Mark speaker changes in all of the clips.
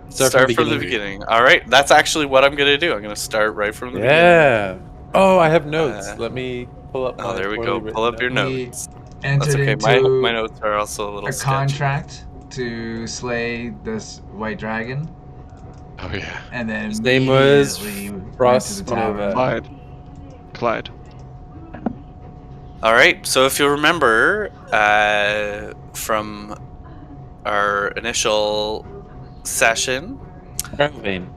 Speaker 1: Start from the beginning. All right, that's actually what I'm gonna do. I'm gonna start right from the beginning.
Speaker 2: Yeah. Oh, I have notes. Let me pull up
Speaker 1: Oh,
Speaker 2: my
Speaker 1: there we
Speaker 2: poorly
Speaker 1: go. Pull
Speaker 2: written
Speaker 1: up your
Speaker 2: notes.
Speaker 3: We
Speaker 1: notes. That's
Speaker 3: entered
Speaker 1: okay. My
Speaker 3: into
Speaker 1: notes are also a little
Speaker 3: a
Speaker 1: sketchy.
Speaker 3: contract to slay this white dragon,
Speaker 4: Oh yeah.
Speaker 3: and then
Speaker 2: His name was
Speaker 3: immediately went to the
Speaker 2: Frost
Speaker 3: tavern.
Speaker 2: Nova.
Speaker 4: Clyde.
Speaker 1: All right. So if you remember from our initial session,
Speaker 2: Vein.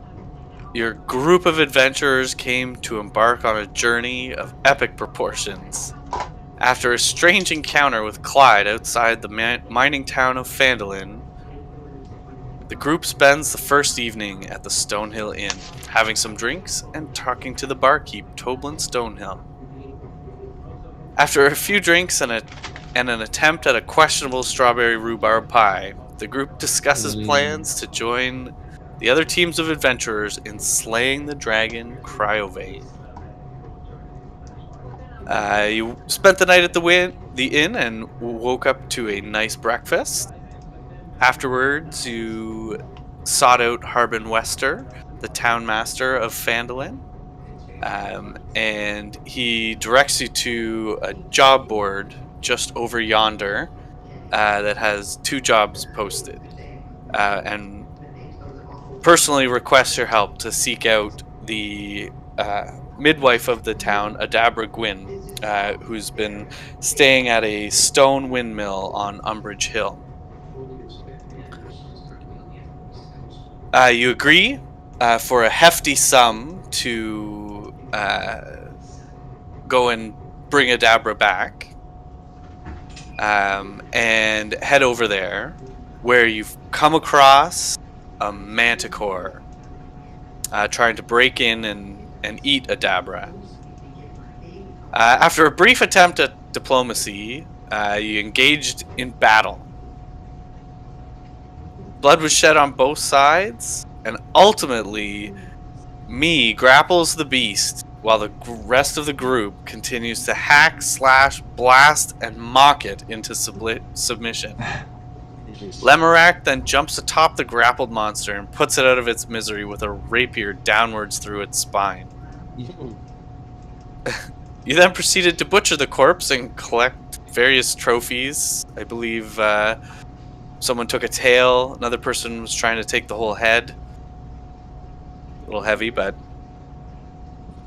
Speaker 1: your group of adventurers came to embark on a journey of epic proportions. After a strange encounter with Clyde outside the mining town of Phandalin, the group spends the first evening at the Stonehill Inn, having some drinks and talking to the barkeep, Toblin Stonehill. After a few drinks and an attempt at a questionable strawberry rhubarb pie, the group discusses plans to join the other teams of adventurers in slaying the dragon Cryovane. You spent the night at the inn and woke up to a nice breakfast. Afterwards, you sought out Harbin Wester, the town master of Phandalin, and he directs you to a job board just over yonder that has 2 jobs posted, and personally requests your help to seek out the midwife of the town, Adabra Gwyn, who's been staying at a stone windmill on Umbridge Hill. You agree for a hefty sum to go and bring Adabra back, and head over there, where you've come across a manticore trying to break in and eat Adabra. After a brief attempt at diplomacy, you engaged in battle. Blood was shed on both sides, and ultimately, Me grapples the beast while the rest of the group continues to hack, slash, blast, and mock it into submission. Lemurak then jumps atop the grappled monster and puts it out of its misery with a rapier downwards through its spine. You then proceeded to butcher the corpse and collect various trophies. I believe someone took a tail, another person was trying to take the whole head. A little heavy, but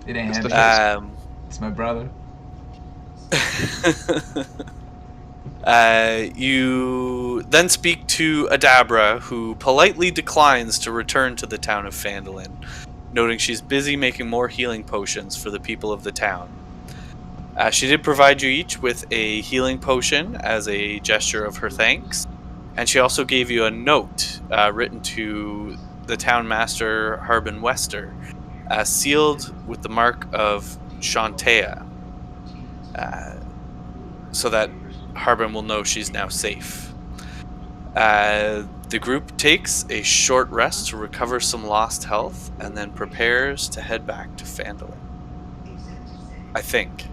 Speaker 3: It ain't
Speaker 4: Just the
Speaker 3: heavy.
Speaker 4: face.
Speaker 3: It's my brother.
Speaker 1: You then speak to Adabra, who politely declines to return to the town of Phandalin, noting she's busy making more healing potions for the people of the town. She did provide you each with a healing potion as a gesture of her thanks, and she also gave you a note written to the town master Harbin Wester, sealed with the mark of Shantea, so that Harbin will know she's now safe. The group takes a short rest to recover some lost health and then prepares to head back to Phandalin. I think.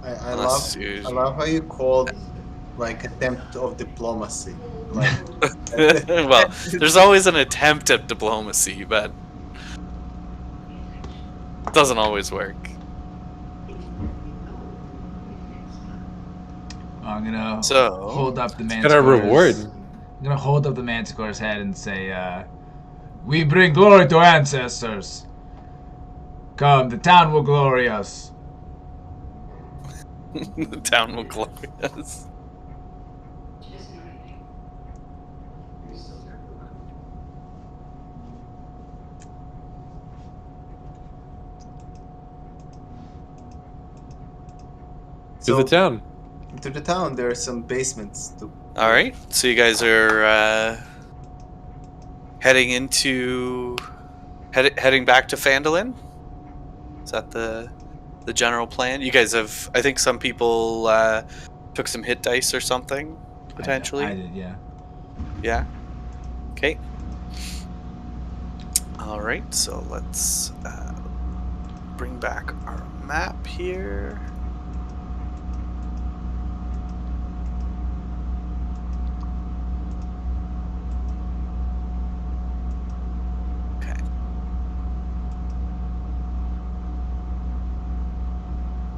Speaker 5: I
Speaker 1: Unless
Speaker 5: love
Speaker 1: you...
Speaker 5: I love how you called like attempt of diplomacy. Like
Speaker 1: well, there's always an attempt at diplomacy, but it doesn't always work.
Speaker 3: I'm gonna
Speaker 1: So,
Speaker 3: hold up the
Speaker 2: Get our reward.
Speaker 3: manticore's. I'm gonna hold up the manticore's head and say, "We bring glory to ancestors. Come, the town will glory us."
Speaker 1: the town will glory us.
Speaker 2: To the town.
Speaker 5: To the town, there are some basements too.
Speaker 1: All right, so you guys are heading into heading back to Phandalin. Is that the general plan? You guys have, I think, some people took some hit dice or something potentially.
Speaker 3: I did, yeah.
Speaker 1: Yeah. Okay. All right, so let's bring back our map here.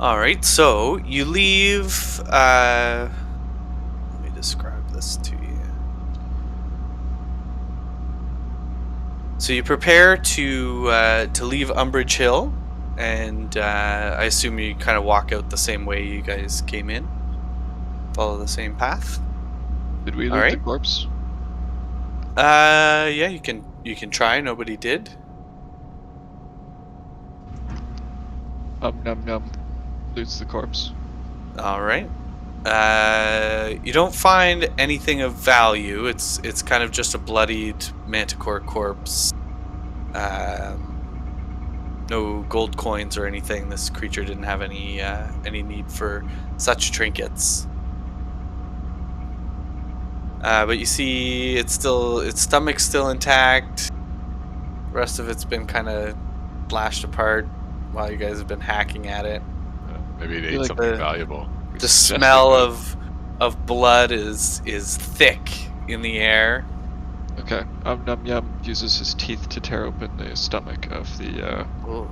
Speaker 1: All right, so you leave. Let me describe this to you. So you prepare to leave Umbridge Hill, and I assume you kind of walk out the same way you guys came in, follow the same path.
Speaker 4: Did we
Speaker 1: All
Speaker 4: loot the
Speaker 1: right.
Speaker 4: corpse?
Speaker 1: Yeah, you can try. Nobody did.
Speaker 4: Num num. Loots the corpse.
Speaker 1: All right. You don't find anything of value. It's kind of just a bloodied manticore corpse. Um, no gold coins or anything. This creature didn't have any need for such trinkets. But you see, its stomach's still intact. The rest of it's been kind of slashed apart while you guys have been hacking at it.
Speaker 6: Maybe it
Speaker 4: Feel
Speaker 6: ate
Speaker 4: like
Speaker 6: something
Speaker 1: the-
Speaker 6: valuable.
Speaker 4: We
Speaker 1: The
Speaker 4: suggested
Speaker 1: smell
Speaker 4: that.
Speaker 1: of blood is thick in the air.
Speaker 4: Okay. Num Yum uses his teeth to tear open the stomach of the
Speaker 1: Oh,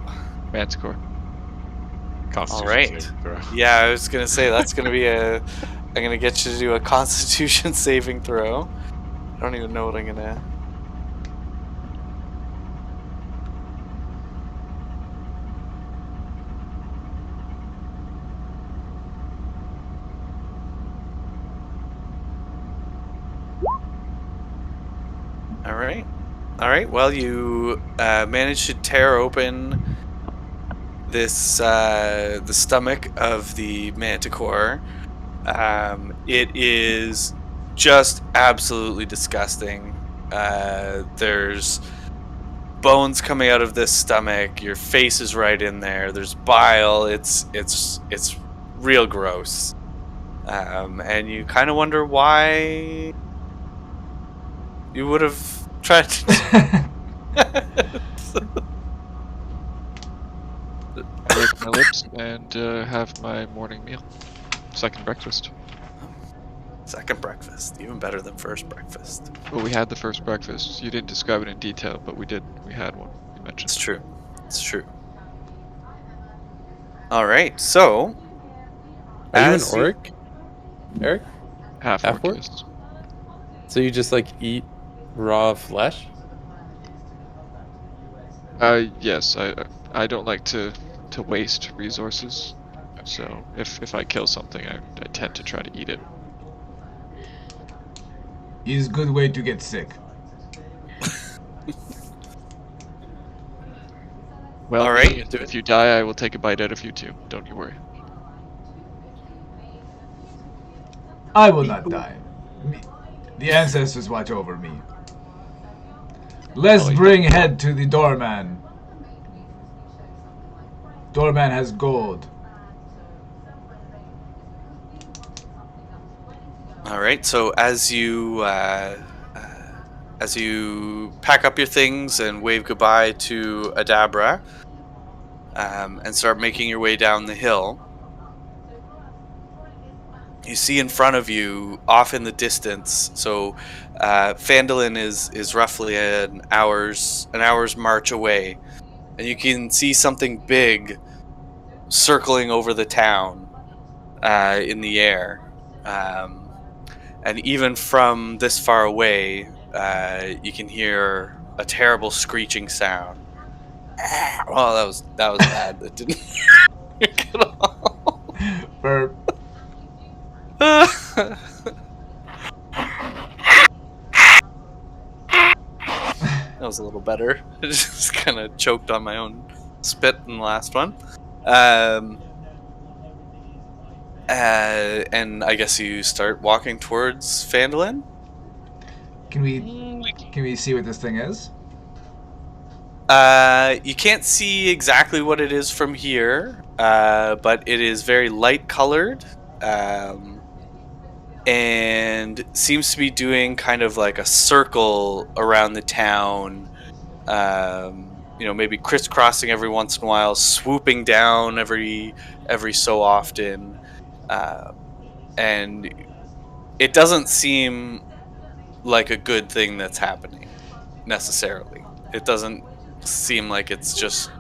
Speaker 4: manticore.
Speaker 1: all
Speaker 6: Constitution
Speaker 1: right.
Speaker 6: saving throw.
Speaker 1: Yeah, I was gonna say that's gonna be a. I'm gonna get you to do a Constitution saving throw. I don't even know what I'm gonna. All right. All right. Well, you managed to tear open this the stomach of the manticore. It is just absolutely disgusting. There's bones coming out of this stomach. Your face is right in there. There's bile. It's real gross. And you kind of wonder why you would have tried to.
Speaker 4: I lick my lips and have my morning meal. Second breakfast.
Speaker 1: Second breakfast, even better than first breakfast.
Speaker 4: Well, we had the first breakfast. You didn't describe it in detail, but we did. We had one. You mentioned.
Speaker 1: It's true. It's true. All right. So,
Speaker 2: Are you an
Speaker 1: as you-
Speaker 2: orc, Eric?
Speaker 4: Half
Speaker 2: Half
Speaker 4: orc.
Speaker 2: orc?
Speaker 4: Yes.
Speaker 2: So you just like eat raw flesh?
Speaker 4: Yes. I don't like to waste resources. So if I kill something, I tend to try to eat it.
Speaker 3: Is good way to get sick.
Speaker 4: Well,
Speaker 1: All right,
Speaker 4: me,
Speaker 1: you do it.
Speaker 4: if you die, I will take a bite out of you too. Don't you worry.
Speaker 3: I will not die. Me, the ancestors watch over me. Let's
Speaker 4: Oh, you
Speaker 3: bring head to the doorman. Doorman has gold.
Speaker 1: All right. So as you pack up your things and wave goodbye to Adabra, and start making your way down the hill, you see in front of you, off in the distance. So, Phandalin is roughly an hour's march away, and you can see something big circling over the town in the air. Um, and even from this far away, you can hear a terrible screeching sound. Oh, that was bad. That didn't work at all.
Speaker 3: Burp.
Speaker 1: That was a little better. I just kind of choked on my own spit in the last one. Um, and I guess you start walking towards Phandalin.
Speaker 3: Can we see what this thing is?
Speaker 1: You can't see exactly what it is from here, but it is very light colored, and seems to be doing kind of like a circle around the town. Maybe crisscrossing every once in a while, swooping down every so often, and it doesn't seem like a good thing that's happening necessarily. It doesn't seem like it's just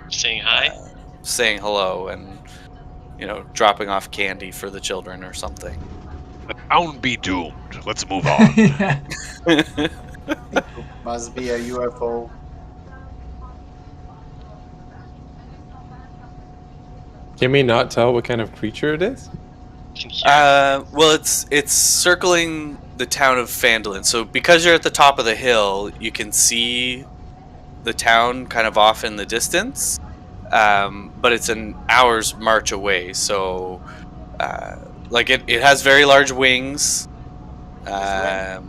Speaker 7: Saying hi.
Speaker 1: saying hello and dropping off candy for the children or something.
Speaker 6: The town be doomed. Let's move on.
Speaker 3: Yeah.
Speaker 5: It must be a UFO.
Speaker 2: Can we not tell what kind of creature it is?
Speaker 7: Can hear
Speaker 1: Well, it's circling the town of Phandalin. So because you're at the top of the hill, you can see the town kind of off in the distance. But it's an hour's march away. So, like it has very large wings. A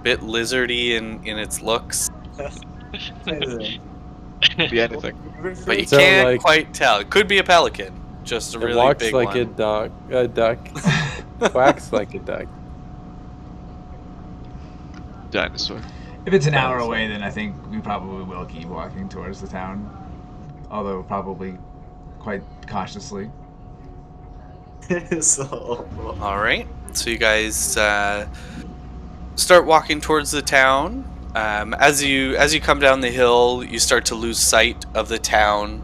Speaker 1: bit lizardy in its looks,
Speaker 4: Be anything.
Speaker 1: but you
Speaker 2: So,
Speaker 1: can't
Speaker 2: like-
Speaker 1: quite tell. It could be a pelican, just a
Speaker 2: It
Speaker 1: really
Speaker 2: walks
Speaker 1: big
Speaker 2: like
Speaker 1: one.
Speaker 2: a duck, quacks like a duck.
Speaker 4: Dinosaur.
Speaker 3: If it's an hour away, then I think we probably will keep walking towards the town. Although probably quite cautiously.
Speaker 5: So
Speaker 1: All right, so you guys start walking towards the town. As you come down the hill, you start to lose sight of the town.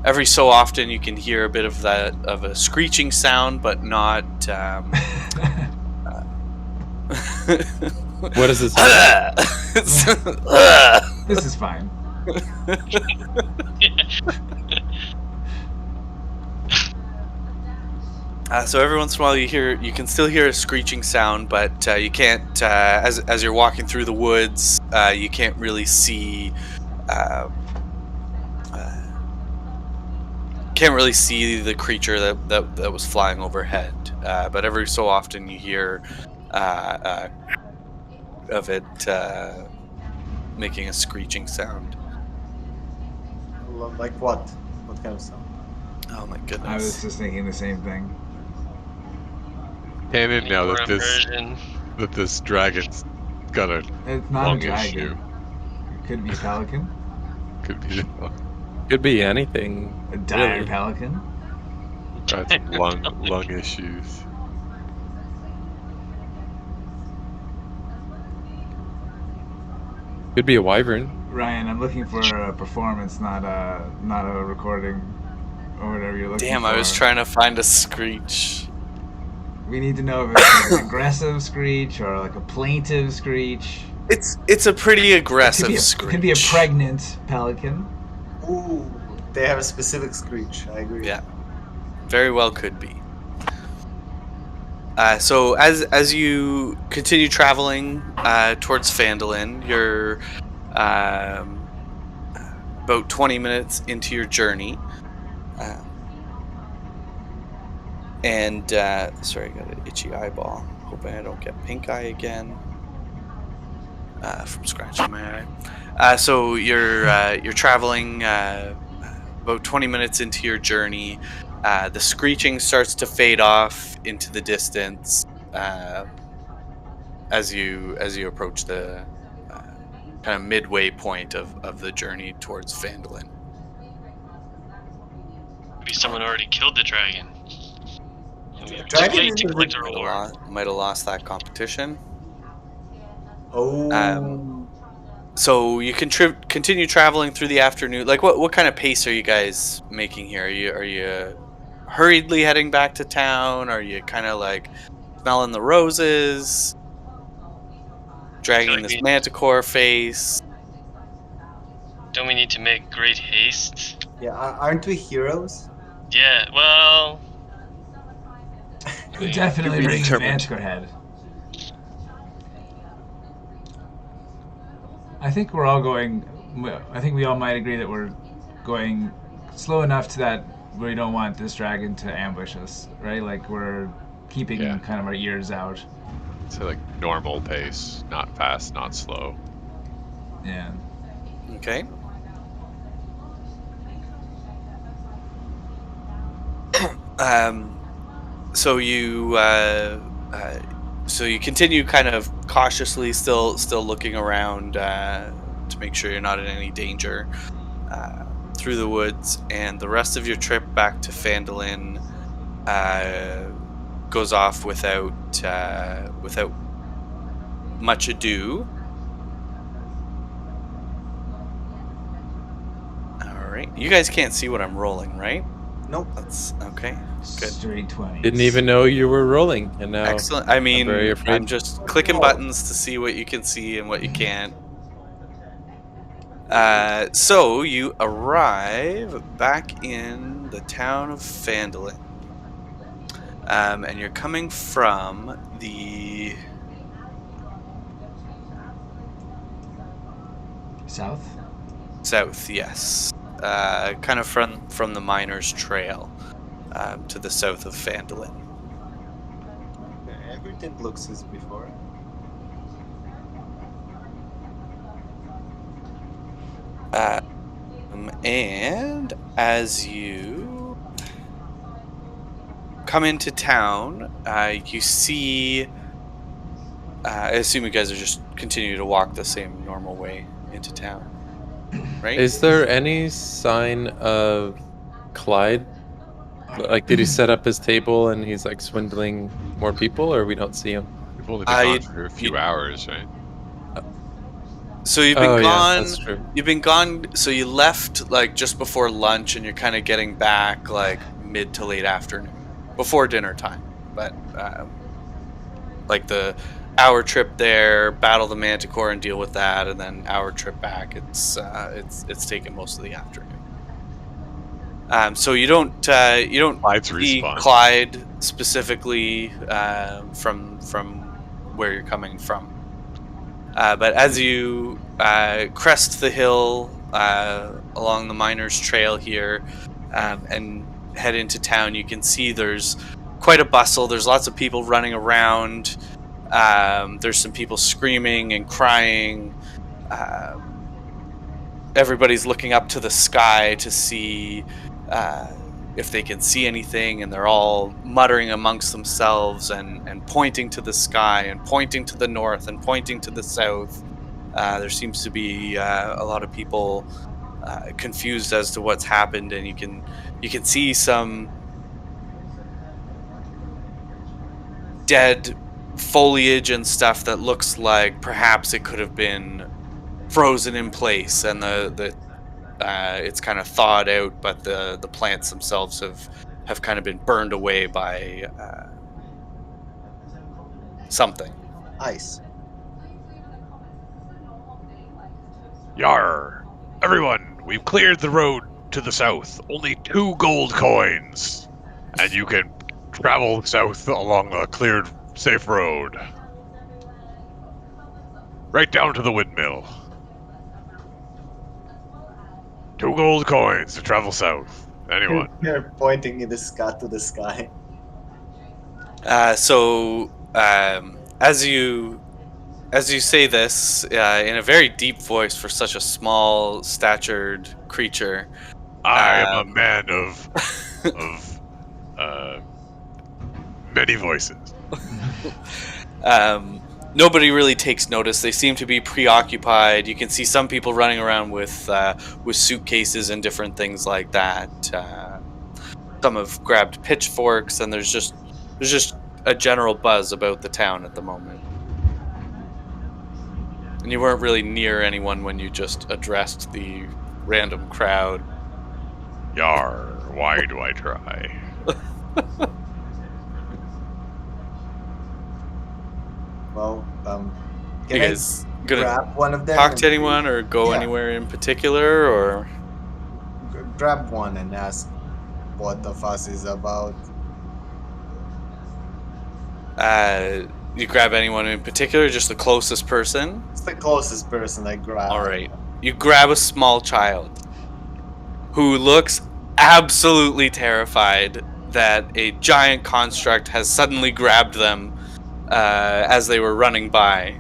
Speaker 1: Every so often, you can hear a bit of a screeching sound, but not.
Speaker 2: What is this?
Speaker 3: This is fine.
Speaker 1: So every once in a while, you can still hear a screeching sound, but you can't. As you're walking through the woods, you can't really see. Can't really see the creature that was flying overhead. But every so often, you hear of it making a screeching sound.
Speaker 5: like what? What kind of sound?
Speaker 1: Oh my
Speaker 3: I was
Speaker 1: goodness!
Speaker 3: just thinking the same thing.
Speaker 6: Canon now
Speaker 7: more
Speaker 6: that this dragon's got a
Speaker 3: It's not a
Speaker 6: long
Speaker 3: dragon.
Speaker 6: issue.
Speaker 3: It could be a pelican.
Speaker 6: Could be
Speaker 2: Could be anything.
Speaker 3: A dire
Speaker 2: Really.
Speaker 3: pelican.
Speaker 6: got some lung issues.
Speaker 2: Could be a wyvern.
Speaker 3: Ryan, I'm looking for a performance, not a recording or whatever you're looking for.
Speaker 1: Damn, I was trying to find a screech.
Speaker 3: We need to know if it's like an aggressive screech or like a plaintive screech.
Speaker 1: It's a pretty aggressive
Speaker 3: It
Speaker 1: screech.
Speaker 3: could be a pregnant pelican.
Speaker 5: Ooh, they have a specific screech. I agree.
Speaker 1: Yeah, very well could be. So as you continue traveling towards Phandalin, you're about 20 minutes into your journey. And sorry, I got an itchy eyeball. Hoping I don't get pink eye again from scratching my eye. So you're traveling about 20 minutes into your journey. The screeching starts to fade off into the distance as you approach the kind of midway point of the journey towards Phandalin.
Speaker 7: Maybe someone already killed the dragon. We are too
Speaker 5: Dragon
Speaker 7: late to
Speaker 5: is
Speaker 7: collect a
Speaker 1: Might have
Speaker 7: reward.
Speaker 1: might have lost that competition.
Speaker 5: Oh,
Speaker 1: So you can continue traveling through the afternoon. Like, what kind of pace are you guys making here? Are you hurriedly heading back to town? Are you kind of like smelling the roses, dragging
Speaker 7: like
Speaker 1: this
Speaker 7: we-
Speaker 1: manticore face?
Speaker 7: Don't we need to make great haste?
Speaker 5: yeah. Aren't we heroes?
Speaker 7: Yeah, well...
Speaker 3: It definitely
Speaker 4: be
Speaker 3: rings
Speaker 4: determined.
Speaker 3: Manticore head. I think we're all going. I think we all might agree that we're going slow enough to that we don't want this dragon to ambush us, right? Like we're keeping
Speaker 6: Yeah.
Speaker 3: kind of our ears out.
Speaker 6: So like normal pace, not fast, not slow.
Speaker 3: Yeah.
Speaker 1: Okay. So you continue kind of cautiously, still looking around to make sure you're not in any danger through the woods, and the rest of your trip back to Phandalin goes off without much ado. All right. You guys can't see what I'm rolling, right?
Speaker 5: Nope.
Speaker 1: That's okay. Good.
Speaker 3: Straight 20s.
Speaker 2: Didn't even know you were rolling, and now
Speaker 1: Excellent. I mean,
Speaker 2: very
Speaker 1: I'm
Speaker 2: afraid.
Speaker 1: just clicking buttons to see what you can see and what you can't. So you arrive back in the town of Phandalin. And you're coming from the
Speaker 3: South?
Speaker 1: south, yes. Kind of from the Miners Trail to the south of Phandalin.
Speaker 5: Everything looks as before.
Speaker 1: And as you come into town, you see. I assume you guys are just continuing to walk the same normal way into town, right?
Speaker 2: Is there any sign of Clyde? Like, did he set up his table and he's like swindling more people, or we don't see him?
Speaker 6: We've only been gone
Speaker 1: I
Speaker 6: for a
Speaker 1: you,
Speaker 6: few hours, right?
Speaker 1: so you've been
Speaker 2: Oh yeah,
Speaker 1: gone.
Speaker 2: that's true.
Speaker 1: You've been gone. So you left like just before lunch, and you're kind of getting back like mid to late afternoon, before dinner time. But like the hour trip there, battle the Manticore and deal with that, and then hour trip back. It's taken most of the afternoon. So you don't
Speaker 6: Clyde's
Speaker 1: see
Speaker 6: respawn.
Speaker 1: Clyde specifically from where you're coming from. But as you crest the hill along the Miners Trail here and head into town, you can see there's quite a bustle. There's lots of people running around. There's some people screaming and crying. Everybody's looking up to the sky to see uh, if they can see anything, and they're all muttering amongst themselves and pointing to the sky and pointing to the north and pointing to the south. There seems to be a lot of people confused as to what's happened, and you can see some dead foliage and stuff that looks like perhaps it could have been frozen in place, and the it's kind of thawed out, but the plants themselves have kind of been burned away by something.
Speaker 5: Ice.
Speaker 6: Yar! Everyone, we've cleared the road to the south. Only 2 gold coins. And you can travel south along a cleared, safe road. Right down to the windmill. 2 gold coins to travel south. Anyone?
Speaker 5: You're pointing in the sky to the sky.
Speaker 1: So as you say this in a very deep voice for such a small statured creature,
Speaker 6: I am a
Speaker 1: um,
Speaker 6: man of many voices.
Speaker 1: Nobody really takes notice. They seem to be preoccupied. You can see some people running around with suitcases and different things like that. Some have grabbed pitchforks, and there's just a general buzz about the town at the moment. And you weren't really near anyone when you just addressed the random crowd.
Speaker 6: Yar, why do I try?
Speaker 5: Well,
Speaker 1: You
Speaker 5: can I
Speaker 1: guys gonna
Speaker 5: grab one of them?
Speaker 1: talk
Speaker 5: and
Speaker 1: to anyone or go
Speaker 5: Yeah.
Speaker 1: anywhere in particular, or
Speaker 5: grab one and ask what the fuss is about.
Speaker 1: you grab anyone in particular, just the closest person?
Speaker 5: It's the closest person I grab.
Speaker 1: All right. You grab a small child who looks absolutely terrified that a giant construct has suddenly grabbed them as they were running by.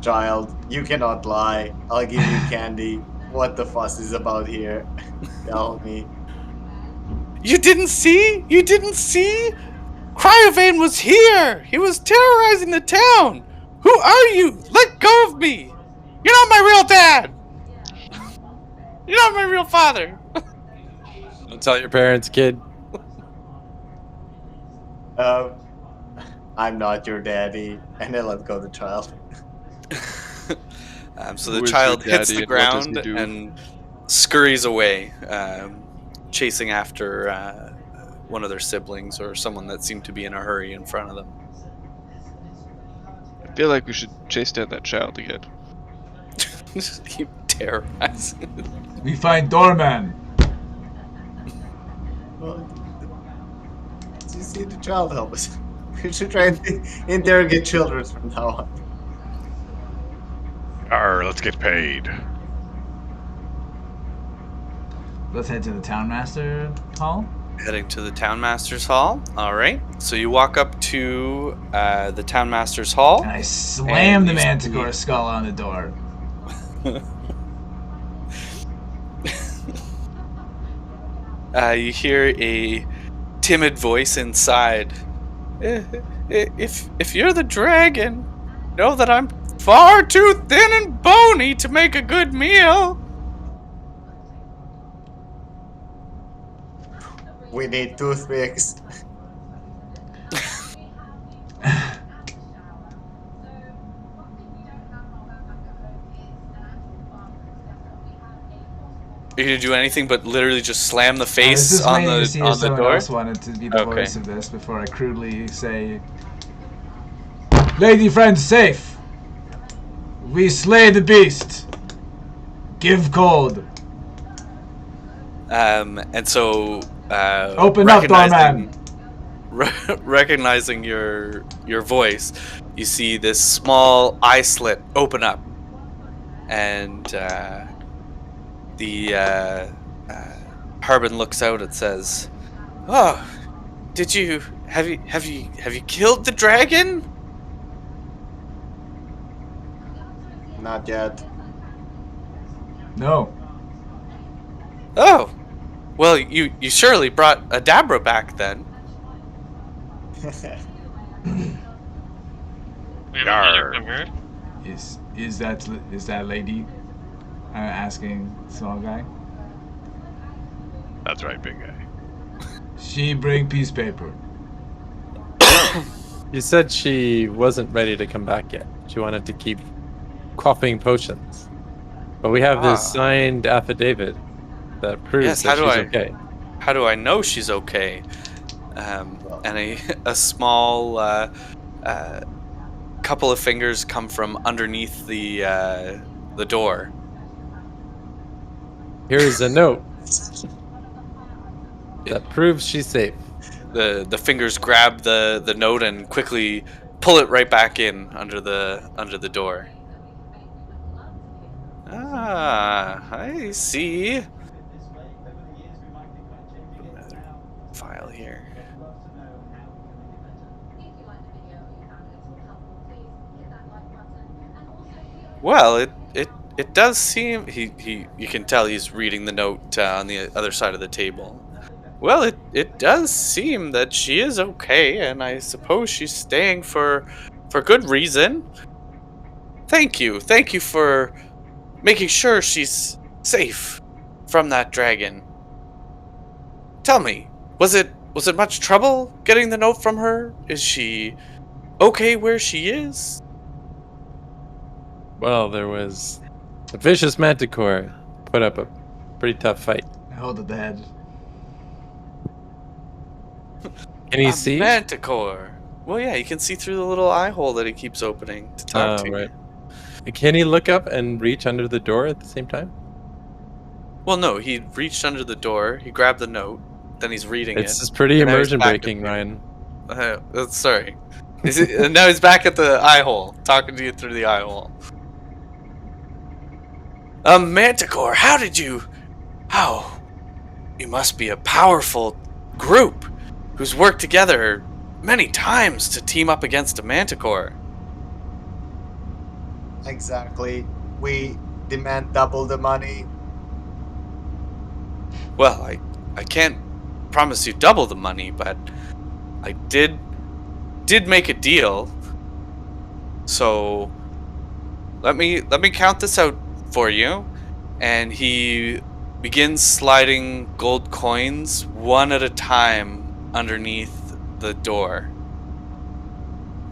Speaker 5: Child, you cannot lie. I'll give you candy. What the fuss is about here? Tell me.
Speaker 1: You didn't see? You didn't see? Cryovane was here! He was terrorizing the town! Who are you? Let go of me! You're not my real dad! You're not my real father!
Speaker 2: Don't tell your parents, kid.
Speaker 5: I'm not your daddy. And then let go the child.
Speaker 1: So
Speaker 4: Who
Speaker 1: the
Speaker 4: is
Speaker 1: child
Speaker 4: your
Speaker 1: hits
Speaker 4: daddy
Speaker 1: the
Speaker 4: and what does he
Speaker 1: ground
Speaker 4: do?
Speaker 1: and scurries away, chasing after one of their siblings or someone that seemed to be in a hurry in front of them.
Speaker 4: I feel like we should chase down that child again.
Speaker 1: Keep terrorizing.
Speaker 3: We find doorman.
Speaker 5: Well, you see the child help us. We should try and interrogate children from now on.
Speaker 6: Let's get paid.
Speaker 3: Let's head to the townmaster hall.
Speaker 1: Heading to the Townmaster's Hall. All right. So you walk up to the Townmaster's Hall.
Speaker 3: And I slam
Speaker 1: And
Speaker 3: the
Speaker 1: you
Speaker 3: manticore
Speaker 1: see-
Speaker 3: skull on the door.
Speaker 1: You hear a timid voice inside. If you're the dragon, know that I'm far too thin and bony to make a good meal.
Speaker 5: We need toothpicks.
Speaker 1: Are you gonna do anything but literally just slam the
Speaker 3: I was
Speaker 1: face
Speaker 3: just
Speaker 1: on
Speaker 3: waiting to see
Speaker 1: the
Speaker 3: if
Speaker 1: on the
Speaker 3: someone
Speaker 1: door?
Speaker 3: else wanted to be the
Speaker 1: Okay.
Speaker 3: voice of this before I crudely say, "Lady friend safe. We slay the beast. Give cold.
Speaker 1: And so
Speaker 3: Open up, doorman."
Speaker 1: Recognizing your voice, you see this small eye slit open up, and the Harbin looks out and says, "Oh, have you killed the dragon?"
Speaker 5: Not yet.
Speaker 3: No.
Speaker 1: Oh, well, you surely brought Adabra back then.
Speaker 7: We haven't
Speaker 6: Yarr.
Speaker 7: heard from her.
Speaker 3: Is that lady? Asking small guy.
Speaker 6: That's right, big guy.
Speaker 3: She bring peace paper.
Speaker 2: You said she wasn't ready to come back yet. She wanted to keep quaffing potions. But we have this
Speaker 1: Ah.
Speaker 2: signed affidavit that proves
Speaker 1: Yes,
Speaker 2: that
Speaker 1: how do
Speaker 2: she's
Speaker 1: I-
Speaker 2: okay.
Speaker 1: How do I know she's okay? And a small couple of fingers come from underneath the door.
Speaker 2: Here's a note that proves she's safe.
Speaker 1: The fingers grab the note and quickly pull it right back in under the door. Ah, I see. File here. Well, it does seem he you can tell he's reading the note on the other side of the table. Well, it does seem that she is okay, and I suppose she's staying for good reason. Thank you for making sure she's safe from that dragon. Tell me, was it much trouble getting the note from her? Is she okay where she is?
Speaker 2: Well, there was a vicious manticore put up a pretty tough fight.
Speaker 3: I hold up the head.
Speaker 2: Can you
Speaker 1: A
Speaker 2: see?
Speaker 1: manticore. Well, yeah, you can see through the little eye hole that he keeps opening to talk to you.
Speaker 2: Right. Can he look up and reach under the door at the same time?
Speaker 1: Well, no, he reached under the door, he grabbed the note, then he's reading
Speaker 2: It's
Speaker 1: it.
Speaker 2: just pretty
Speaker 1: And now he's
Speaker 2: immersion
Speaker 1: back at
Speaker 2: breaking,
Speaker 1: the-
Speaker 2: Ryan.
Speaker 1: Sorry. And now he's back at the eye hole, talking to you through the eye hole. Manticore, how? You must be a powerful group who's worked together many times to team up against a manticore.
Speaker 5: Exactly. We demand double the money.
Speaker 1: Well, I can't promise you double the money, but I did make a deal. So let me count this out for you. And he begins sliding gold coins one at a time underneath the door.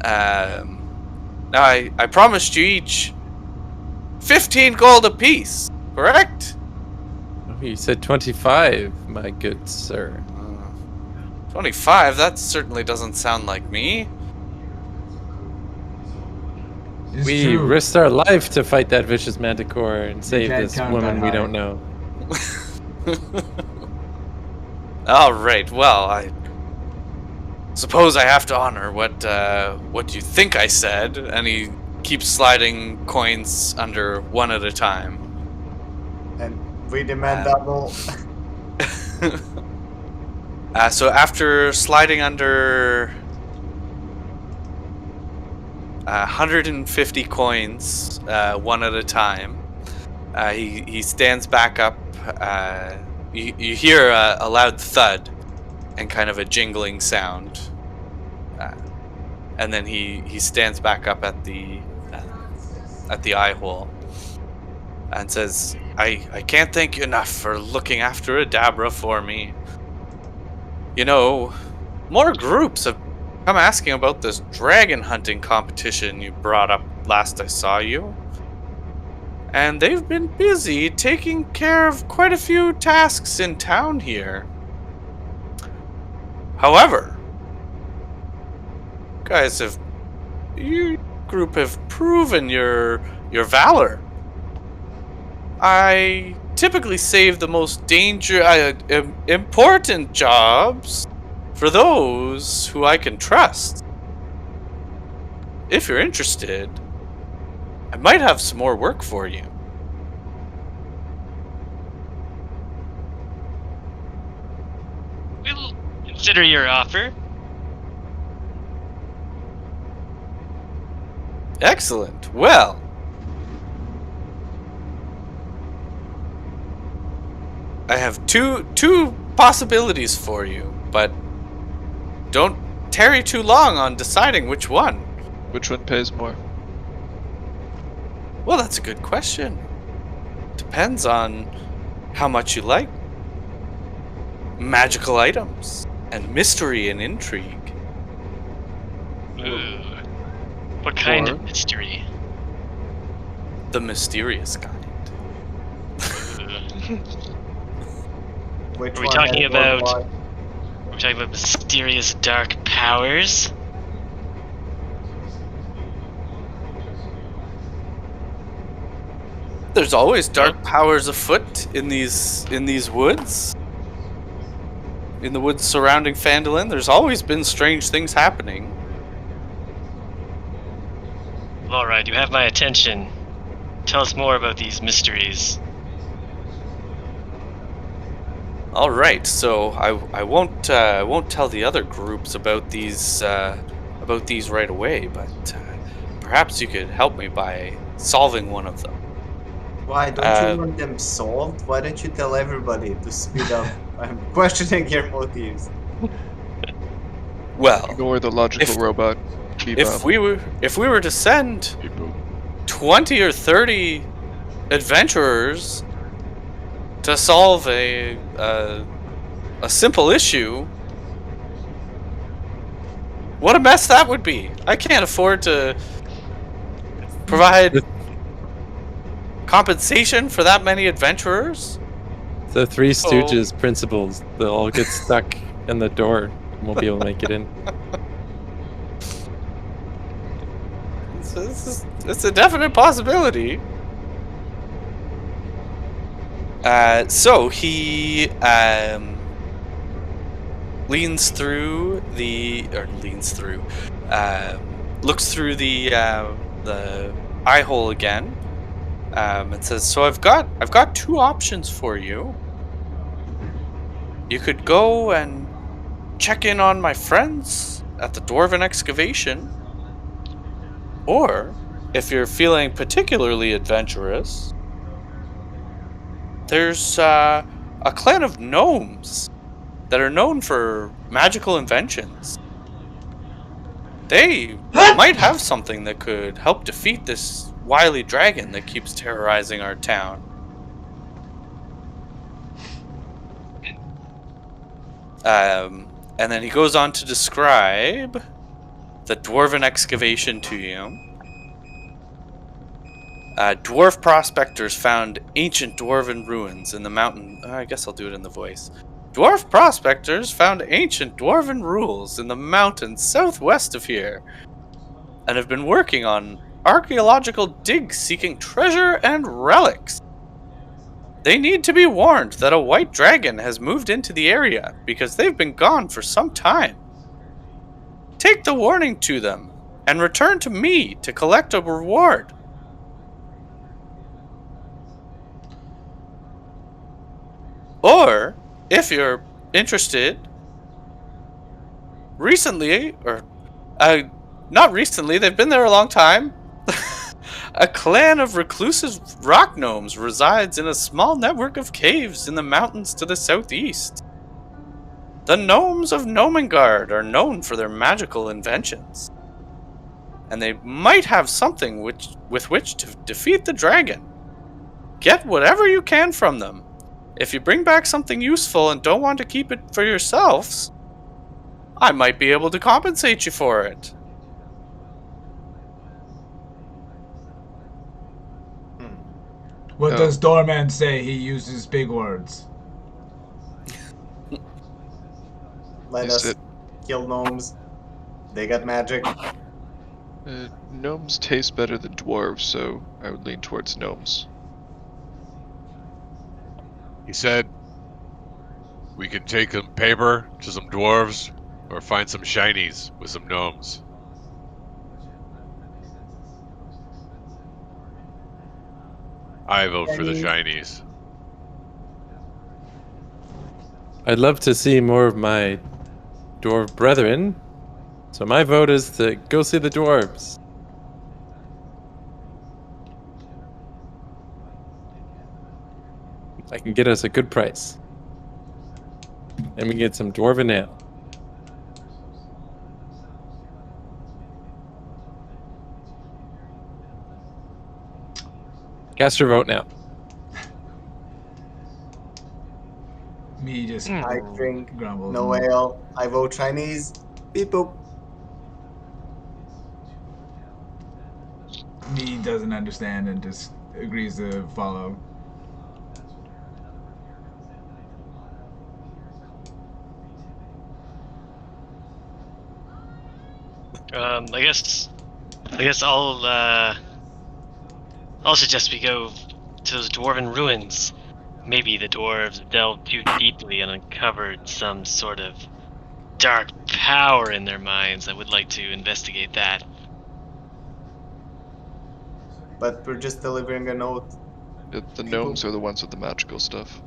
Speaker 1: Now I promised you each 15 gold apiece, correct?
Speaker 2: Oh, you said 25, my good sir.
Speaker 1: 25, that certainly doesn't sound like me.
Speaker 3: It's
Speaker 2: We
Speaker 3: true.
Speaker 2: risked our life to fight that vicious manticore and save
Speaker 3: can't
Speaker 2: this
Speaker 3: count
Speaker 2: woman
Speaker 3: that
Speaker 2: we
Speaker 3: high.
Speaker 2: don't know.
Speaker 1: Alright, well, I suppose I have to honor what you think I said, and he keeps sliding coins under one at a time.
Speaker 5: And we demand double.
Speaker 1: So after sliding under 150 coins, one at a time, he stands back up. You hear a loud thud and kind of a jingling sound, and then he stands back up at the eye hole and says, I can't thank you enough for looking after Adabra for me. You know, more groups have come asking about this dragon hunting competition you brought up last I saw you. And they've been busy taking care of quite a few tasks in town here. However, you group have proven your valor. I typically save the most important jobs for those who I can trust. If you're interested, I might have some more work for you.
Speaker 7: We'll consider your offer.
Speaker 1: Excellent. Well, I have two possibilities for you, but don't tarry too long on deciding which one.
Speaker 4: Which one pays more?
Speaker 1: Well, that's a good question. Depends on how much you like magical items and mystery and intrigue.
Speaker 7: Ooh. What kind
Speaker 4: Or-
Speaker 7: of mystery?
Speaker 1: The mysterious kind.
Speaker 5: Which
Speaker 7: Are we
Speaker 5: one
Speaker 7: talking
Speaker 5: has more
Speaker 7: about-
Speaker 5: blood?
Speaker 7: We're talking about mysterious dark powers?
Speaker 1: There's always dark powers afoot in these woods. In the woods surrounding Phandalin, there's always been strange things happening.
Speaker 7: Alright, you have my attention. Tell us more about these mysteries.
Speaker 1: All right, so I won't tell the other groups about these right away, but perhaps you could help me by solving one of them.
Speaker 5: Why don't you want them solved? Why don't you tell everybody to speed up? I'm questioning your motives.
Speaker 1: Well,
Speaker 4: Ignore the logical
Speaker 1: if-
Speaker 4: robot.
Speaker 1: if we were to send 20 or 30 adventurers to solve a simple issue, what a mess that would be. I can't afford to provide compensation for that many adventurers.
Speaker 2: The Three Stooges principles, they'll all get stuck in the door and won't be able to make it in.
Speaker 1: It's a definite possibility. So he looks through the eye hole again, and says, "So I've got two options for you. You could go and check in on my friends at the Dwarven Excavation, or if you're feeling particularly adventurous, there's a clan of gnomes that are known for magical inventions. They might have something that could help defeat this wily dragon that keeps terrorizing our town." And then he goes on to describe the Dwarven Excavation to you. Dwarf prospectors found ancient dwarven ruins in the mountain. I guess I'll do it in the voice. Dwarf prospectors found ancient dwarven ruins in the mountains southwest of here, and have been working on archaeological digs seeking treasure and relics. They need to be warned that a white dragon has moved into the area because they've been gone for some time. Take the warning to them and return to me to collect a reward. Or, if you're interested, recently, or not recently, they've been there a long time. A clan of reclusive rock gnomes resides in a small network of caves in the mountains to the southeast. The gnomes of Gnomengard are known for their magical inventions, and they might have something with which to defeat the dragon. Get whatever you can from them. If you bring back something useful and don't want to keep it for yourselves, I might be able to compensate you for it.
Speaker 3: What
Speaker 4: Oh.
Speaker 3: does Doorman say? He uses big words.
Speaker 5: Let
Speaker 4: Is
Speaker 5: us
Speaker 4: it-
Speaker 5: kill gnomes. They got magic.
Speaker 4: Gnomes taste better than dwarves, so I would lean towards gnomes.
Speaker 6: He said we can take some paper to some dwarves or find some shinies with some gnomes. I vote for the shinies.
Speaker 2: I'd love to see more of my dwarf brethren, so my vote is to go see the dwarves. I can get us a good price. And we can get some dwarven ale. Cast your vote now.
Speaker 3: Me just
Speaker 5: I drink
Speaker 3: grumbles.
Speaker 5: no ale. I vote Chinese. Beep boop.
Speaker 3: Me doesn't understand and just agrees to follow.
Speaker 7: I guess I'll suggest we go to those dwarven ruins. Maybe the dwarves delved too deeply and uncovered some sort of dark power in their minds. I would like to investigate that.
Speaker 5: But we're just delivering a note.
Speaker 4: The gnomes are the ones with the magical stuff.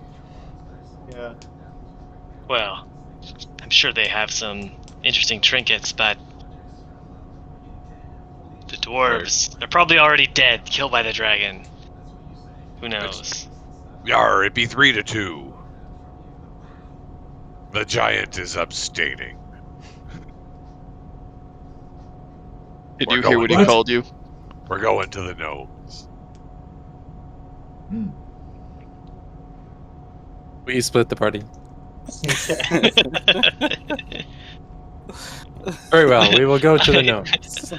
Speaker 5: Yeah.
Speaker 7: Well, I'm sure they have some interesting trinkets, but the dwarves, they're probably already dead, killed by the dragon. Who knows?
Speaker 6: Yar, it be 3-2. The giant is abstaining.
Speaker 4: Did
Speaker 6: We're
Speaker 4: you hear what he
Speaker 3: going-
Speaker 4: called you?
Speaker 6: We're going to the gnomes.
Speaker 2: We split the party. Very well, we will go to the gnomes.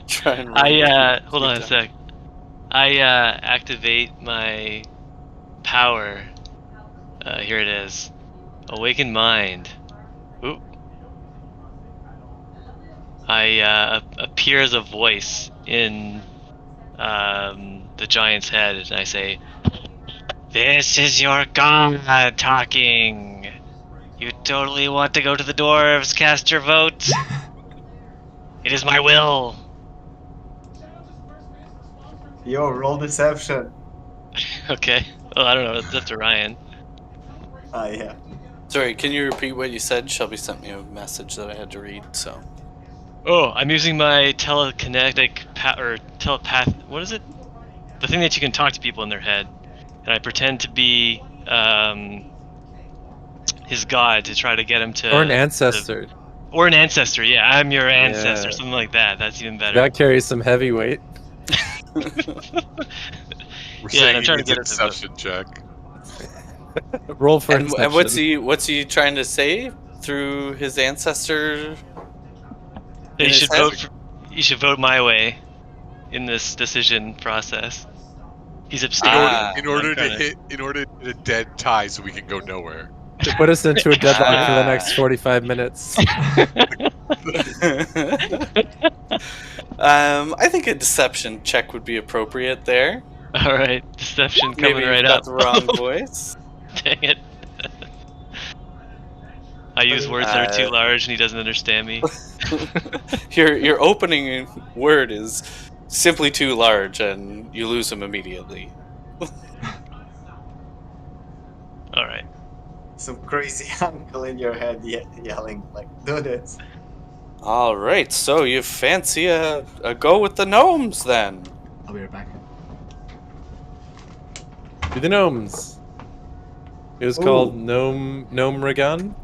Speaker 1: Try and
Speaker 7: Hold on a sec. I activate my power. Here it is. Awakened Mind. Oop. I appear as a voice in the giant's head, and I say, "This is your god talking. You totally want to go to the dwarves. Cast your vote. It is my will."
Speaker 5: Yo, roll deception.
Speaker 7: Okay. Well, I don't know. It's up to Ryan.
Speaker 5: Yeah.
Speaker 1: Sorry, can you repeat what you said? Shelby sent me a message that I had to read, so.
Speaker 7: Oh, I'm using my telekinetic or telepath. What is it? The thing that you can talk to people in their head, and I pretend to be his god to try to get him to.
Speaker 2: Or an ancestor.
Speaker 7: Or an ancestor. Yeah, I'm your ancestor,
Speaker 2: Yeah.
Speaker 7: something like that. That's even better.
Speaker 2: That carries some heavy weight.
Speaker 6: We're
Speaker 7: Yeah,
Speaker 6: saying
Speaker 7: I'm
Speaker 6: he
Speaker 7: trying to
Speaker 6: needs
Speaker 7: get
Speaker 6: a
Speaker 7: it to vote.
Speaker 6: deception check.
Speaker 2: Roll for
Speaker 1: And what's he trying to say through his ancestor?
Speaker 7: They
Speaker 1: in his
Speaker 7: should
Speaker 1: head?
Speaker 7: vote. For, you should vote my way in this decision process. He's
Speaker 6: In
Speaker 7: abstaining.
Speaker 6: order, in
Speaker 7: I'm
Speaker 6: order to
Speaker 7: trying
Speaker 6: hit, in order to hit a dead tie, so we can go nowhere.
Speaker 2: To put us into a deadlock for the next
Speaker 1: Ah.
Speaker 2: 45 minutes.
Speaker 1: I think a deception check would be appropriate there.
Speaker 7: All right, deception
Speaker 1: Maybe
Speaker 7: coming
Speaker 1: you've
Speaker 7: right
Speaker 1: got
Speaker 7: up.
Speaker 1: the wrong voice.
Speaker 7: Dang it. I use words that are too large and he doesn't understand me.
Speaker 1: Your opening word is simply too large, and you lose him immediately.
Speaker 7: All right.
Speaker 5: Some crazy uncle in your head yelling like, "Do this."
Speaker 1: All right, so you fancy a go with the gnomes then?
Speaker 3: I'll be right back.
Speaker 2: Do the gnomes. It was called Gnome Ragon?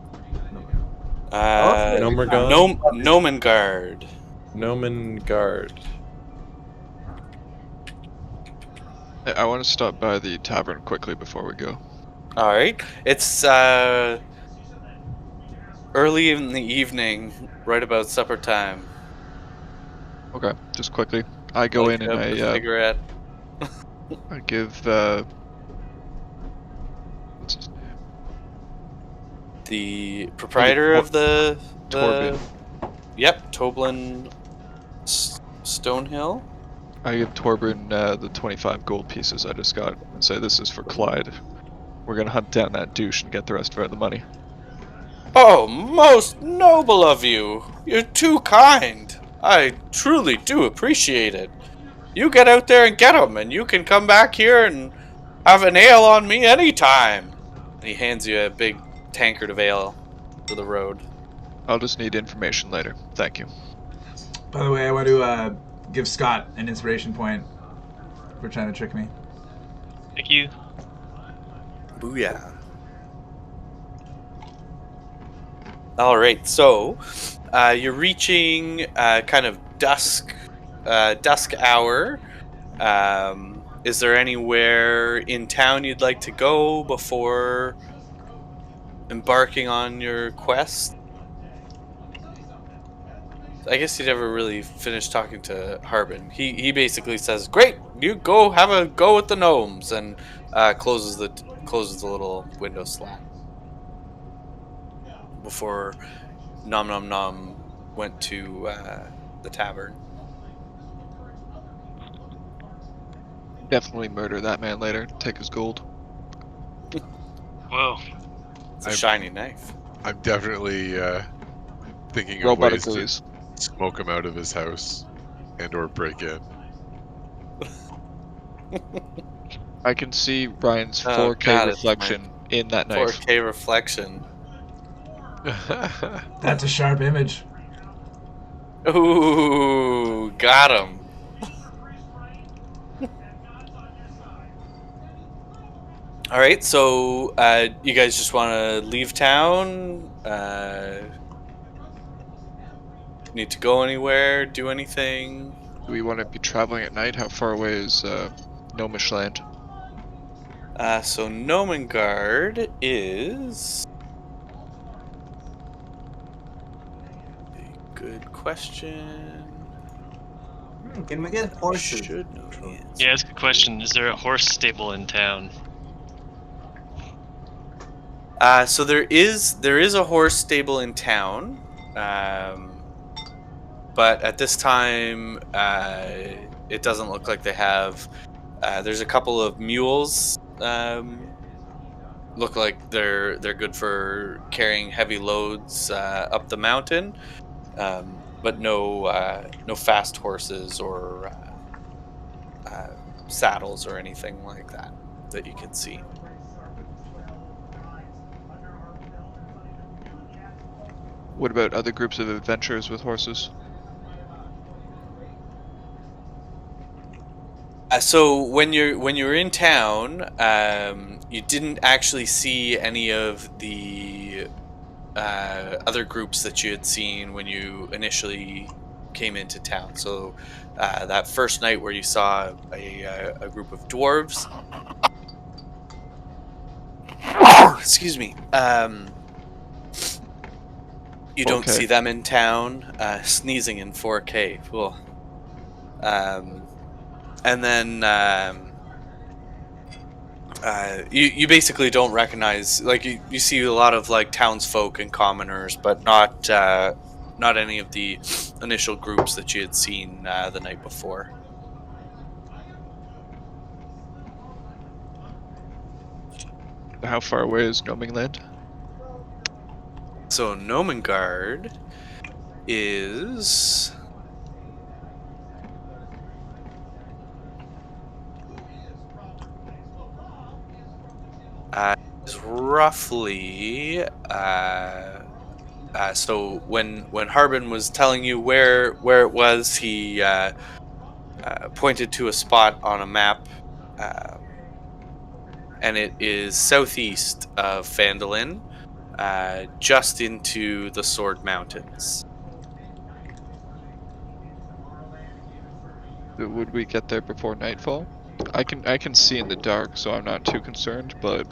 Speaker 2: Nomergon?
Speaker 1: Nomengard.
Speaker 2: Gnomen Guard.
Speaker 4: I want to stop by the tavern quickly before we go.
Speaker 1: All right, it's early in the evening, right about supper time.
Speaker 4: Okay, just quickly. I go
Speaker 1: Light
Speaker 4: in and
Speaker 1: up a
Speaker 4: I
Speaker 1: cigarette.
Speaker 4: give what's his name?
Speaker 1: The proprietor of the
Speaker 4: Torben.
Speaker 1: Yep, Toblin Stonehill.
Speaker 4: I give Torben the 25 gold pieces I just got and say this is for Clyde. We're gonna hunt down that douche and get the rest of the money.
Speaker 1: Oh, most noble of you! You're too kind. I truly do appreciate it. You get out there and get 'em, and you can come back here and have an ale on me anytime. And he hands you a big tankard of ale for the road.
Speaker 4: I'll just need information later. Thank you.
Speaker 3: By the way, I want to give Scott an inspiration point for trying to trick me.
Speaker 7: Thank you.
Speaker 1: Booyah. All right, so you're reaching kind of dusk hour. Is there anywhere in town you'd like to go before embarking on your quest? I guess you never really finished talking to Harbin. He basically says, "Great, you go have a go with the gnomes," and closes the little window slat before Nom Nom Nom went to the tavern.
Speaker 4: Definitely murder that man later. Take his gold.
Speaker 7: Whoa.
Speaker 1: It's a
Speaker 6: I'm-
Speaker 1: shiny knife.
Speaker 6: I'm definitely thinking of
Speaker 4: Robot
Speaker 6: ways
Speaker 4: agrees.
Speaker 6: to smoke him out of his house and/or break in.
Speaker 4: I can see Ryan's
Speaker 1: Oh,
Speaker 4: 4K
Speaker 1: God, it's
Speaker 4: reflection in that knife.
Speaker 1: 4K reflection.
Speaker 3: That's a sharp image.
Speaker 1: Ooh, got him. All right, so you guys just want to leave town? Need to go anywhere? Do anything?
Speaker 4: Do we want to be traveling at night? How far away is Gnomish Land?
Speaker 1: So Nomengard is a good question.
Speaker 5: Can we get horses?
Speaker 1: Should know the answer.
Speaker 7: Yeah, that's a good question. Is there a horse stable in town?
Speaker 1: So there is a horse stable in town, but at this time, it doesn't look like they have. There's a couple of mules. Look like they're good for carrying heavy loads up the mountain, but no fast horses or saddles or anything like that you can see.
Speaker 4: What about other groups of adventurers with horses?
Speaker 1: So when you're in town, you didn't actually see any of the other groups that you had seen when you initially came into town. So that first night where you saw a group of dwarves. Excuse me. You don't
Speaker 4: 4K.
Speaker 1: see them in town, sneezing in 4K. Cool. And then you basically don't recognize, like, you see a lot of like townsfolk and commoners, but not any of the initial groups that you had seen the night before.
Speaker 4: How far away is Gnomingland?
Speaker 1: So Nomengard is is roughly so when Harbin was telling you where it was, he pointed to a spot on a map, and it is southeast of Phandalin, just into the Sword Mountains.
Speaker 4: Would we get there before nightfall? I can see in the dark, so I'm not too concerned. But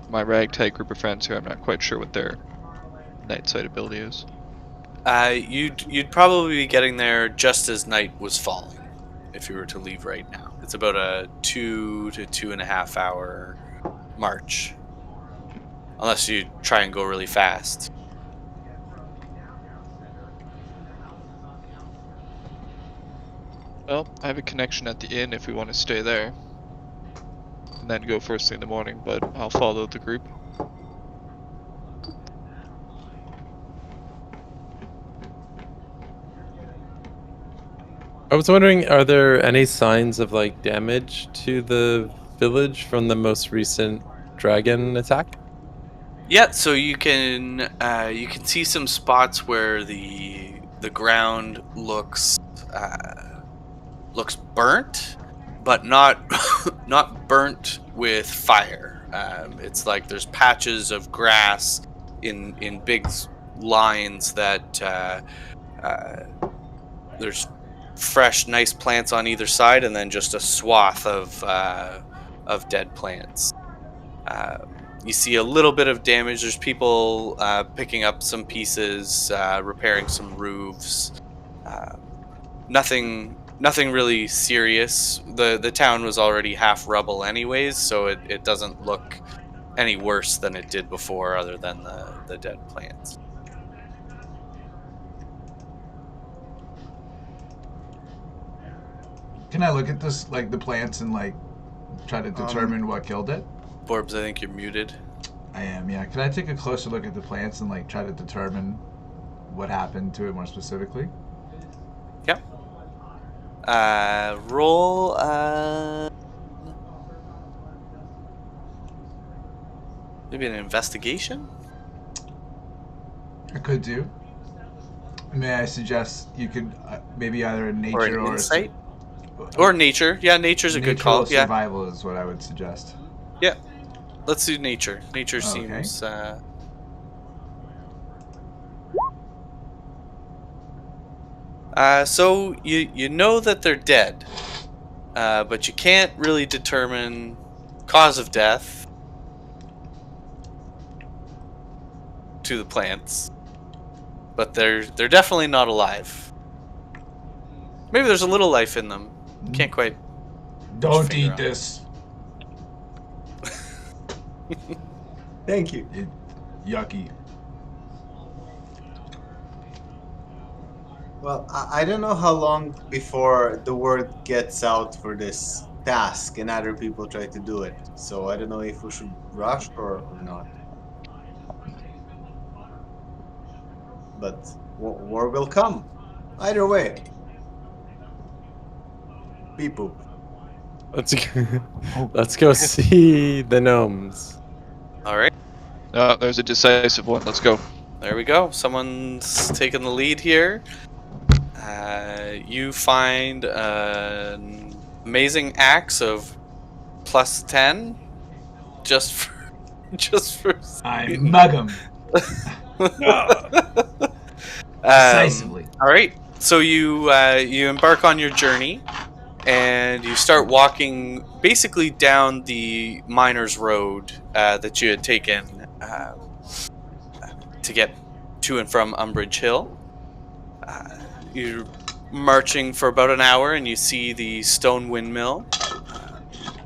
Speaker 4: my ragtag group of friends here, I'm not quite sure what their night sight ability is.
Speaker 1: You'd probably be getting there just as night was falling if you were to leave right now. It's about a 2 to 2.5 hour march, unless you try and go really fast.
Speaker 4: Well, I have a connection at the inn if we want to stay there, and then go first thing in the morning. But I'll follow the group.
Speaker 2: I was wondering, are there any signs of like damage to the village from the most recent dragon attack?
Speaker 1: Yeah, so you can see some spots where the ground looks burnt, but not not burnt with fire. It's like there's patches of grass in big lines that there's fresh, nice plants on either side, and then just a swath of dead plants. You see a little bit of damage. There's people picking up some pieces, repairing some roofs. Nothing really serious. The town was already half rubble anyways, so it doesn't look any worse than it did before, other than the dead plants.
Speaker 3: Can I look at this, like the plants, and like try to determine what killed it?
Speaker 1: Forbes, I think you're muted.
Speaker 3: I am, yeah. Can I take a closer look at the plants and like try to determine what happened to it more specifically?
Speaker 1: Yeah. Roll. Maybe an investigation.
Speaker 3: I could do. May I suggest you could maybe either a nature
Speaker 1: Or an insight.
Speaker 3: Or
Speaker 1: Or nature. Yeah, nature's a good call. Yeah.
Speaker 3: Survival is what I would suggest.
Speaker 1: Yeah. Let's do nature. Nature
Speaker 3: Okay.
Speaker 1: seems. So you know that they're dead, but you can't really determine cause of death to the plants. But they're definitely not alive. Maybe there's a little life in them. Can't quite.
Speaker 3: Don't
Speaker 1: finger
Speaker 3: eat
Speaker 1: on
Speaker 3: this.
Speaker 5: Thank you.
Speaker 3: Yucky.
Speaker 5: Well, I don't know how long before the word gets out for this task and other people try to do it. So I don't know if we should rush or not. But war will come. Either way. Beep boop.
Speaker 2: Let's go see the gnomes.
Speaker 1: All right.
Speaker 4: There's a decisive one. Let's go.
Speaker 1: There we go. Someone's taking the lead here. You find an amazing axe of +10, just for.
Speaker 3: I mug him decisively.
Speaker 1: All right. So you embark on your journey, and you start walking basically down the miner's road that you had taken to get to and from Umbridge Hill. You're marching for about an hour, and you see the stone windmill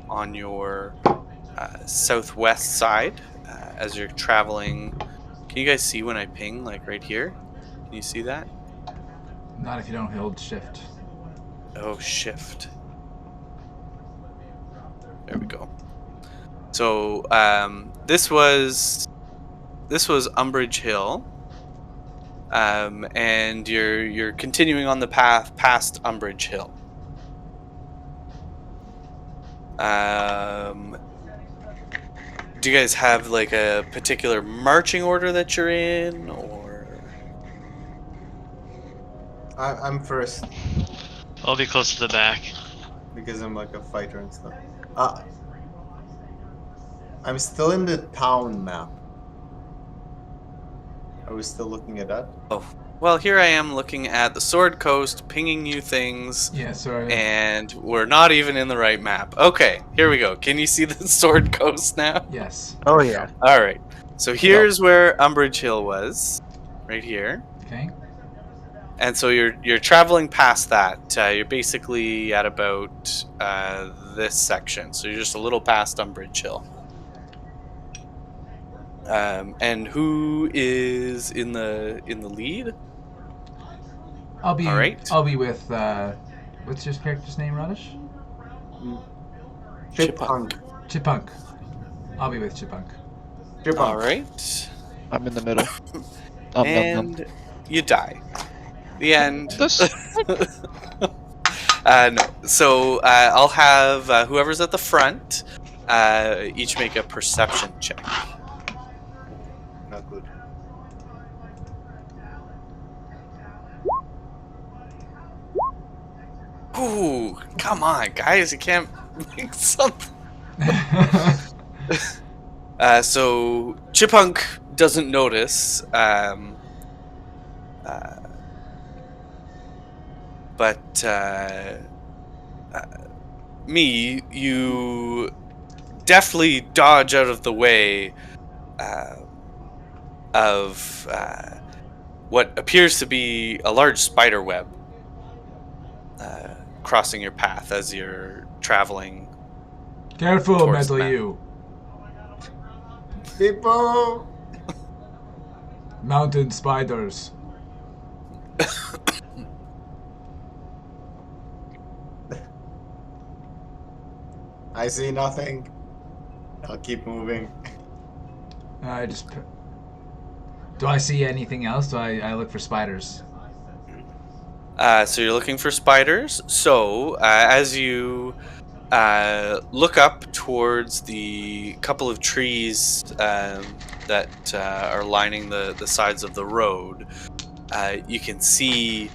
Speaker 1: on your southwest side as you're traveling. Can you guys see when I ping, like right here? Can you see that?
Speaker 3: Not if you don't hold shift.
Speaker 1: Oh, shift. There we go. So this was Umbridge Hill, and you're continuing on the path past Umbridge Hill. Do you guys have like a particular marching order that you're in, or?
Speaker 5: I'm first
Speaker 7: I'll be close to the back.
Speaker 5: because I'm like a fighter and stuff. I'm still in the town map. Are we still looking at that?
Speaker 1: Oh, well, here I am looking at the Sword Coast, pinging you things,
Speaker 3: Yeah, sorry.
Speaker 1: and we're not even in the right map. Okay, here we go. Can you see the Sword Coast now?
Speaker 3: Yes.
Speaker 8: Oh yeah.
Speaker 1: All right. So here's where Umbridge Hill was, right here.
Speaker 3: Okay.
Speaker 1: And so you're traveling past that. You're basically at about this section. So you're just a little past Umbridge Hill. And who is in the lead?
Speaker 3: I'll be.
Speaker 1: All right.
Speaker 3: I'll be with. What's your character's name, Radish?
Speaker 5: Chipunk.
Speaker 3: Chipunk. I'll be with Chipunk.
Speaker 5: Chipunk.
Speaker 1: All right.
Speaker 4: I'm in the middle. Nom, nom, nom.
Speaker 1: And you die. The end.
Speaker 4: This.
Speaker 1: No. So I'll have whoever's at the front each make a perception check.
Speaker 5: Not good.
Speaker 1: Ooh, come on, guys! You can't make something. So Chipunk doesn't notice, but me, you deftly dodge out of the way of what appears to be a large spider web crossing your path as you're traveling.
Speaker 3: Careful,
Speaker 1: Towards
Speaker 3: metal
Speaker 1: map.
Speaker 3: you.
Speaker 5: People!
Speaker 3: Mountain spiders.
Speaker 5: I see nothing. I'll keep moving.
Speaker 3: I just. Do I see anything else? Do I look for spiders?
Speaker 1: So you're looking for spiders. So as you look up towards the couple of trees that are lining the sides of the road, you can see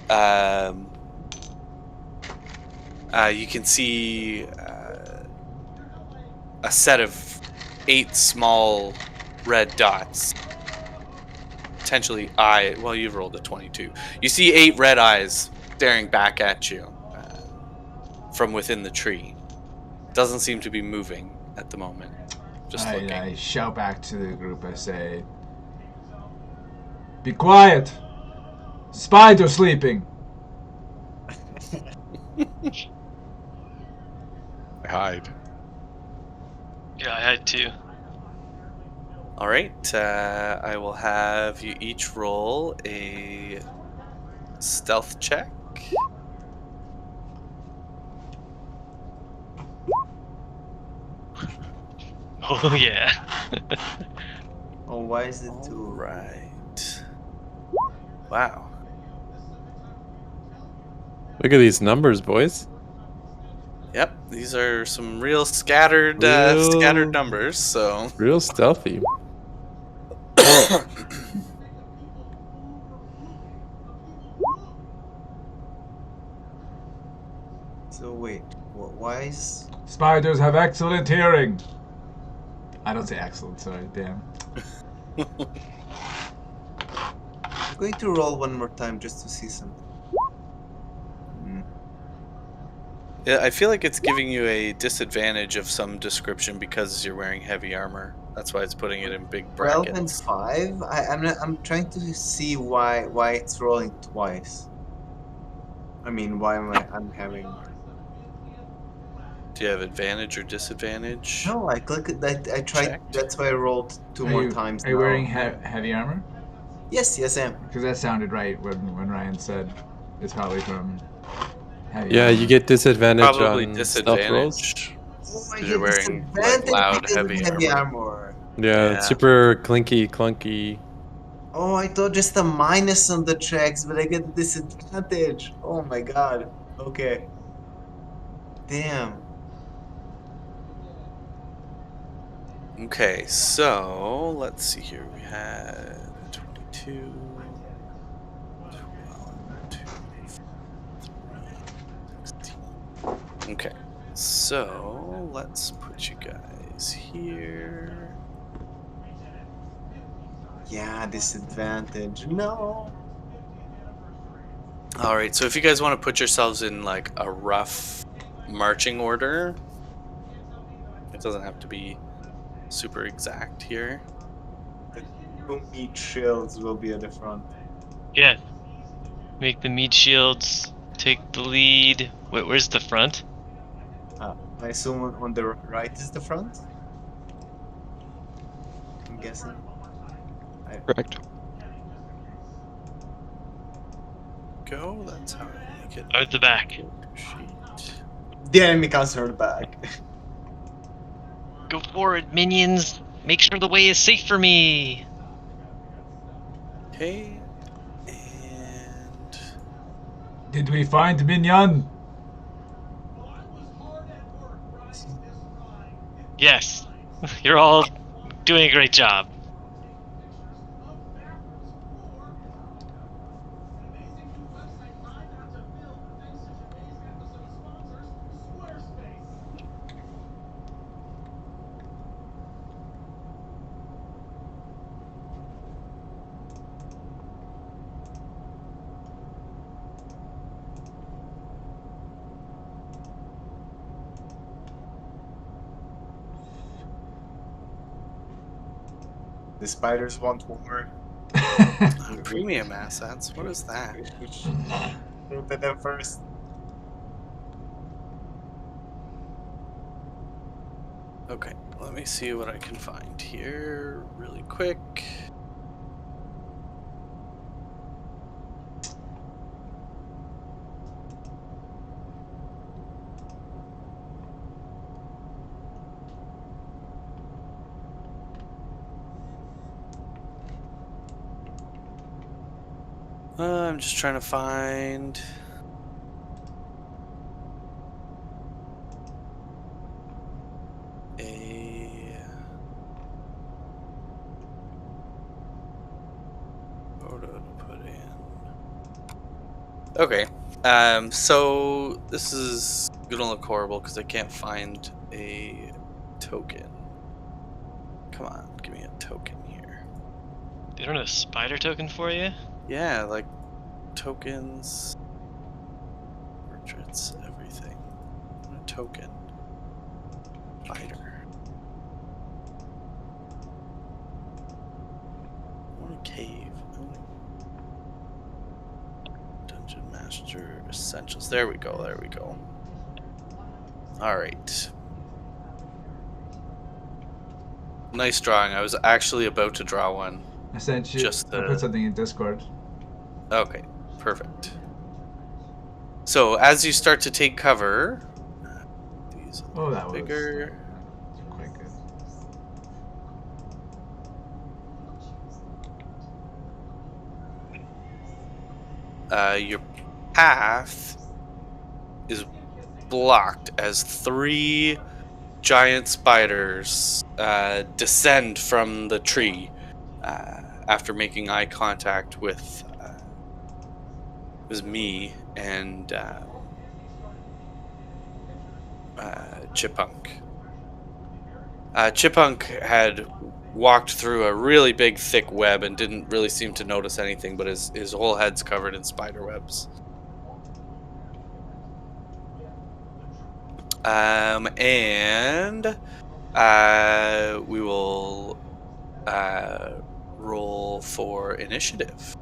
Speaker 1: a set of 8 small red dots. Potentially well, you've rolled a 22. You see 8 red eyes staring back at you from within the tree. Doesn't seem to be moving at the moment. Just looking.
Speaker 3: I shout back to the group. I say, "Be quiet! Spider sleeping."
Speaker 6: I hide.
Speaker 7: Yeah, I had to.
Speaker 1: All right, I will have you each roll a stealth check.
Speaker 7: Oh yeah.
Speaker 5: Oh, why is it
Speaker 1: All
Speaker 5: too?
Speaker 1: right. Wow.
Speaker 2: Look at these numbers, boys.
Speaker 1: Yep, these are some real scattered numbers. So
Speaker 2: Real stealthy.
Speaker 5: So wait, why is...
Speaker 3: Spiders have excellent hearing. I don't say excellent. Sorry, damn.
Speaker 5: I'm going to roll one more time just to see something.
Speaker 1: yeah, I feel like it's giving you a disadvantage of some description because you're wearing heavy armor. That's why it's putting it in big
Speaker 5: 12 and
Speaker 1: brackets.
Speaker 5: 5? I'm trying to see why it's rolling twice. I mean, why I'm having...
Speaker 1: Do you have advantage or disadvantage?
Speaker 5: No, I click it. I tried.
Speaker 1: Checked.
Speaker 5: That's why I rolled two more times.
Speaker 3: Are you wearing
Speaker 5: now.
Speaker 3: heavy armor?
Speaker 5: Yes, I am.
Speaker 3: Because that sounded right when Ryan said it's probably from heavy
Speaker 2: Yeah,
Speaker 3: armor.
Speaker 2: you get disadvantage
Speaker 1: Probably
Speaker 2: on stealth rolls.
Speaker 1: disadvantage.
Speaker 5: Oh, I
Speaker 1: 'Cause you're
Speaker 5: get
Speaker 1: wearing like
Speaker 5: disadvantage
Speaker 1: loud,
Speaker 5: because of
Speaker 1: heavy
Speaker 5: heavy
Speaker 1: armor.
Speaker 5: armor.
Speaker 2: Yeah, it's super clunky.
Speaker 5: Oh, I thought just a minus on the checks, but I get disadvantage. Oh my god. Okay. Damn.
Speaker 1: Okay, so let's see here. We had 22, 12, 23, 16. Okay, so let's put you guys here.
Speaker 5: Yeah, disadvantage. No.
Speaker 1: All right, so if you guys want to put yourselves in like a rough marching order, it doesn't have to be super exact here.
Speaker 5: The two meat shields will be at the front.
Speaker 7: Yeah. Make the meat shields take the lead. Where's the front?
Speaker 5: I assume on the right is the front. I'm guessing.
Speaker 4: Correct.
Speaker 1: Go. That's how I make it.
Speaker 7: Out the back.
Speaker 1: Sheet.
Speaker 5: The enemy comes from the back.
Speaker 7: Go forward, minions. Make sure the way is safe for me.
Speaker 1: Okay. And
Speaker 3: Did we find Mignon?
Speaker 7: Yes. You're all doing a great job.
Speaker 5: The spiders want war.
Speaker 1: premium assets. What is that?
Speaker 5: Look at them first.
Speaker 1: Okay, let me see what I can find here really quick. I'm just trying to find. A photo to put in. Okay. So this is gonna look horrible because I can't find a token. Come on, give me a token here.
Speaker 7: They don't have a spider token for you?
Speaker 1: Yeah, like tokens, portraits, everything. A token. Spider. I want a cave. Dungeon Master Essentials. There we go. There we go. All right. Nice drawing. I was actually about to draw one.
Speaker 3: I sent you.
Speaker 1: Just
Speaker 3: I put something in Discord.
Speaker 1: Okay, perfect. So as you start to take cover, these
Speaker 3: Oh, that was
Speaker 1: bigger.
Speaker 3: quite good.
Speaker 1: Your path is blocked as 3 giant spiders descend from the tree after making eye contact with me and Chipunk. Chipunk had walked through a really big, thick web and didn't really seem to notice anything, but his whole head's covered in spider webs. And We will roll for initiative.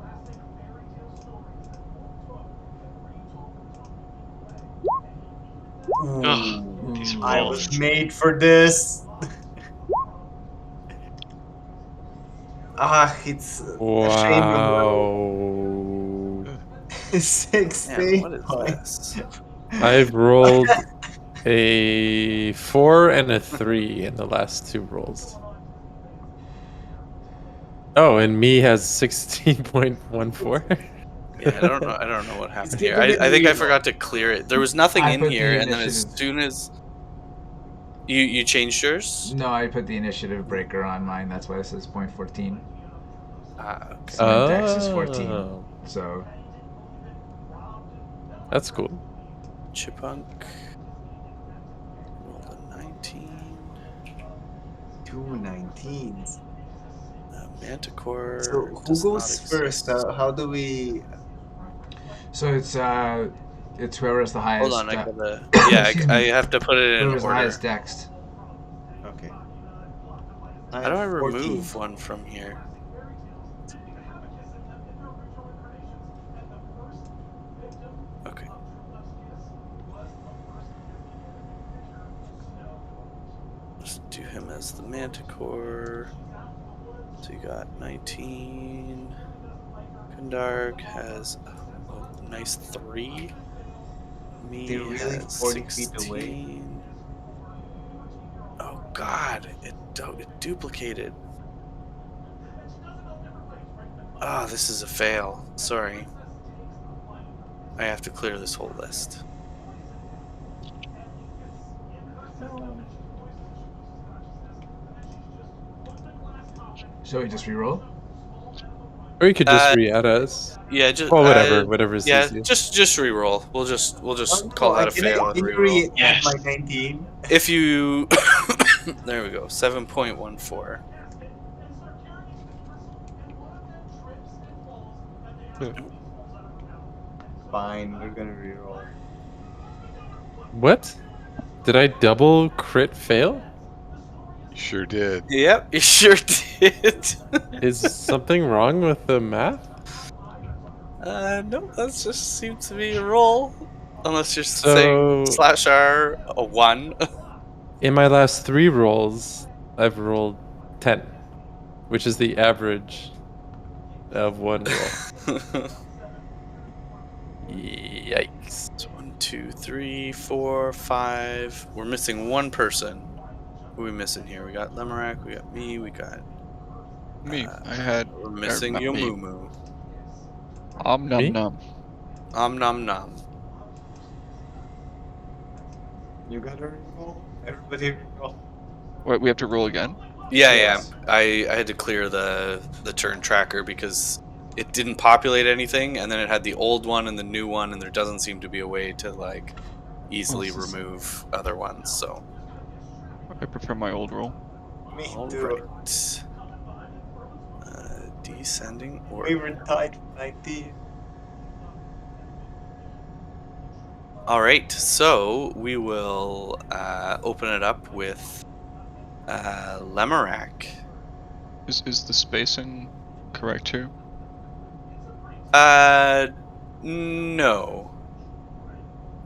Speaker 5: Ooh,
Speaker 7: These
Speaker 5: I
Speaker 7: rolls.
Speaker 5: was made for this. It's a shame I'm
Speaker 2: Wow.
Speaker 5: 60
Speaker 1: what is
Speaker 5: points.
Speaker 1: this?
Speaker 2: I've rolled a 4 and a 3 in the last 2 rolls. Oh, and me has 16.14.
Speaker 1: Yeah, I don't know. I don't know what happened here.
Speaker 5: giving it
Speaker 1: I think I
Speaker 5: real.
Speaker 1: forgot to clear it. There was nothing
Speaker 3: I
Speaker 1: in
Speaker 3: put
Speaker 1: here,
Speaker 3: the
Speaker 1: and then as
Speaker 3: initiative.
Speaker 1: soon as you changed yours.
Speaker 3: No, I put the initiative breaker on mine. That's why it says point 14.
Speaker 1: Okay.
Speaker 3: So my dex is 14.
Speaker 2: Oh,
Speaker 3: So
Speaker 2: that's cool.
Speaker 1: Chipunk. Rolled a 19.
Speaker 5: 2 19s.
Speaker 1: Manticore
Speaker 5: So who
Speaker 1: does not
Speaker 5: goes first?
Speaker 1: exist.
Speaker 5: How do we?
Speaker 3: it's whoever has the
Speaker 1: Hold
Speaker 3: highest.
Speaker 1: on, I gotta. Yeah,
Speaker 3: Excuse
Speaker 1: I
Speaker 3: me.
Speaker 1: have to put it in
Speaker 3: Whoever's the
Speaker 1: order.
Speaker 3: highest dex.
Speaker 5: Okay. I
Speaker 1: How do
Speaker 5: have
Speaker 1: I
Speaker 5: 14.
Speaker 1: remove one from here? Okay. Just do him as the Manticore. So you got 19. Kundark has a nice 3. Me
Speaker 5: They're really
Speaker 1: has
Speaker 5: 40 feet away.
Speaker 1: 16. Oh god, it duplicated. Ah, this is a fail. Sorry. I have to clear this whole list.
Speaker 3: Shall we just reroll?
Speaker 2: Or you could just re-add us.
Speaker 1: Yeah, just
Speaker 2: Well, whatever's
Speaker 1: yeah,
Speaker 2: easiest.
Speaker 1: just re-roll. We'll just
Speaker 5: Oh
Speaker 1: call
Speaker 5: no!
Speaker 1: that a fail and
Speaker 5: Can you
Speaker 1: re-roll.
Speaker 5: add my
Speaker 7: Yes.
Speaker 5: 19?
Speaker 1: If you there we go, 7.14.
Speaker 5: Fine, we're gonna reroll.
Speaker 2: What? Did I double crit fail?
Speaker 6: You sure did.
Speaker 1: Yep, you sure did.
Speaker 2: Is something wrong with the math?
Speaker 1: No, that just seems to be a roll. Unless you're saying
Speaker 2: So,
Speaker 1: /r a 1.
Speaker 2: in my last 3 rolls, I've rolled 10, which is the average of one roll. Yikes.
Speaker 1: So 1, 2, 3, 4, 5. We're missing one person. Who are we missing here? We got Lemurak, we got me, we got
Speaker 4: Me. I had.
Speaker 1: we're
Speaker 4: Or
Speaker 1: missing
Speaker 4: not me.
Speaker 1: Yomumu.
Speaker 4: Om num
Speaker 2: Me?
Speaker 4: num.
Speaker 1: Nom nom.
Speaker 5: You gotta reroll. Everybody reroll.
Speaker 4: Wait, we have to roll again?
Speaker 1: Yeah,
Speaker 5: Yes.
Speaker 1: yeah. I had to clear the turn tracker because it didn't populate anything, and then it had the old one and the new one, and there doesn't seem to be a way to like easily
Speaker 3: this is-
Speaker 1: remove other ones. So
Speaker 4: I prefer my old roll.
Speaker 5: Me
Speaker 1: all
Speaker 5: too.
Speaker 1: right. Descending
Speaker 5: We
Speaker 1: order.
Speaker 5: were tied for 19.
Speaker 1: All right, so we will open it up with Lemurak.
Speaker 4: Is the spacing correct here?
Speaker 1: No.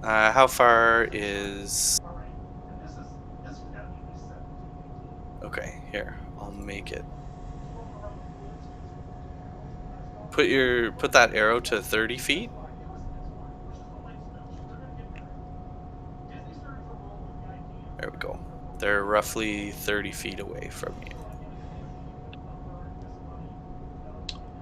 Speaker 1: How far is? Okay, here I'll make it. Put that arrow to 30 feet. There we go. They're roughly 30 feet away from you.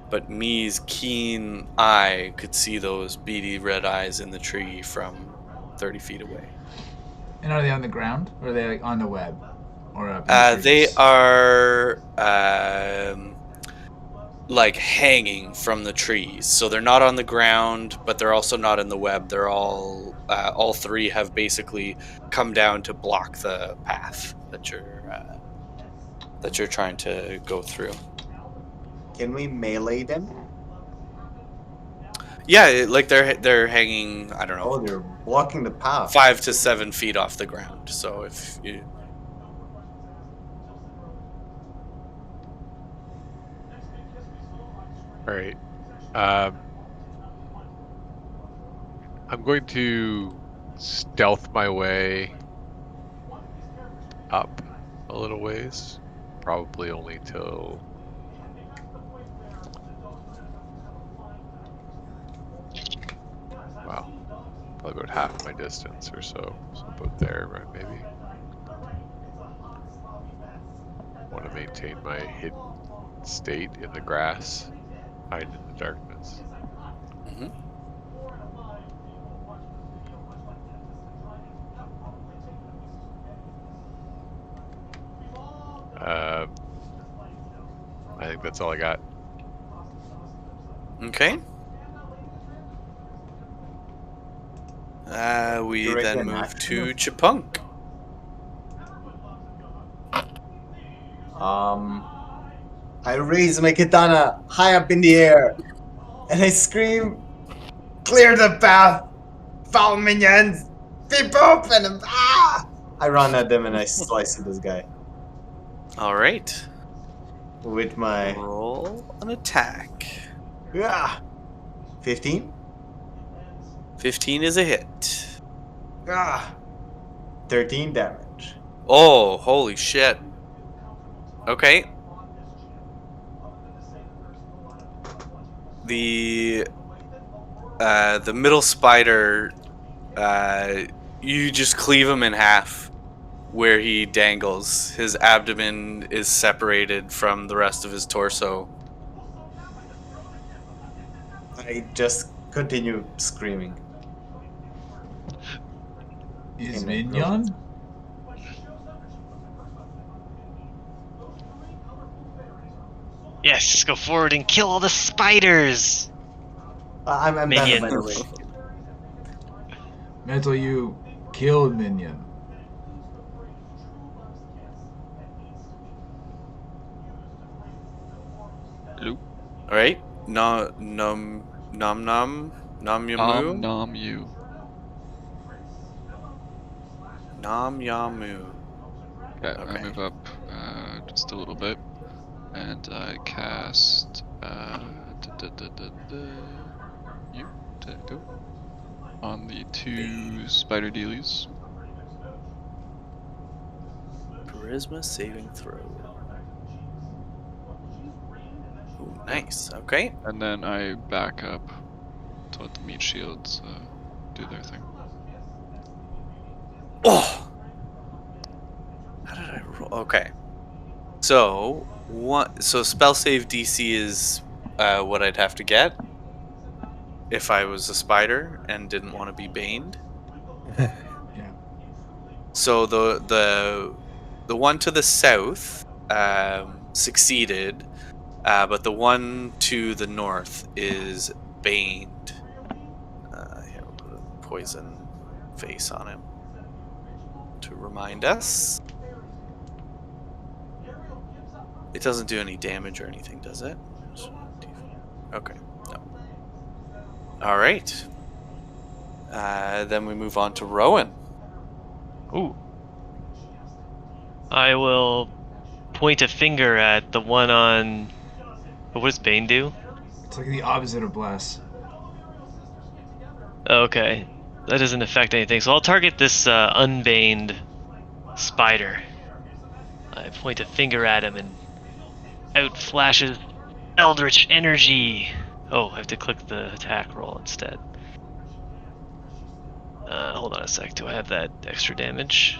Speaker 1: But me's keen eye could see those beady red eyes in the tree from 30 feet away.
Speaker 3: And are they on the ground or are they like on the web or up in the trees?
Speaker 1: They are like hanging from the trees, so they're not on the ground, but they're also not in the web. They're all three have basically come down to block the path that you're trying to go through.
Speaker 5: Can we melee them?
Speaker 1: Yeah, like they're hanging. I don't know.
Speaker 5: Oh, they're blocking the path.
Speaker 1: 5 to 7 feet off the ground. So if you
Speaker 6: All right. I'm going to stealth my way up a little ways. Probably only till. Wow. Probably about half my distance or so. So about there, right? Maybe. Want to maintain my hidden state in the grass, hide in the darkness.
Speaker 1: Mm-hmm.
Speaker 6: I think that's all I got.
Speaker 1: Okay. We
Speaker 5: Direct
Speaker 1: then
Speaker 5: an
Speaker 1: move
Speaker 5: action
Speaker 1: to Chipunk.
Speaker 5: I raise my katana high up in the air, and I scream, "Clear the path, foul minions! Beep boop!" And I run at them and I slice at this guy
Speaker 1: All right.
Speaker 5: with my
Speaker 1: Roll an attack.
Speaker 5: 15.
Speaker 1: 15 is a hit.
Speaker 5: 13 damage.
Speaker 1: Oh, holy shit. Okay. The middle spider, you just cleave him in half where he dangles. His abdomen is separated from the rest of his torso.
Speaker 5: I just continue screaming.
Speaker 3: Is
Speaker 5: In a
Speaker 3: Mignon?
Speaker 7: Yes, go forward and kill all the spiders.
Speaker 5: I'm done,
Speaker 7: Minion.
Speaker 5: by the way.
Speaker 3: Metal, you killed Minion.
Speaker 4: Hello.
Speaker 1: All right. No, nom yamu,
Speaker 4: Nom you.
Speaker 1: nom yamu.
Speaker 4: Okay, I
Speaker 1: Okay.
Speaker 4: move up just a little bit, and I cast you to go on the two spider dealies.
Speaker 1: Charisma saving throw. Ooh, nice. Okay.
Speaker 4: And then I back up to let the meat shields do their thing.
Speaker 1: Oh. How did I roll? Okay. So So spell save DC is what I'd have to get if I was a spider and didn't want to be baned.
Speaker 3: Yeah.
Speaker 1: So the one to the south succeeded, but the one to the north is baned. Here, we'll put a poison face on him to remind us. It doesn't do any damage or anything, does it? Okay, no. All right. Then we move on to Rowan.
Speaker 7: Ooh. I will point a finger at the one on. What does Bane do?
Speaker 3: It's like the opposite of Bless.
Speaker 7: Okay, that doesn't affect anything. So I'll target this unbaned spider. I point a finger at him and out flashes Eldritch Energy. Oh, I have to click the attack roll instead. Hold on a sec. Do I have that extra damage?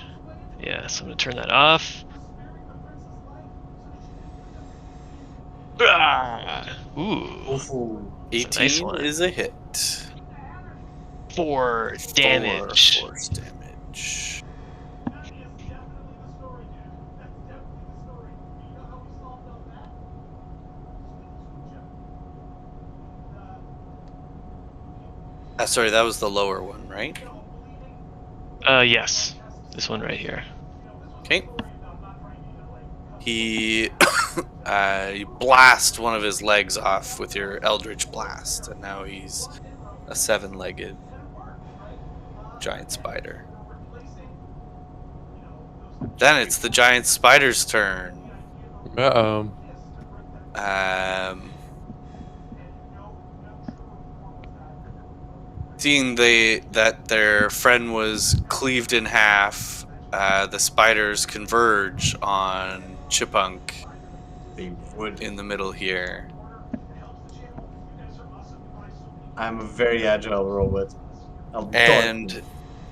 Speaker 7: Yeah, so I'm going to turn that off. Ooh.
Speaker 5: Ooh.
Speaker 7: That's a nice
Speaker 1: 18
Speaker 7: one.
Speaker 1: is a hit.
Speaker 7: 4 damage.
Speaker 1: 4 force damage. Sorry, that was the lower one, right?
Speaker 7: Yes. This one right here.
Speaker 1: Okay. He you blast one of his legs off with your Eldritch Blast, and now he's a 7-legged giant spider. Then it's the giant spider's turn.
Speaker 2: Uh-oh.
Speaker 1: Um, seeing that their friend was cleaved in half, the spiders converge on Chipunk
Speaker 5: They would.
Speaker 1: in the middle here.
Speaker 5: I'm a very agile robot. I'll dodge
Speaker 1: And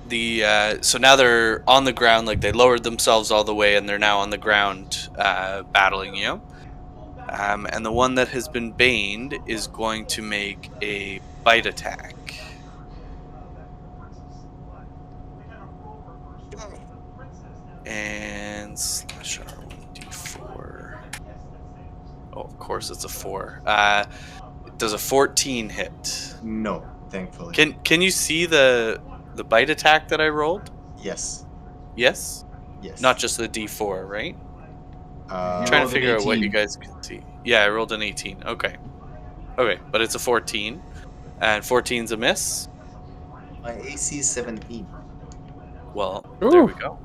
Speaker 5: them.
Speaker 1: so now they're on the ground, like they lowered themselves all the way, and they're now on the ground battling you. And the one that has been baned is going to make a bite attack. And slash R1d4. Oh, of course it's a 4. Does a 14 hit?
Speaker 5: No, thankfully.
Speaker 1: Can you see the bite attack that I rolled?
Speaker 5: Yes.
Speaker 1: Yes?
Speaker 5: Yes.
Speaker 1: Not just the d4, right?
Speaker 3: You
Speaker 1: Trying
Speaker 3: rolled
Speaker 1: to
Speaker 3: an
Speaker 1: figure out what you
Speaker 3: 18.
Speaker 1: guys can see. Yeah, I rolled an 18. Okay. Okay, but it's a 14. And 14's a miss.
Speaker 5: My AC is 17.
Speaker 1: Well, there we
Speaker 2: Ooh.
Speaker 1: go.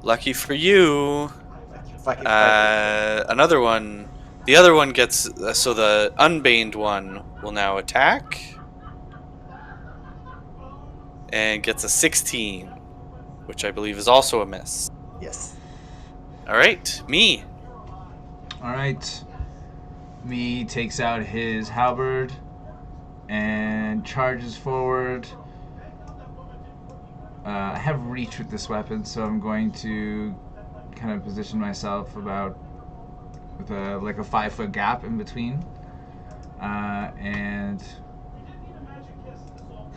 Speaker 1: Lucky for you.
Speaker 5: Like you fucking fucker.
Speaker 1: Another one. The other one gets. So the unbaned one will now attack. And gets a 16. Which I believe is also a miss.
Speaker 5: Yes.
Speaker 1: Alright, me.
Speaker 3: Alright. Me takes out his halberd and charges forward. I have reach with this weapon, so I'm going to kind of position myself about with like a 5-foot gap in between, and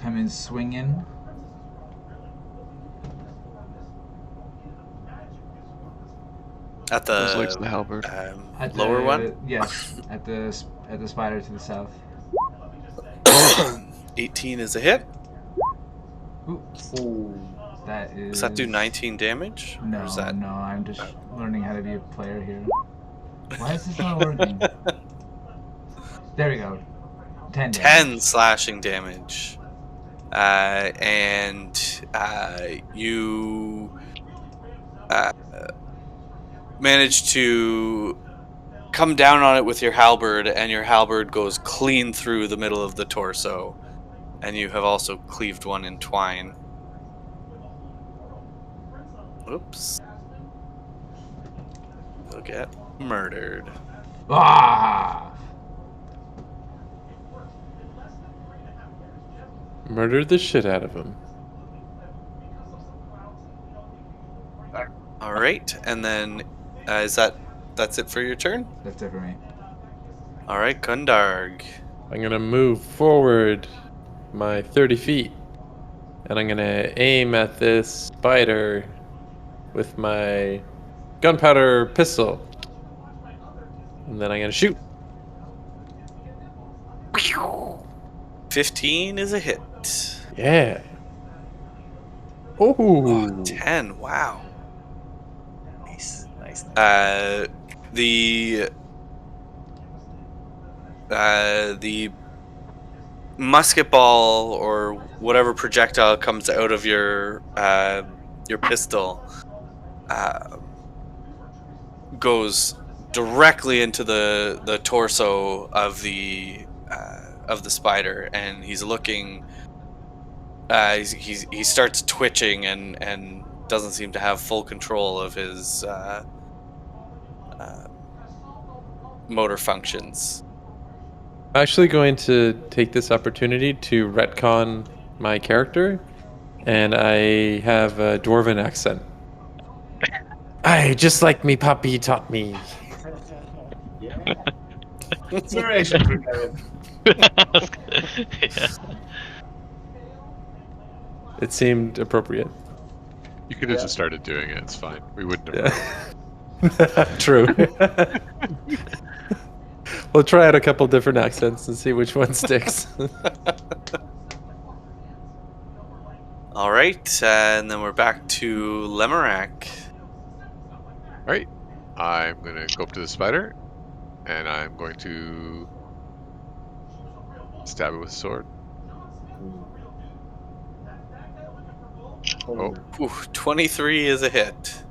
Speaker 3: come in swinging.
Speaker 1: At
Speaker 4: Those legs of the
Speaker 1: the
Speaker 4: halberd.
Speaker 3: At
Speaker 1: lower
Speaker 3: the,
Speaker 1: one.
Speaker 3: Yes, at the spider to the south.
Speaker 1: 18 is a hit.
Speaker 3: Ooh,
Speaker 5: Ooh.
Speaker 3: that is.
Speaker 1: Does that do 19 damage? Or
Speaker 3: No,
Speaker 1: is that...
Speaker 3: no, I'm just learning how to be a player here. Why is this not working? There we go. 10 damage.
Speaker 1: 10 slashing damage. And you manage to come down on it with your halberd, and your halberd goes clean through the middle of the torso. And you have also cleaved one in twine. Oops. You'll get murdered.
Speaker 3: Ah!
Speaker 2: Murdered the shit out of him.
Speaker 1: All right, and then that's it for your turn?
Speaker 3: That's it for me.
Speaker 1: All right, Gundarg.
Speaker 2: I'm gonna move forward my 30 feet, and I'm gonna aim at this spider with my gunpowder pistol, and then I'm gonna shoot.
Speaker 1: 15 is a hit.
Speaker 2: Yeah. Oh.
Speaker 1: 10, wow.
Speaker 5: Nice. Nice.
Speaker 1: The musket ball or whatever projectile comes out of your pistol goes directly into the torso of the spider, and he's looking. He starts twitching and doesn't seem to have full control of his motor functions.
Speaker 2: I'm actually going to take this opportunity to retcon my character, and I have a dwarven accent. Aye, just like me puppy taught me.
Speaker 5: Yeah. Inspiration for Kevin.
Speaker 7: Yeah.
Speaker 2: It seemed appropriate.
Speaker 6: You could have
Speaker 5: Yeah.
Speaker 6: just started doing it. It's fine. We wouldn't have.
Speaker 2: Yeah. True. We'll try out a couple different accents and see which one sticks.
Speaker 1: All right, and then we're back to Lemorak.
Speaker 6: All right. I'm going to go up to the spider, and I'm going to stab it with a sword. Oh,
Speaker 1: Ooh, 23 is a hit.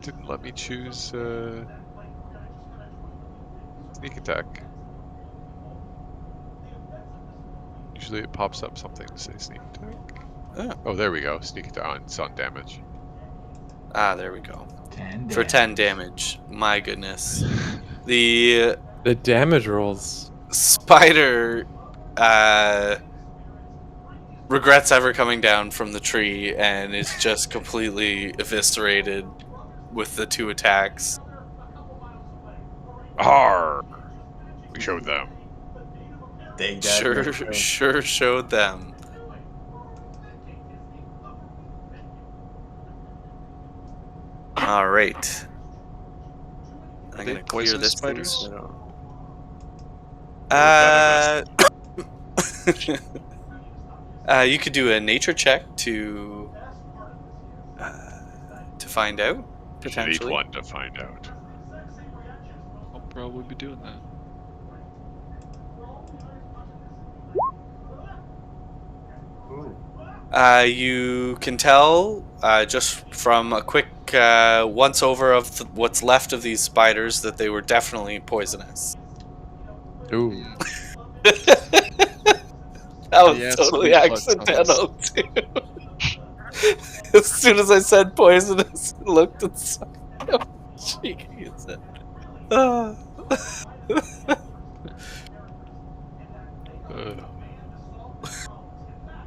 Speaker 6: didn't let me choose sneak attack. Usually it pops up something to say sneak attack.
Speaker 1: Oh.
Speaker 6: Oh, there we go. Sneak attack on sun damage.
Speaker 1: Ah, there we go.
Speaker 3: 10
Speaker 1: For 10 damage. My goodness. The
Speaker 2: The damage rolls.
Speaker 1: spider regrets ever coming down from the tree and is just completely eviscerated with the 2 attacks.
Speaker 6: Arr! We showed them.
Speaker 5: Take that.
Speaker 1: Sure,
Speaker 5: Metro.
Speaker 1: sure showed them. All right.
Speaker 4: Are
Speaker 1: I'm
Speaker 4: they
Speaker 1: gonna clear
Speaker 4: poisonous
Speaker 1: this thing
Speaker 4: spiders?
Speaker 1: so
Speaker 6: They're
Speaker 1: you could do a nature check to find out
Speaker 6: You should eat
Speaker 1: potentially.
Speaker 6: one to find out.
Speaker 4: I'll probably be doing that.
Speaker 5: Ooh.
Speaker 1: You can tell just from a quick once over of what's left of these spiders that they were definitely poisonous.
Speaker 2: Ooh.
Speaker 1: That was
Speaker 4: Yeah, some
Speaker 1: totally
Speaker 4: meat butts on this.
Speaker 1: accidental too. As soon as I said poisonous, it looked at Psycho shaking his head. Ah.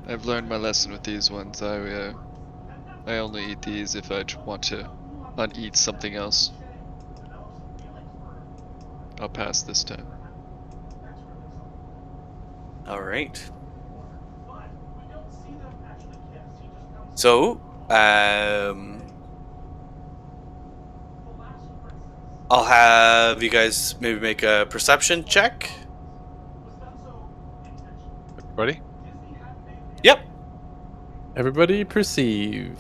Speaker 4: I've learned my lesson with these ones. I only eat these if I want to not eat something else. I'll pass this time.
Speaker 1: All right. So, I'll have you guys maybe make a perception check.
Speaker 6: Ready?
Speaker 1: Yep.
Speaker 2: Everybody perceive.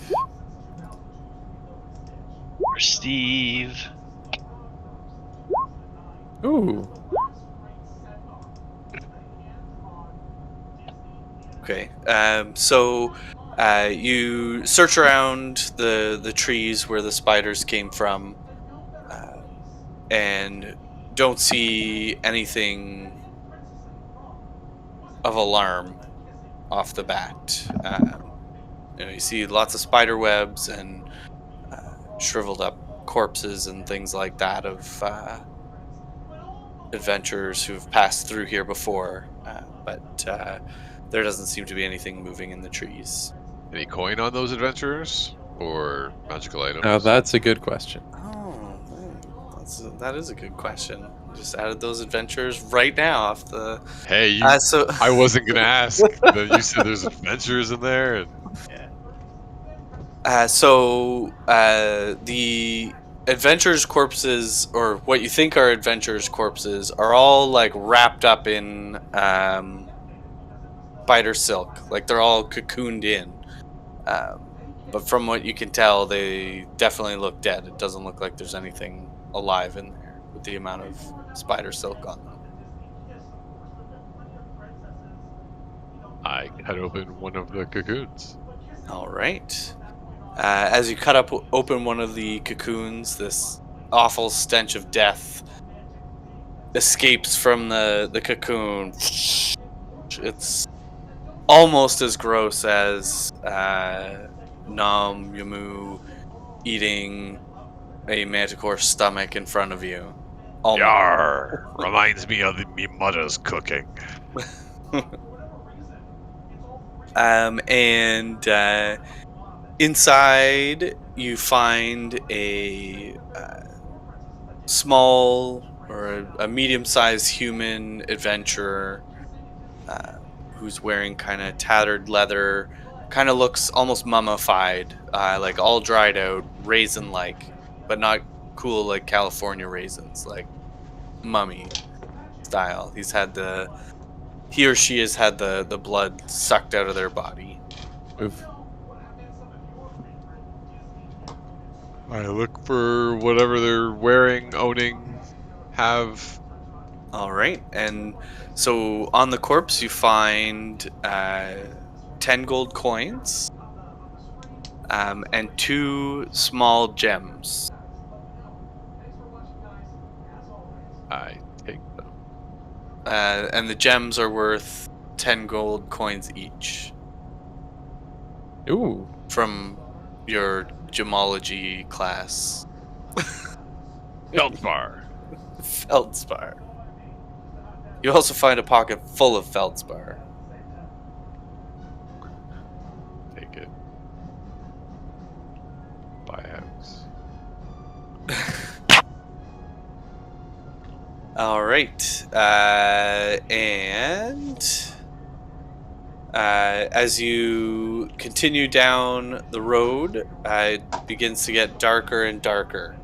Speaker 7: For Steve.
Speaker 2: Ooh.
Speaker 1: Okay. So you search around the trees where the spiders came from, and don't see anything of alarm off the bat. You see lots of spider webs and shriveled up corpses and things like that of adventurers who've passed through here before, but there doesn't seem to be anything moving in the trees.
Speaker 6: Any coin on those adventurers? Or magical items?
Speaker 2: Now that's a good question.
Speaker 1: Oh, that is a good question. Just added those adventures right now off the.
Speaker 6: Hey,
Speaker 1: So
Speaker 6: I wasn't gonna ask. You said there's adventures in there, and
Speaker 1: the adventurers' corpses, or what you think are adventurers' corpses, are all like wrapped up in spider silk. Like they're all cocooned in. But from what you can tell, they definitely look dead. It doesn't look like there's anything alive in there with the amount of spider silk on them.
Speaker 6: I cut open one of the cocoons.
Speaker 1: All right. As you cut open one of the cocoons, this awful stench of death escapes from the cocoon. It's almost as gross as Nam Yamu eating a manticore stomach in front of you. Almost.
Speaker 6: Yar! Reminds me of me mother's cooking.
Speaker 1: And inside you find a small or a medium-sized human adventurer who's wearing kind of tattered leather, kind of looks almost mummified, like all dried out, raisin-like, but not cool like California raisins, like mummy style. He or she has had the blood sucked out of their body.
Speaker 2: Oof.
Speaker 6: I look for whatever they're wearing, owning, have.
Speaker 1: All right, and so on the corpse you find 10 gold coins, and 2 small gems.
Speaker 6: I take them.
Speaker 1: And the gems are worth 10 gold coins each
Speaker 2: Ooh.
Speaker 1: from your gemology class.
Speaker 6: Feldspar.
Speaker 1: Feldspar. You also find a pocket full of feldspar.
Speaker 6: Take it. Buy a house.
Speaker 1: All right. And as you continue down the road, it begins to get darker and darker.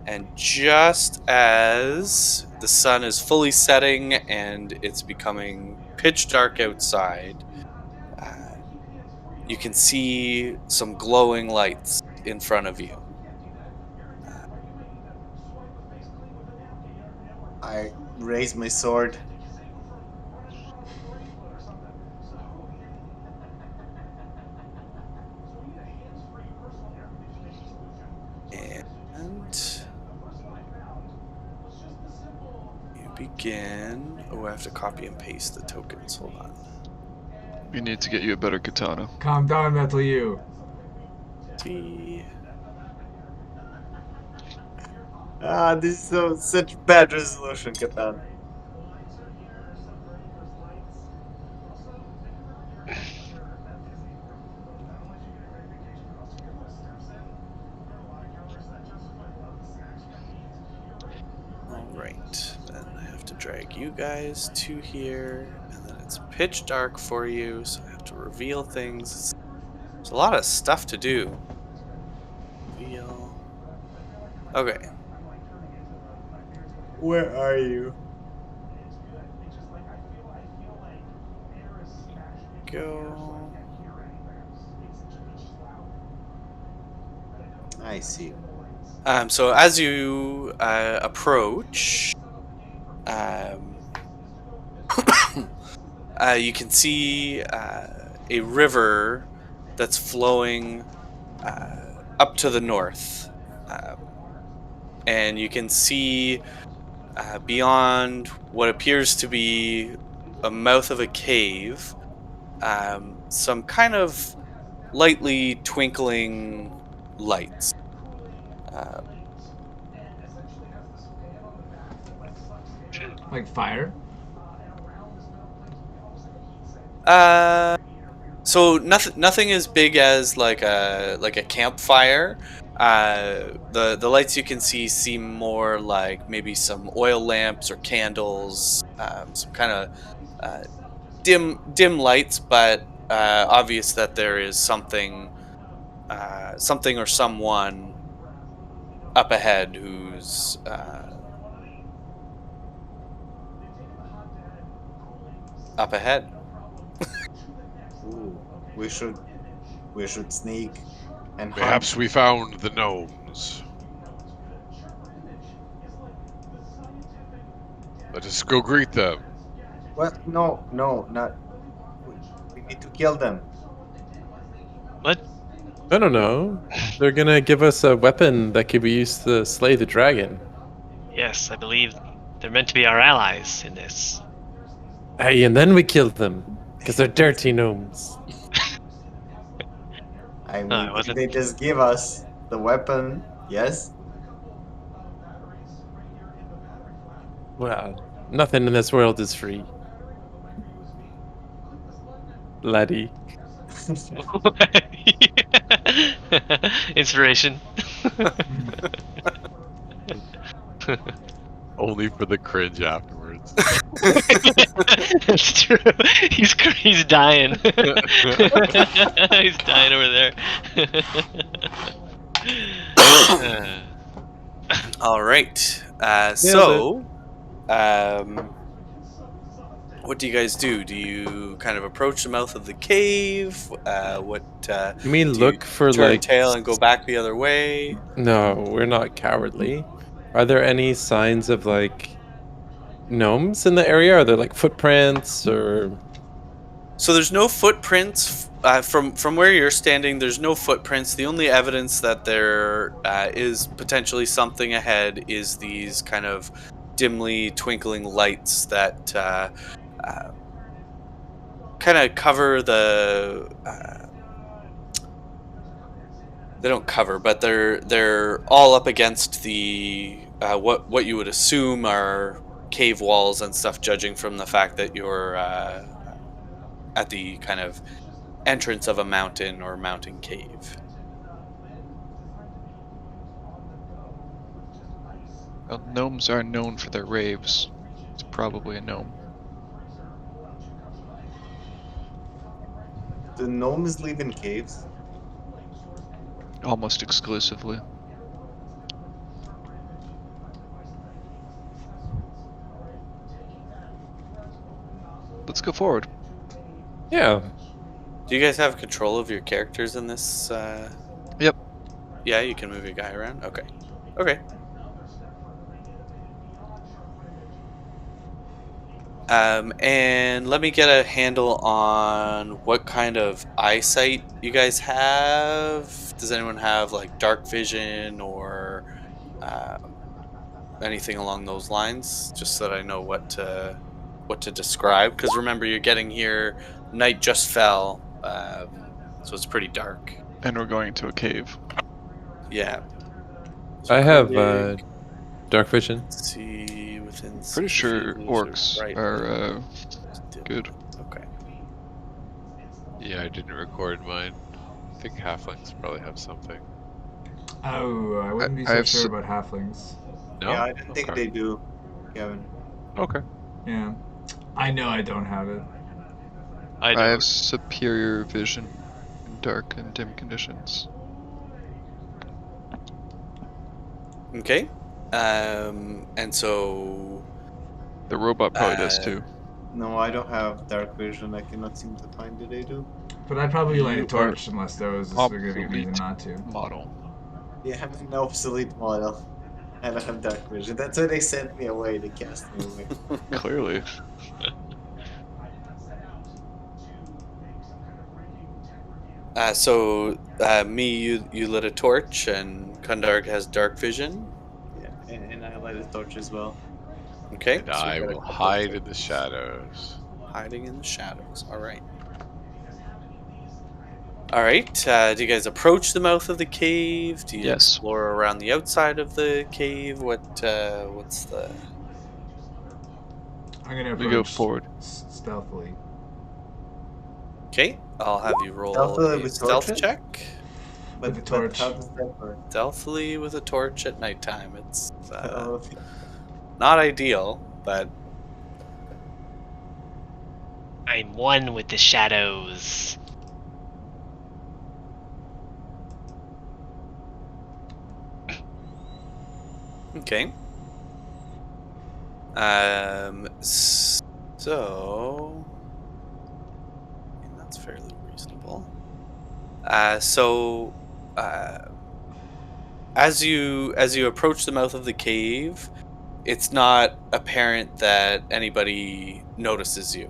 Speaker 1: And just as the sun is fully setting and it's becoming pitch dark outside, uh, you can see some glowing lights in front of you.
Speaker 5: I raise my sword.
Speaker 1: And you begin. Oh, I have to copy and paste the tokens. Hold on.
Speaker 4: We need to get you a better katana.
Speaker 3: Calm down, Metal U.
Speaker 1: See.
Speaker 5: This is such bad resolution, Katan.
Speaker 1: All right. Then I have to drag you guys to here, and then it's pitch dark for you, so I have to reveal things. There's a lot of stuff to do. Reveal. Okay.
Speaker 5: Where are you?
Speaker 1: Go.
Speaker 5: I see.
Speaker 1: So as you approach, um, you can see a river that's flowing up to the north, and you can see beyond what appears to be a mouth of a cave, some kind of lightly twinkling lights. Uh,
Speaker 3: Like fire?
Speaker 1: Uh, so nothing as big as like a campfire. The lights you can see seem more like maybe some oil lamps or candles, some kind of uh, dim lights, but obvious that there is something or someone up ahead who's up ahead.
Speaker 5: Ooh, we should sneak and hunt.
Speaker 6: Perhaps we found the gnomes. Let us go greet them.
Speaker 5: What? No, not. We need to kill them.
Speaker 7: What?
Speaker 2: I don't know. They're gonna give us a weapon that could be used to slay the dragon.
Speaker 7: Yes, I believe they're meant to be our allies in this.
Speaker 2: Hey, and then we kill them because they're dirty gnomes.
Speaker 5: I
Speaker 7: No,
Speaker 5: mean,
Speaker 7: it
Speaker 5: if
Speaker 7: wasn't.
Speaker 5: they just give us the weapon, yes.
Speaker 2: Well, nothing in this world is free, laddie.
Speaker 7: Inspiration.
Speaker 6: Only for the cringe afterwards.
Speaker 7: That's true. He's dying. He's dying over there.
Speaker 1: All right. What do you guys do? Do you kind of approach the mouth of the cave?
Speaker 2: Can we
Speaker 1: Do you
Speaker 2: look for
Speaker 1: turn
Speaker 2: like?
Speaker 1: tail and go back the other way?
Speaker 2: No, we're not cowardly. Are there any signs of like gnomes in the area? Are there like footprints or?
Speaker 1: So there's no footprints from where you're standing. There's no footprints. The only evidence that there is potentially something ahead is these kind of dimly twinkling lights that kind of cover the. They don't cover, but they're all up against the what you would assume are cave walls and stuff, judging from the fact that you're at the kind of entrance of a mountain or mountain cave.
Speaker 4: Well, gnomes are known for their raves. It's probably a gnome.
Speaker 5: Do gnomes live in caves?
Speaker 4: Almost exclusively. Let's go forward.
Speaker 2: Yeah.
Speaker 1: Do you guys have control of your characters in this?
Speaker 4: Yep.
Speaker 1: Yeah, you can move your guy around. Okay. Okay. And let me get a handle on what kind of eyesight you guys have. Does anyone have like dark vision or um, anything along those lines? Just so that I know what to describe. Because remember, you're getting here. Night just fell, so it's pretty dark.
Speaker 4: And we're going to a cave.
Speaker 1: Yeah. So
Speaker 2: I have
Speaker 1: Kundig,
Speaker 2: dark vision.
Speaker 1: see within.
Speaker 4: Pretty
Speaker 1: 60
Speaker 4: sure
Speaker 1: feet,
Speaker 4: orcs
Speaker 1: right.
Speaker 4: are good.
Speaker 1: Okay.
Speaker 8: Yeah, I didn't record mine. I think halflings probably have something.
Speaker 3: Oh, I wouldn't be
Speaker 4: I
Speaker 3: so
Speaker 4: have
Speaker 3: sure about halflings.
Speaker 8: No?
Speaker 5: Yeah, I don't think
Speaker 8: Okay.
Speaker 5: they do, Kevin.
Speaker 8: Okay.
Speaker 3: Yeah. I know I don't have it.
Speaker 7: I
Speaker 4: I
Speaker 7: don't.
Speaker 4: have superior vision in dark and dim conditions.
Speaker 1: Okay. And so
Speaker 4: The robot probably does too.
Speaker 5: No, I don't have dark vision. I cannot seem to find it. They do.
Speaker 3: But I'd probably light a
Speaker 4: You are
Speaker 3: torch unless there was a significant reason
Speaker 4: obsolete.
Speaker 3: not to.
Speaker 4: Model.
Speaker 5: Yeah, I'm an obsolete model. I don't have dark vision. That's why they sent me away. They cast me away.
Speaker 4: Clearly.
Speaker 1: you lit a torch, and Kundarg has dark vision.
Speaker 5: Yeah, and I light a torch as well.
Speaker 1: Okay.
Speaker 8: And
Speaker 1: so we
Speaker 8: I
Speaker 1: got a
Speaker 8: will
Speaker 1: couple of
Speaker 8: hide in the
Speaker 1: torches.
Speaker 8: shadows.
Speaker 1: Hiding in the shadows. All right. All right. Do you guys approach the mouth of the cave? Do you
Speaker 4: Yes.
Speaker 1: explore around the outside of the cave? What's the?
Speaker 3: I'm gonna
Speaker 4: We go
Speaker 3: approach
Speaker 4: forward.
Speaker 3: stealthily.
Speaker 1: Okay. I'll have you roll
Speaker 5: Stealthily
Speaker 1: a
Speaker 5: with
Speaker 1: stealth
Speaker 5: torches?
Speaker 1: check.
Speaker 3: With a
Speaker 5: But
Speaker 3: torch.
Speaker 5: how does that work?
Speaker 1: Stealthily with a torch at nighttime. It's
Speaker 5: Oh,
Speaker 1: not ideal, but
Speaker 7: I'm one with the shadows.
Speaker 1: okay. So that's fairly reasonable. As you approach the mouth of the cave, it's not apparent that anybody notices you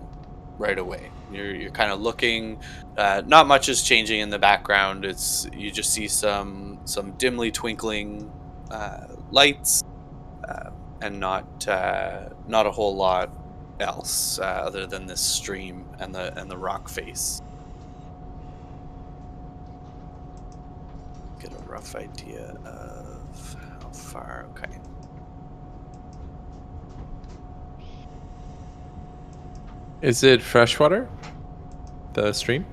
Speaker 1: right away. You're kind of looking. Not much is changing in the background. You just see some dimly twinkling lights, and not a whole lot else other than this stream and the rock face. Get a rough idea of how far. Okay.
Speaker 2: Is it freshwater? The stream?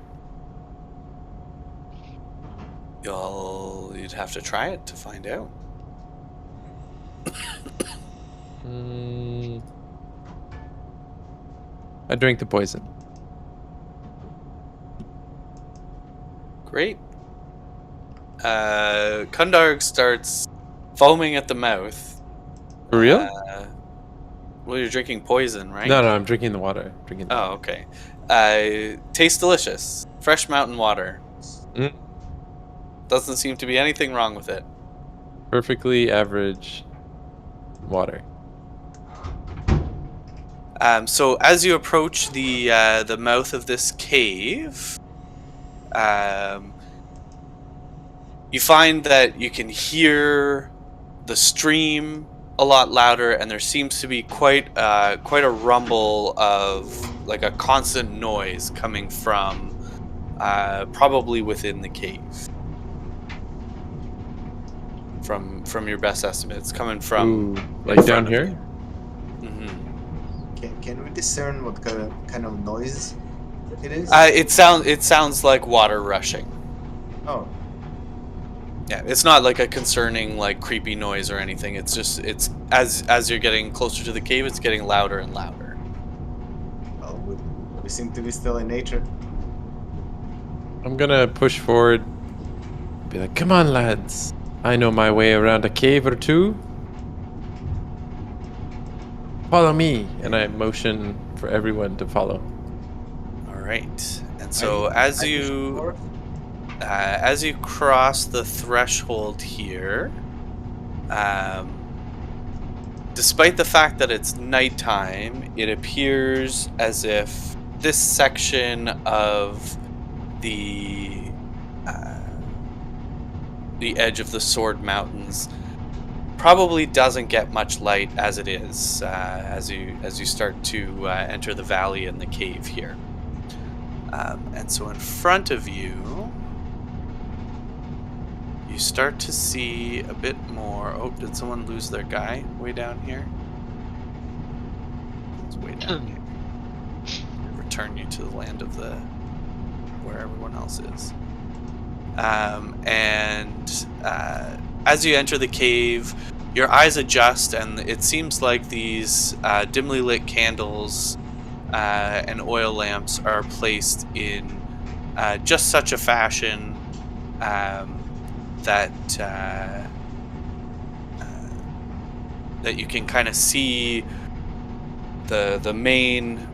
Speaker 1: You'd have to try it to find out.
Speaker 2: I drink the poison.
Speaker 1: Great. Kundarg starts foaming at the mouth.
Speaker 2: For real?
Speaker 1: Well, you're drinking poison, right?
Speaker 2: No, I'm drinking the water. Drinking the
Speaker 1: Oh,
Speaker 2: water.
Speaker 1: okay. Tastes delicious. Fresh mountain water.
Speaker 2: Mm.
Speaker 1: Doesn't seem to be anything wrong with it.
Speaker 2: Perfectly average water.
Speaker 1: So as you approach the mouth of this cave, you find that you can hear the stream a lot louder, and there seems to be quite a rumble of like a constant noise coming from probably within the cave. From your best estimate, it's coming from
Speaker 2: Ooh,
Speaker 1: in
Speaker 2: like down
Speaker 1: front of
Speaker 2: here?
Speaker 1: you.
Speaker 5: Can we discern what kind of noise it is?
Speaker 1: It sounds like water rushing.
Speaker 5: Oh,
Speaker 1: Yeah, it's not like a concerning, like creepy noise or anything. It's just as you're getting closer to the cave, it's getting louder and louder.
Speaker 5: well, we seem to be still in nature.
Speaker 2: I'm gonna push forward. Be like, come on, lads. I know my way around a cave or two. Follow me. And I motion for everyone to follow.
Speaker 1: All right, and so
Speaker 5: I
Speaker 1: as
Speaker 5: push
Speaker 1: you
Speaker 5: forward.
Speaker 1: as you cross the threshold here, despite the fact that it's nighttime, it appears as if this section of the edge of the Sword Mountains probably doesn't get much light as it is as you start to enter the valley and the cave here. And so in front of you, you start to see a bit more. Oh, did someone lose their guy way down here? It's way down here. Return you to the land of the where everyone else is. As you enter the cave, your eyes adjust, and it seems like these dimly lit candles and oil lamps are placed in just such a fashion that that you can kind of see the main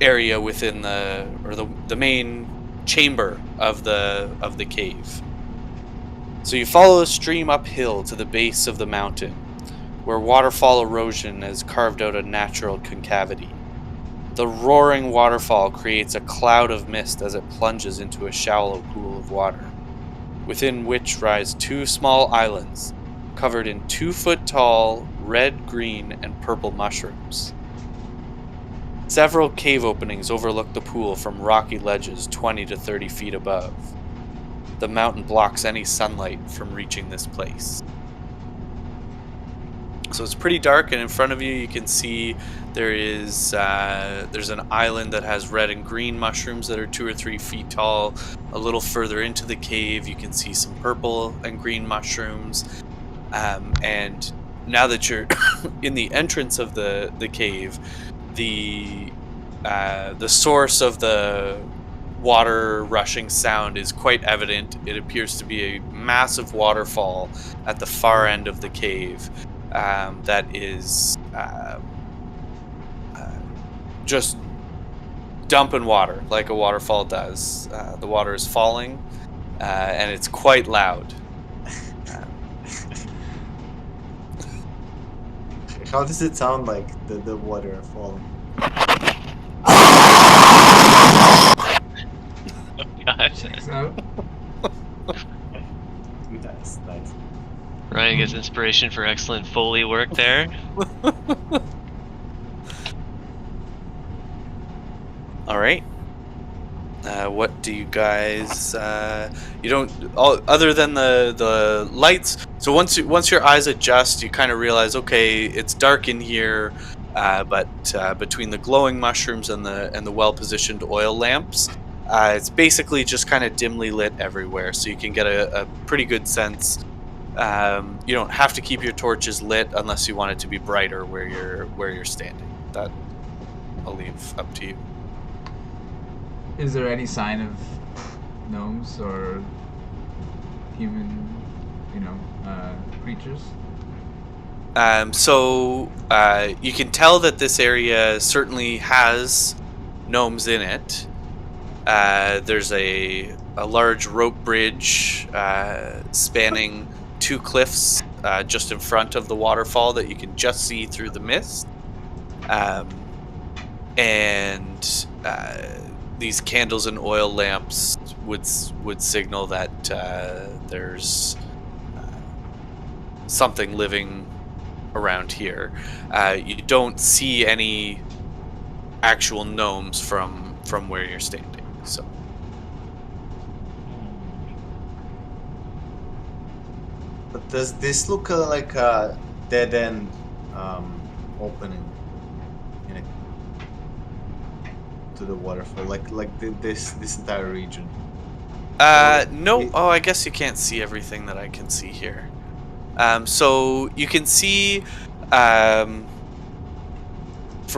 Speaker 1: area within the main chamber of the cave. So you follow the stream uphill to the base of the mountain, where waterfall erosion has carved out a natural concavity. The roaring waterfall creates a cloud of mist as it plunges into a shallow pool of water, within which rise two small islands, covered in 2-foot-tall red, green, and purple mushrooms. Several cave openings overlook the pool from rocky ledges 20 to 30 feet above. The mountain blocks any sunlight from reaching this place. So it's pretty dark, and in front of you, you can see there's an island that has red and green mushrooms that are 2 or 3 feet tall. A little further into the cave, you can see some purple and green mushrooms. And now that you're in the entrance of the cave, the source of the water rushing sound is quite evident. It appears to be a massive waterfall at the far end of the cave that is just dumping water like a waterfall does. The water is falling, and it's quite loud.
Speaker 5: How does it sound like the water falling?
Speaker 7: Gosh.
Speaker 3: So,
Speaker 5: Nice.
Speaker 7: Ryan gets inspiration for excellent Foley work there.
Speaker 1: All right. What do you guys? You don't. Other than the lights. So once your eyes adjust, you kind of realize, okay, it's dark in here, but between the glowing mushrooms and the well-positioned oil lamps, it's basically just kind of dimly lit everywhere. So you can get a pretty good sense. You don't have to keep your torches lit unless you want it to be brighter where you're standing. That I'll leave up to you.
Speaker 3: is there any sign of gnomes or human, creatures?
Speaker 1: So you can tell that this area certainly has gnomes in it. There's a large rope bridge spanning 2 cliffs just in front of the waterfall that you can just see through the mist. And these candles and oil lamps would signal that there's something living around here. You don't see any actual gnomes from where you're standing. So
Speaker 5: But does this look like a dead end opening in a, to the waterfall? This entire region?
Speaker 1: no.
Speaker 5: it-
Speaker 1: Oh, I guess you can't see everything that I can see here. So you can see, from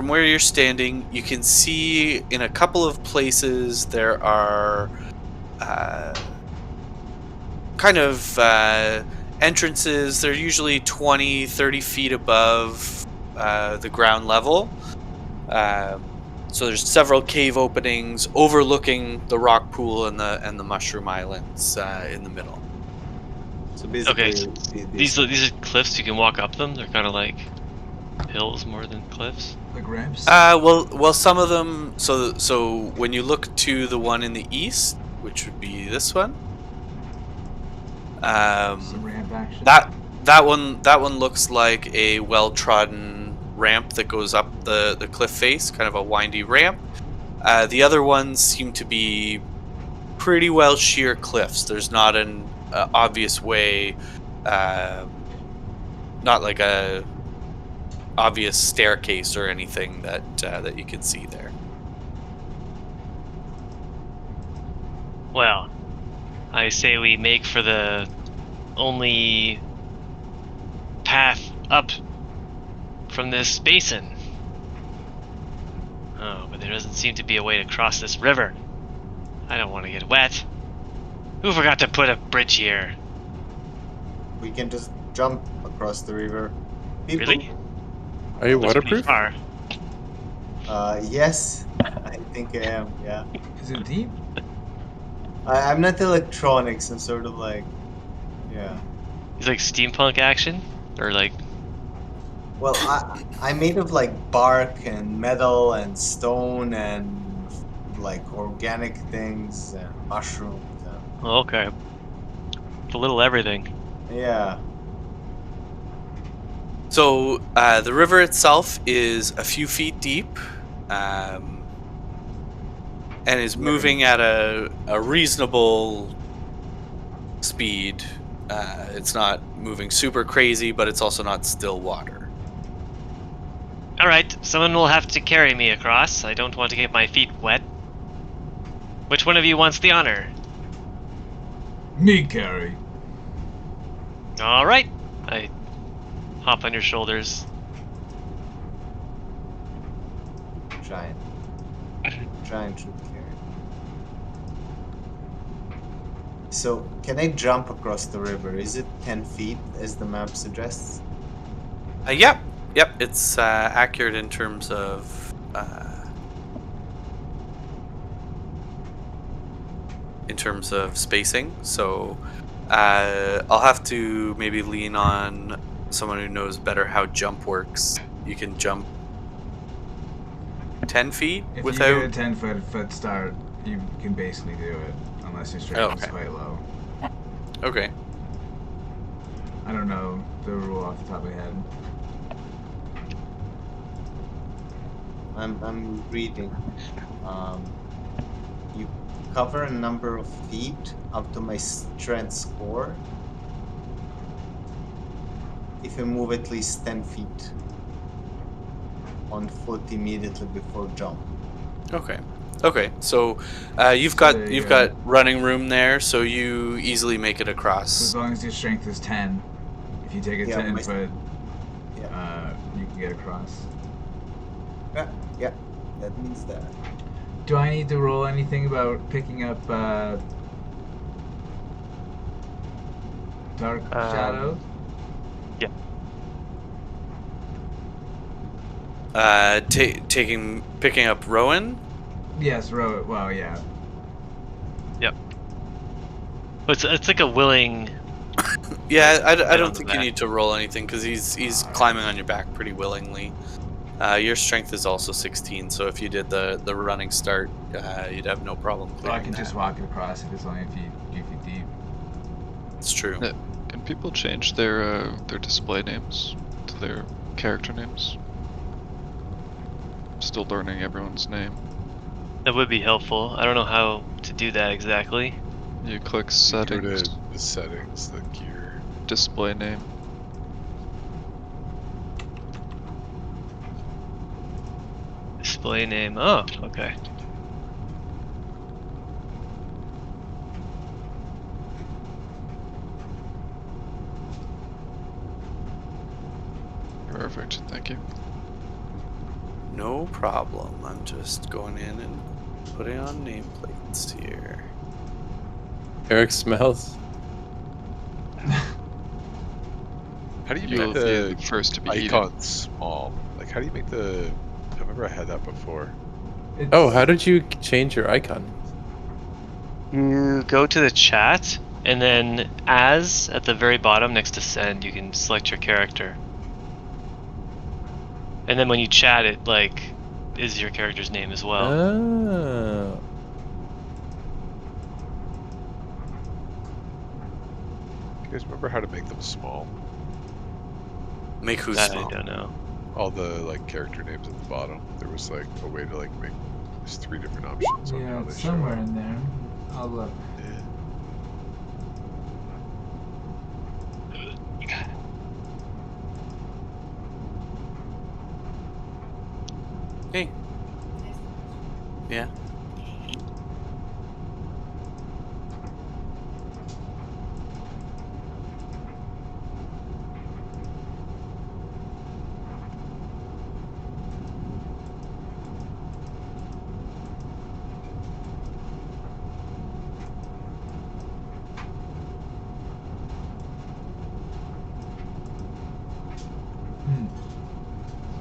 Speaker 1: where you're standing, you can see in a couple of places there are kind of entrances. They're usually 20, 30 feet above the ground level. So there's several cave openings overlooking the rock pool and the mushroom islands in the middle.
Speaker 5: So
Speaker 7: Okay,
Speaker 5: basically,
Speaker 7: so these are cliffs. You can walk up them. They're kind of like hills more than cliffs.
Speaker 3: Like ramps.
Speaker 1: Well, some of them. So when you look to the one in the east, which would be this one,
Speaker 3: Some ramp action.
Speaker 1: that one looks like a well-trodden ramp that goes up the cliff face, kind of a windy ramp. The other ones seem to be pretty well sheer cliffs. There's not an obvious way, not like a obvious staircase or anything that you can see there.
Speaker 7: Well, I say we make for the only path up from this basin. Oh, but there doesn't seem to be a way to cross this river. I don't want to get wet. Who forgot to put a bridge here?
Speaker 5: we can just jump across the river. People,
Speaker 7: Really?
Speaker 2: Are you
Speaker 7: That's pretty
Speaker 2: waterproof?
Speaker 7: far.
Speaker 5: Yes, I think I am. Yeah,
Speaker 3: Is it deep?
Speaker 5: I'm not electronics. I'm sort of like, yeah.
Speaker 7: He's like steampunk action, or like
Speaker 5: Well, I'm made of like bark and metal and stone and like organic things and mushrooms.
Speaker 7: oh, okay, it's a little everything.
Speaker 5: Yeah.
Speaker 1: So the river itself is a few feet deep, and is moving at a reasonable speed. It's not moving super crazy, but it's also not still water.
Speaker 7: All right, someone will have to carry me across. I don't want to get my feet wet. Which one of you wants the honor?
Speaker 3: Me, Carrie.
Speaker 7: All right, I hop on your shoulders.
Speaker 5: Giant. Giant truth carry. So, can I jump across the river? Is it 10 feet as the map suggests?
Speaker 1: Yep, it's accurate in terms of spacing. So I'll have to maybe lean on someone who knows better how jump works. You can jump 10 feet
Speaker 3: If
Speaker 1: without.
Speaker 3: you get a 10-foot start, you can basically do it, unless your strength is
Speaker 1: Okay.
Speaker 3: quite low.
Speaker 1: Okay.
Speaker 3: I don't know the rule off the top of my head.
Speaker 5: I'm reading. You cover a number of feet up to my strength score if you move at least 10 feet on foot immediately before jump.
Speaker 1: Okay. So you've
Speaker 3: So
Speaker 1: got
Speaker 3: there you
Speaker 1: you've
Speaker 3: go.
Speaker 1: got running room there, so you easily make it
Speaker 3: So
Speaker 1: across.
Speaker 3: as long as your strength is 10, if you take a
Speaker 5: Yeah,
Speaker 3: 10-foot,
Speaker 5: Yeah,
Speaker 3: you can get across.
Speaker 5: yeah, that means that.
Speaker 3: Do I need to roll anything about picking up dark shadow?
Speaker 1: Picking up Rowan.
Speaker 3: Yes, row. Well, yeah.
Speaker 7: It's like a willing.
Speaker 1: Yeah, I
Speaker 7: Right
Speaker 1: don't
Speaker 7: on the
Speaker 1: think you
Speaker 7: back.
Speaker 1: need to roll anything because he's climbing on your back pretty willingly. Your strength is also 16, so if you did the running start, you'd have no problem
Speaker 3: So I
Speaker 1: clearing
Speaker 3: can
Speaker 1: that.
Speaker 3: just walk across if it's only a few feet deep.
Speaker 1: It's true.
Speaker 4: And people change their display names to their character names? Still learning everyone's name.
Speaker 7: That would be helpful. I don't know how to do that exactly.
Speaker 4: You click
Speaker 8: You go
Speaker 4: settings,
Speaker 8: to the settings, the gear.
Speaker 4: display name.
Speaker 7: Display name. Oh, okay.
Speaker 4: Perfect, thank you.
Speaker 1: No problem. I'm just going in and putting on nameplates here.
Speaker 2: Eric smells.
Speaker 8: How do you
Speaker 4: You'll
Speaker 8: make
Speaker 4: be
Speaker 8: the
Speaker 4: the first to be
Speaker 8: icon
Speaker 4: eaten.
Speaker 8: small? Like, how do you make the? I remember I had that before.
Speaker 2: Oh, how did you change your icon?
Speaker 7: You go to the chat, and then as at the very bottom next to send, you can select your character. And then when you chat, it like is your character's name as well.
Speaker 2: Oh.
Speaker 8: Do you guys remember how to make them small?
Speaker 1: Make who
Speaker 7: That
Speaker 1: small?
Speaker 7: I don't know.
Speaker 8: All the like character names at the bottom. There was like a way to like make. There's 3 different options on
Speaker 3: Yeah,
Speaker 8: how
Speaker 3: it's
Speaker 8: they show
Speaker 3: somewhere
Speaker 8: up.
Speaker 3: in there. I'll look.
Speaker 8: Yeah.
Speaker 1: Hey. Yeah.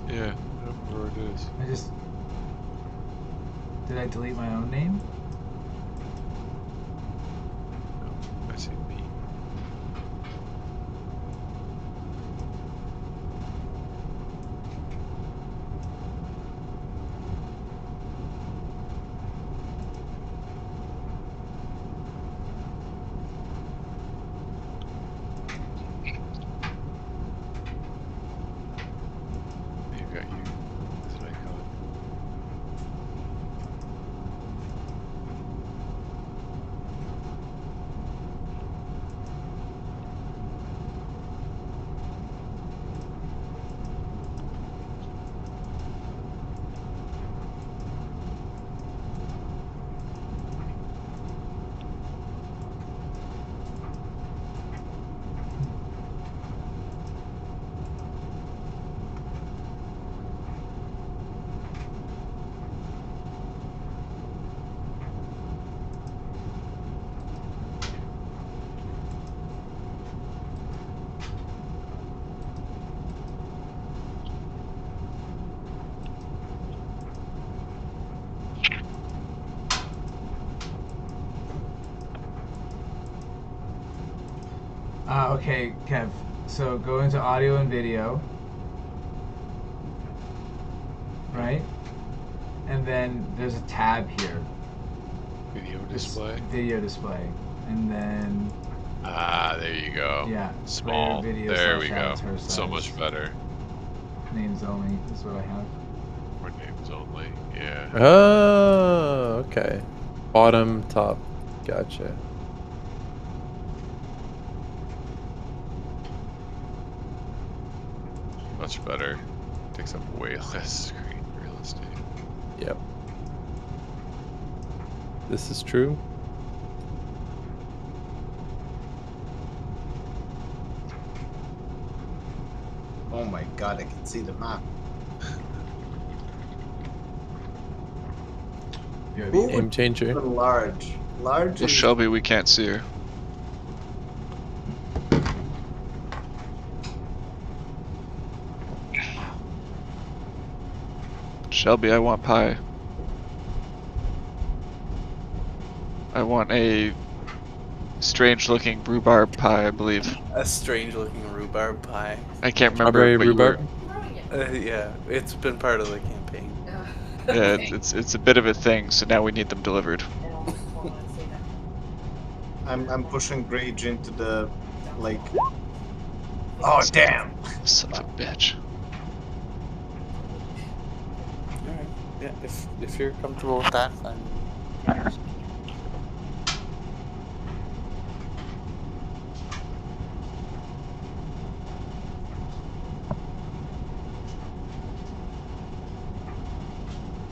Speaker 8: Yeah. I don't remember what it is.
Speaker 3: I just. Did I delete my own name?
Speaker 8: I see me. You got you as an icon.
Speaker 3: Okay, Kev. So go into audio and video. Right? And then there's a tab here.
Speaker 8: Video
Speaker 3: This
Speaker 8: display.
Speaker 3: Video display. And then,
Speaker 8: Ah, there you go.
Speaker 3: yeah.
Speaker 8: Small.
Speaker 3: player video
Speaker 8: There we
Speaker 3: slash
Speaker 8: go.
Speaker 3: avatar
Speaker 8: So
Speaker 3: size.
Speaker 8: much better.
Speaker 3: Names only is what I have.
Speaker 8: Or names only. Yeah.
Speaker 2: Oh, okay. Bottom, top. Gotcha.
Speaker 8: Much better. Takes up way less screen real estate.
Speaker 2: Yep. This is true.
Speaker 5: Oh my god, I can see the map. Who
Speaker 2: Game
Speaker 5: would
Speaker 2: changer.
Speaker 5: put large? Large
Speaker 4: Well,
Speaker 5: is
Speaker 4: Shelby, we can't see her. Shelby, I want pie. I want a strange-looking rhubarb pie, I believe.
Speaker 1: A strange-looking rhubarb pie.
Speaker 4: I can't remember.
Speaker 2: Strawberry
Speaker 4: But you were-
Speaker 2: rhubarb.
Speaker 1: Yeah, it's been part of the campaign.
Speaker 4: Yeah, it's a bit of a thing. So now we need them delivered.
Speaker 5: I'm pushing Grage into the like Oh, damn.
Speaker 4: Son of a bitch.
Speaker 1: Alright. Yeah, if you're comfortable with that, then.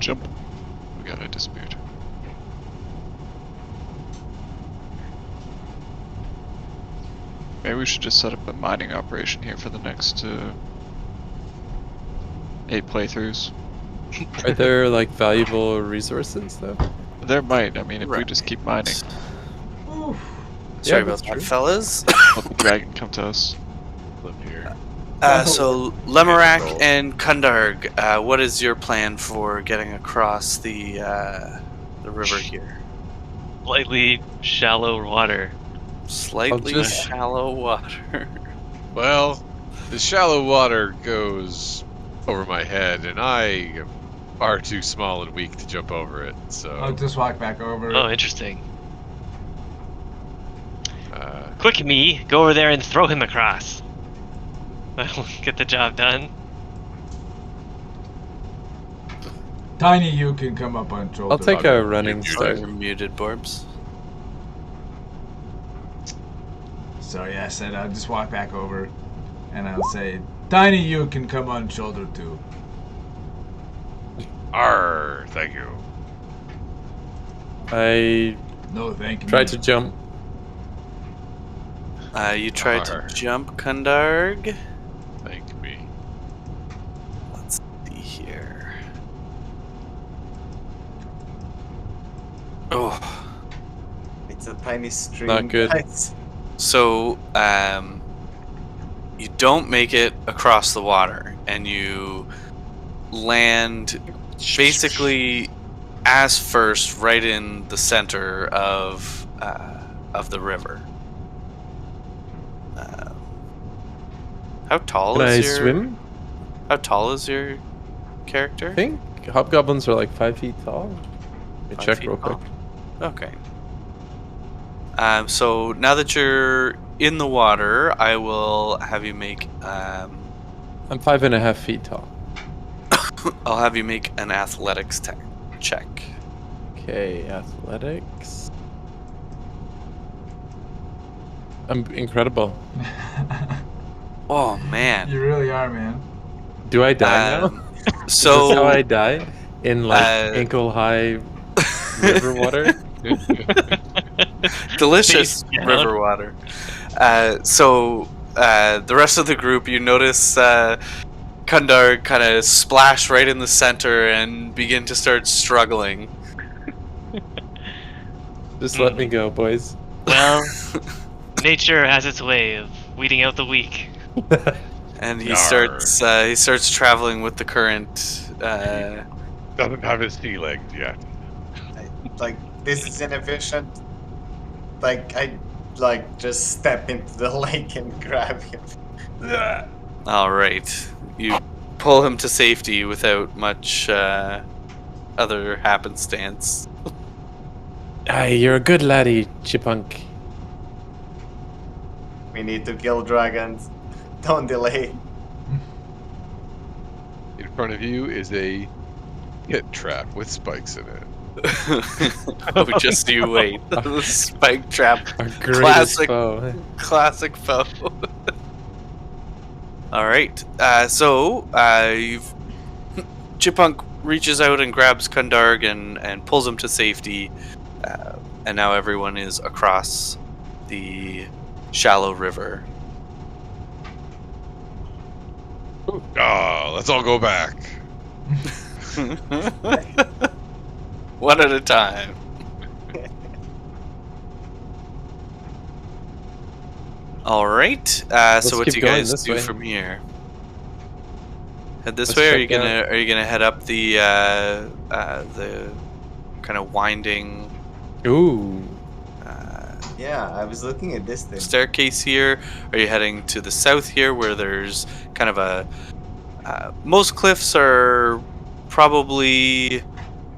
Speaker 4: Jump. Oh god, I disappeared. Maybe we should just set up a mining operation here for the next 8 playthroughs.
Speaker 2: Are there like valuable resources though?
Speaker 4: There might. I mean, if we
Speaker 1: Right.
Speaker 4: just keep mining,
Speaker 5: Oof.
Speaker 1: Sorry
Speaker 2: Yeah,
Speaker 1: about
Speaker 2: that's
Speaker 1: that,
Speaker 2: true.
Speaker 1: fellas.
Speaker 4: let the dragon come to us.
Speaker 8: Live here.
Speaker 1: So Lemarak and Kundarg, what is your plan for getting across the river here?
Speaker 7: Slightly shallow water.
Speaker 1: Slightly
Speaker 2: just-
Speaker 1: shallow water.
Speaker 6: Well, the shallow water goes over my head, and I am far too small and weak to jump over it. So,
Speaker 3: I'll just walk back over.
Speaker 7: Oh, interesting.
Speaker 6: uh,
Speaker 7: Quick, me, go over there and throw him across. That'll get the job done.
Speaker 3: Tiny, you can come up on shoulder.
Speaker 2: I'll take a running
Speaker 6: you-
Speaker 1: Oh,
Speaker 2: start.
Speaker 1: you're muted, Borbs.
Speaker 3: So yeah, I said I'll just walk back over, and I'll say, Tiny, you can come on shoulder too.
Speaker 6: arr, thank you.
Speaker 2: I
Speaker 3: No, thank you.
Speaker 2: tried to jump.
Speaker 1: You tried to
Speaker 6: Arr.
Speaker 1: jump, Kundarg.
Speaker 6: Thank me.
Speaker 1: Let's see here. Oh,
Speaker 5: It's a tiny stream.
Speaker 2: Not good.
Speaker 5: guys.
Speaker 1: so you don't make it across the water, and you land basically as first right in the center of the river. How tall
Speaker 2: Can I
Speaker 1: is your
Speaker 2: swim?
Speaker 1: How tall is your character?
Speaker 2: I think hobgoblins are like 5 feet tall. Let me
Speaker 1: 5
Speaker 2: check
Speaker 1: feet
Speaker 2: real quick.
Speaker 1: tall. Okay. So now that you're in the water, I will have you make.
Speaker 2: I'm 5.5 feet tall.
Speaker 1: I'll have you make an athletics check.
Speaker 2: Okay, athletics. I'm incredible.
Speaker 1: Oh man.
Speaker 3: You really are, man.
Speaker 2: Do I die now?
Speaker 1: Um,
Speaker 2: Is this how
Speaker 1: so
Speaker 2: I die? In like
Speaker 1: uh,
Speaker 2: ankle high river water?
Speaker 1: delicious
Speaker 7: Face down.
Speaker 1: river water. The rest of the group, you notice Kundar kind of splash right in the center and begin to start struggling.
Speaker 2: Just let me go, boys.
Speaker 7: Well, nature has its way of weeding out the weak.
Speaker 1: And he
Speaker 6: Yarr.
Speaker 1: starts traveling with the current.
Speaker 6: Doesn't have his sea legs yet.
Speaker 5: Like, this is inefficient. Like, I just step into the lake and grab him.
Speaker 1: All right, you pull him to safety without much other happenstance.
Speaker 2: Aye, you're a good laddie, Chipunk.
Speaker 5: We need to kill dragons. Don't delay.
Speaker 6: In front of you is a pit trap with spikes in it.
Speaker 1: Oh, just you wait. The spike trap,
Speaker 2: Our greatest
Speaker 1: Classic.
Speaker 2: foe.
Speaker 1: classic foe. All right, you've Chipunk reaches out and grabs Kundarg and pulls him to safety, and now everyone is across the shallow river.
Speaker 6: Ah, let's all go back.
Speaker 1: One at a time. All right. So what
Speaker 2: keep
Speaker 1: do you
Speaker 2: going
Speaker 1: guys
Speaker 2: this
Speaker 1: do
Speaker 2: way.
Speaker 1: from here? Head this
Speaker 2: Let's
Speaker 1: way. Or are you
Speaker 2: check
Speaker 1: gonna head up the kind of winding
Speaker 2: Ooh.
Speaker 5: Yeah, I was looking at this thing.
Speaker 1: staircase here? Are you heading to the south here, where there's kind of a most cliffs are probably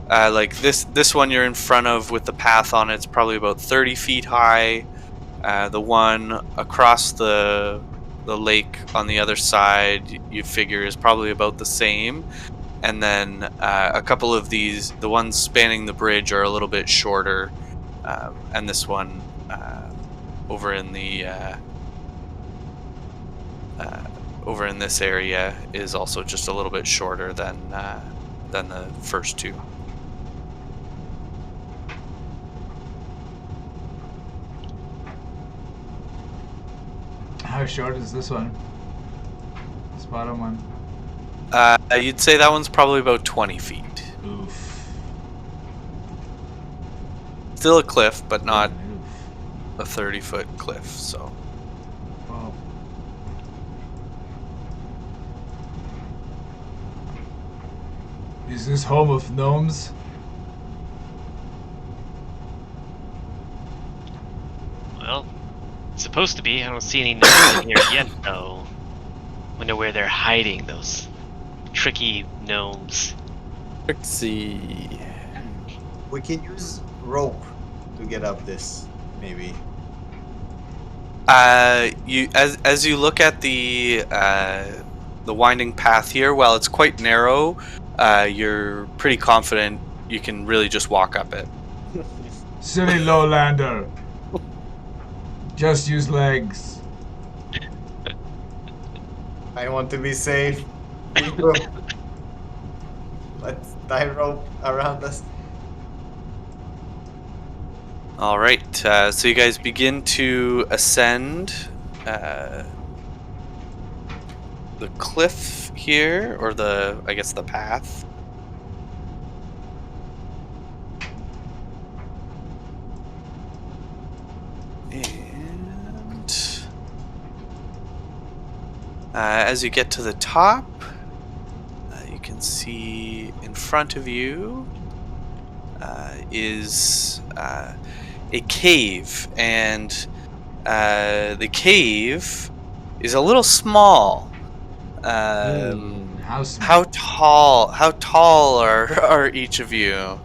Speaker 1: like this one you're in front of with the path on it's probably about 30 feet high. The one across the lake on the other side you figure is probably about the same, and then a couple of these, the ones spanning the bridge, are a little bit shorter, and this one over in the over in this area is also just a little bit shorter than the first two.
Speaker 3: How short is this one? This bottom one?
Speaker 1: You'd say that one's probably about 20 feet.
Speaker 3: Oof.
Speaker 1: Still a cliff, but not
Speaker 3: Oof.
Speaker 1: a 30-foot cliff, so.
Speaker 3: Well. Is this home of gnomes?
Speaker 7: Well, it's supposed to be. I don't see any gnomes in here yet, though. Wonder where they're hiding, those tricky gnomes.
Speaker 2: Trixie.
Speaker 5: We can use rope to get up this, maybe.
Speaker 1: You as you look at the winding path here, while it's quite narrow, you're pretty confident you can really just walk up it.
Speaker 3: Silly lowlander. Just use legs.
Speaker 5: I want to be safe. People, let's tie rope around us.
Speaker 1: All right, so you guys begin to ascend the cliff here, or I guess the path. And as you get to the top, you can see in front of you is a cave, and the cave is a little small.
Speaker 3: How small?
Speaker 1: How tall are each of you?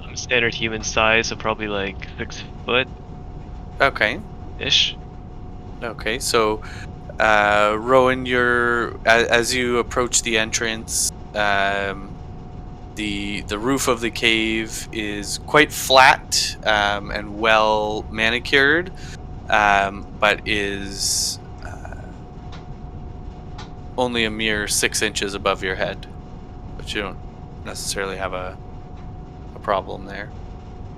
Speaker 7: I'm standard human size, so probably like 6 foot
Speaker 1: Okay.
Speaker 7: ish.
Speaker 1: Okay, so Rowan, as you approach the entrance, the roof of the cave is quite flat and well manicured, but is only a mere 6 inches above your head. But you don't necessarily have a problem there.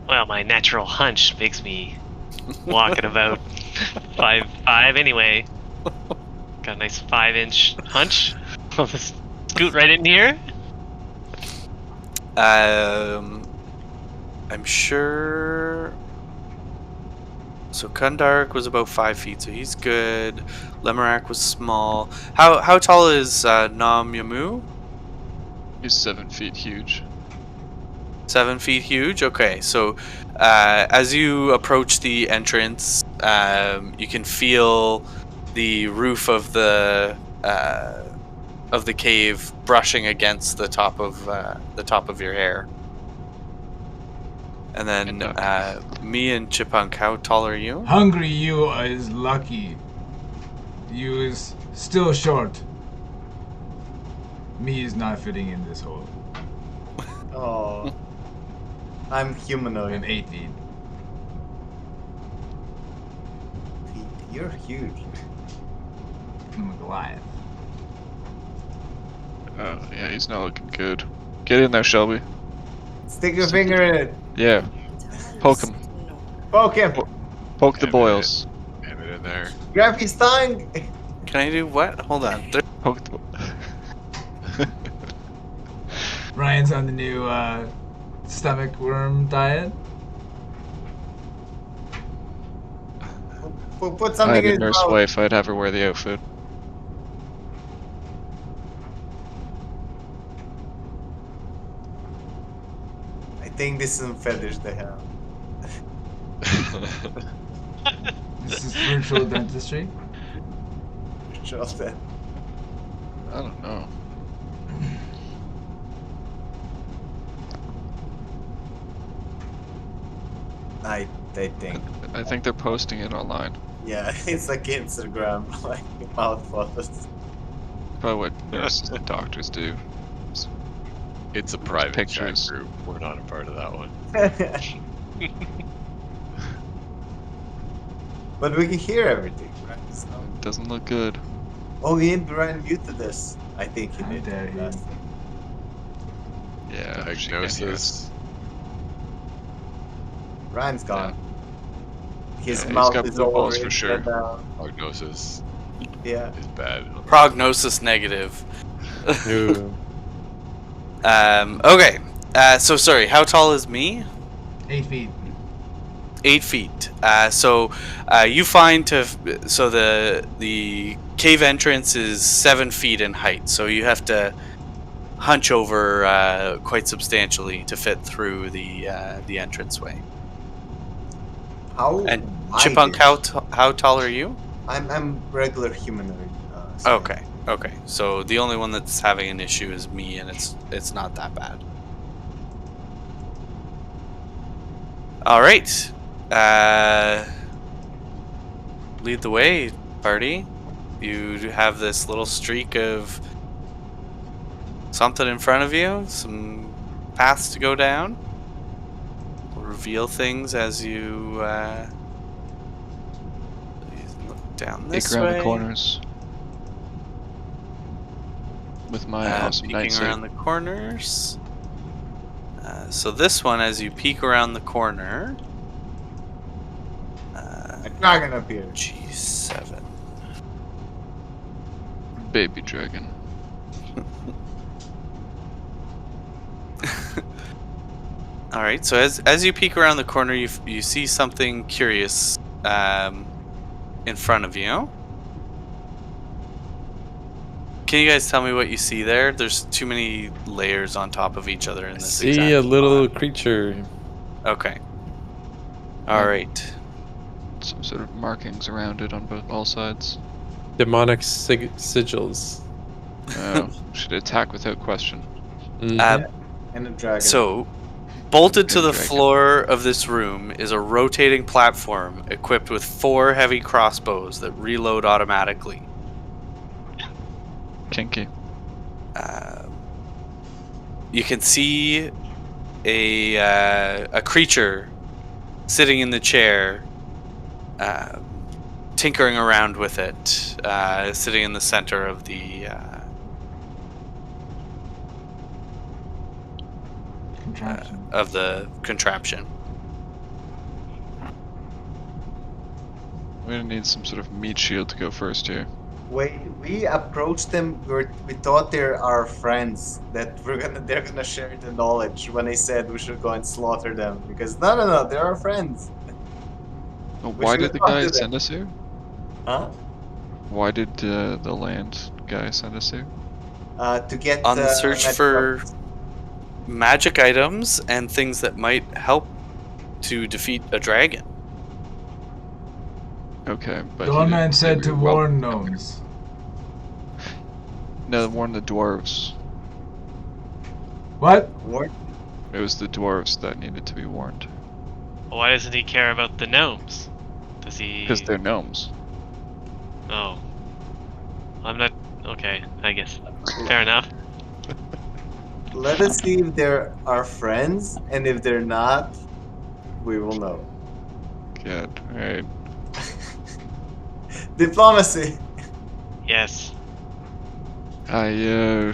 Speaker 7: Well, my natural hunch makes me walk at about 5'5" anyway. Got a nice 5-inch hunch. I'll just scoot right in here.
Speaker 1: I'm sure. So Kundark was about 5 feet, so he's good. Lemurak was small. How tall is Nam Yamu?
Speaker 4: He's 7 feet huge.
Speaker 1: 7 feet huge. Okay, so as you approach the entrance, you can feel the roof of the cave brushing against the top of your hair. And then me and Chipunk, how tall are you?
Speaker 3: Hungry you is lucky. You is still short. Me is not fitting in this hole.
Speaker 5: Oh, I'm humanoid.
Speaker 3: I'm 8 feet.
Speaker 5: You're huge.
Speaker 3: I'm a Goliath.
Speaker 4: Oh, yeah, he's not looking good. Get in there, Shelby.
Speaker 5: Stick your finger in it.
Speaker 4: Yeah. Poke him.
Speaker 5: Poke him.
Speaker 4: Poke the
Speaker 6: Damn it.
Speaker 4: boils.
Speaker 6: Damn it in there.
Speaker 5: Grab his tongue.
Speaker 1: Can I do what? Hold on.
Speaker 4: Poke the
Speaker 3: Ryan's on the new stomach worm diet.
Speaker 5: Put
Speaker 4: I
Speaker 5: something
Speaker 4: had
Speaker 5: in
Speaker 4: a
Speaker 5: his
Speaker 4: nurse
Speaker 5: mouth.
Speaker 4: wife, I'd have her wear the outfit.
Speaker 5: I think this is some feathers they have.
Speaker 3: This is virtual dentistry.
Speaker 5: Just that.
Speaker 4: I don't know.
Speaker 5: I think.
Speaker 4: I think they're posting it online.
Speaker 5: Yeah, it's like Instagram, like mouth photos.
Speaker 4: Probably what nurses and doctors do.
Speaker 6: It's a private chat
Speaker 4: pictures.
Speaker 6: group. We're not a part of that one.
Speaker 5: But we can hear everything, right? So...
Speaker 4: It doesn't look good.
Speaker 5: Oh, Ryan muted this. I think he
Speaker 3: How
Speaker 5: did.
Speaker 3: dare he.
Speaker 4: Yeah. she can hear us.
Speaker 6: Diagnosis.
Speaker 5: Ryan's gone. His
Speaker 4: Yeah, he's
Speaker 5: mouth
Speaker 4: got
Speaker 5: is
Speaker 4: blue
Speaker 5: all
Speaker 4: balls
Speaker 5: over
Speaker 4: for
Speaker 5: his
Speaker 4: sure.
Speaker 5: head now.
Speaker 6: Prognosis
Speaker 5: Yeah.
Speaker 6: is bad.
Speaker 1: Prognosis negative.
Speaker 2: Ooh.
Speaker 1: Okay. So sorry. How tall is me?
Speaker 3: 8 feet.
Speaker 1: 8 feet. So you find so the cave entrance is 7 feet in height. So you have to hunch over quite substantially to fit through the entranceway.
Speaker 5: How
Speaker 1: And
Speaker 5: wide
Speaker 1: Chipunk,
Speaker 5: is...
Speaker 1: how tall are you?
Speaker 5: I'm regular humanoid. So
Speaker 1: Okay. Okay. So the only one that's having an issue is me, and it's not that bad. All right. Lead the way, party. You have this little streak of something in front of you, some paths to go down. We'll reveal things as you look down this
Speaker 4: Peek around
Speaker 1: way.
Speaker 4: the corners. With my awesome night
Speaker 1: Peeking
Speaker 4: sight.
Speaker 1: around the corners. So this one, as you peek around the corner,
Speaker 5: a dragon appeared.
Speaker 1: G7.
Speaker 4: Baby dragon.
Speaker 1: All right. So as you peek around the corner, you see something curious in front of you. Can you guys tell me what you see there? There's too many layers on top of each other in this.
Speaker 2: See
Speaker 1: exact
Speaker 2: a little
Speaker 1: spot.
Speaker 2: creature.
Speaker 1: Okay. All right.
Speaker 4: Some sort of markings around it on all sides.
Speaker 2: Demonic sigils.
Speaker 4: Oh, should attack without question.
Speaker 2: Mhm.
Speaker 5: And a dragon.
Speaker 1: So, bolted to
Speaker 4: And
Speaker 1: the
Speaker 4: dragon.
Speaker 1: floor of this room is a rotating platform equipped with 4 heavy crossbows that reload automatically.
Speaker 4: Kinky.
Speaker 1: You can see a creature sitting in the chair, tinkering around with it, sitting in the center of the contraption.
Speaker 4: We're gonna need some sort of meat shield to go first here.
Speaker 5: Wait, we approached them. We thought they're our friends. That they're gonna share the knowledge. When they said we should go and slaughter them, because no, they're our friends.
Speaker 4: Oh,
Speaker 5: We
Speaker 4: why
Speaker 5: should
Speaker 4: did the
Speaker 5: talk
Speaker 4: guy
Speaker 5: to them.
Speaker 4: send us here?
Speaker 5: Huh?
Speaker 4: Why did the land guy send us here?
Speaker 5: To get
Speaker 1: On the search
Speaker 5: magic
Speaker 1: for
Speaker 5: weapons.
Speaker 1: magic items and things that might help to defeat a dragon.
Speaker 4: Okay, but
Speaker 3: The
Speaker 4: he
Speaker 3: one
Speaker 4: didn't
Speaker 3: man
Speaker 4: say
Speaker 3: said
Speaker 4: we
Speaker 3: to
Speaker 4: were
Speaker 3: warn
Speaker 4: welcome.
Speaker 3: gnomes.
Speaker 4: No, warn the dwarves.
Speaker 3: What?
Speaker 5: What?
Speaker 4: It was the dwarves that needed to be warned.
Speaker 7: Why doesn't he care about the gnomes? Does he?
Speaker 4: Because they're gnomes.
Speaker 7: Oh. I'm not. Okay, I guess. Fair enough.
Speaker 5: Let us see if they're our friends, and if they're not, we will know.
Speaker 4: Good, alright.
Speaker 5: Diplomacy.
Speaker 7: Yes.
Speaker 4: I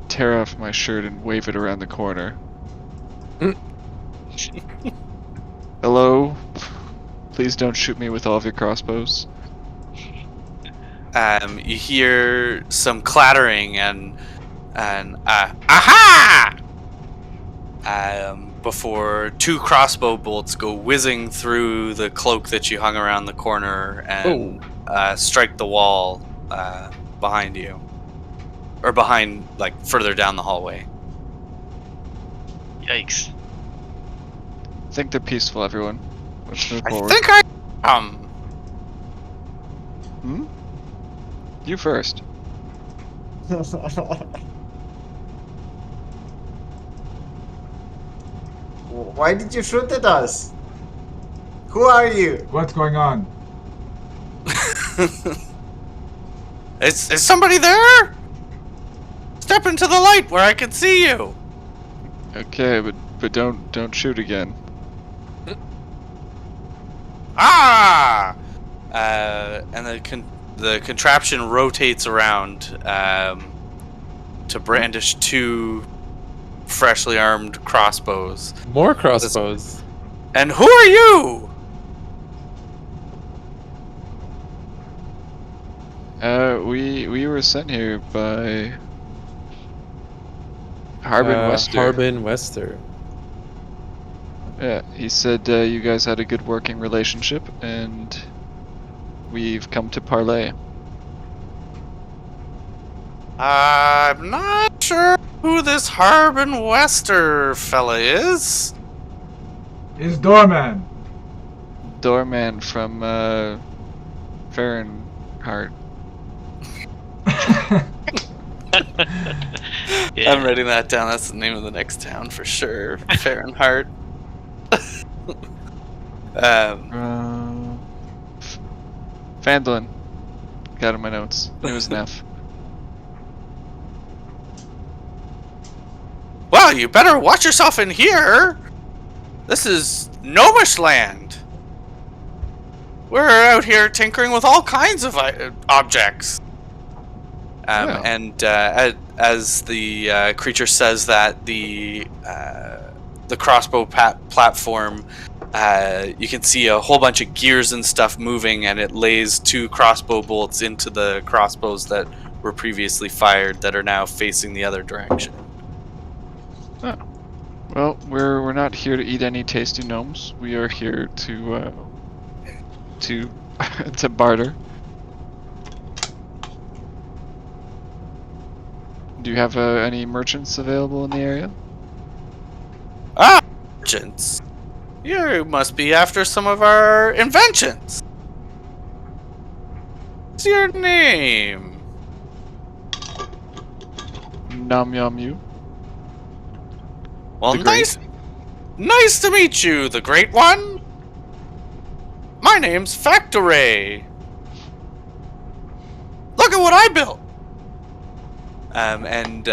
Speaker 4: tear off my shirt and wave it around the corner. Hello? Please don't shoot me with all of your crossbows.
Speaker 1: You hear some clattering and aha! Before 2 crossbow bolts go whizzing through the cloak that you hung around the corner and strike the wall behind you, or behind, like, further down the hallway.
Speaker 7: Yikes.
Speaker 4: I think they're peaceful, everyone. Let's move
Speaker 1: I
Speaker 4: forward.
Speaker 1: think I
Speaker 4: Hmm? You first.
Speaker 5: Why did you shoot at us? Who are you?
Speaker 3: What's going on?
Speaker 1: Is somebody there? Step into the light where I can see you.
Speaker 4: Okay, but don't shoot again.
Speaker 1: Ah! And the contraption rotates around to brandish 2 freshly armed crossbows.
Speaker 2: More crossbows.
Speaker 1: And who are you?
Speaker 4: We were sent here by Harbin Wester.
Speaker 2: Harbin Wester.
Speaker 4: Yeah, he said you guys had a good working relationship, and we've come to parley.
Speaker 1: I'm not sure who this Harbin Wester fella is.
Speaker 3: It's Doorman.
Speaker 4: Doorman from Fahrenheit.
Speaker 7: Yeah.
Speaker 1: I'm writing that down. That's the name of the next town for sure. Fahrenheit.
Speaker 4: Fandolin. Got it in my notes. It was an F.
Speaker 1: Well, you better watch yourself in here. This is Gnomish land. We're out here tinkering with all kinds of objects.
Speaker 4: Yeah.
Speaker 1: And as the creature says that, the crossbow platform, you can see a whole bunch of gears and stuff moving, and it lays 2 crossbow bolts into the crossbows that were previously fired that are now facing the other direction.
Speaker 4: Oh. Well, we're not here to eat any tasty gnomes. We are here to to barter. Do you have any merchants available in the area?
Speaker 1: Ah, merchants. You must be after some of our inventions. What's your name?
Speaker 4: Nam Yam Yu.
Speaker 1: Well,
Speaker 4: The Great.
Speaker 1: nice to meet you, the Great One. My name's Factoray. Look at what I built. And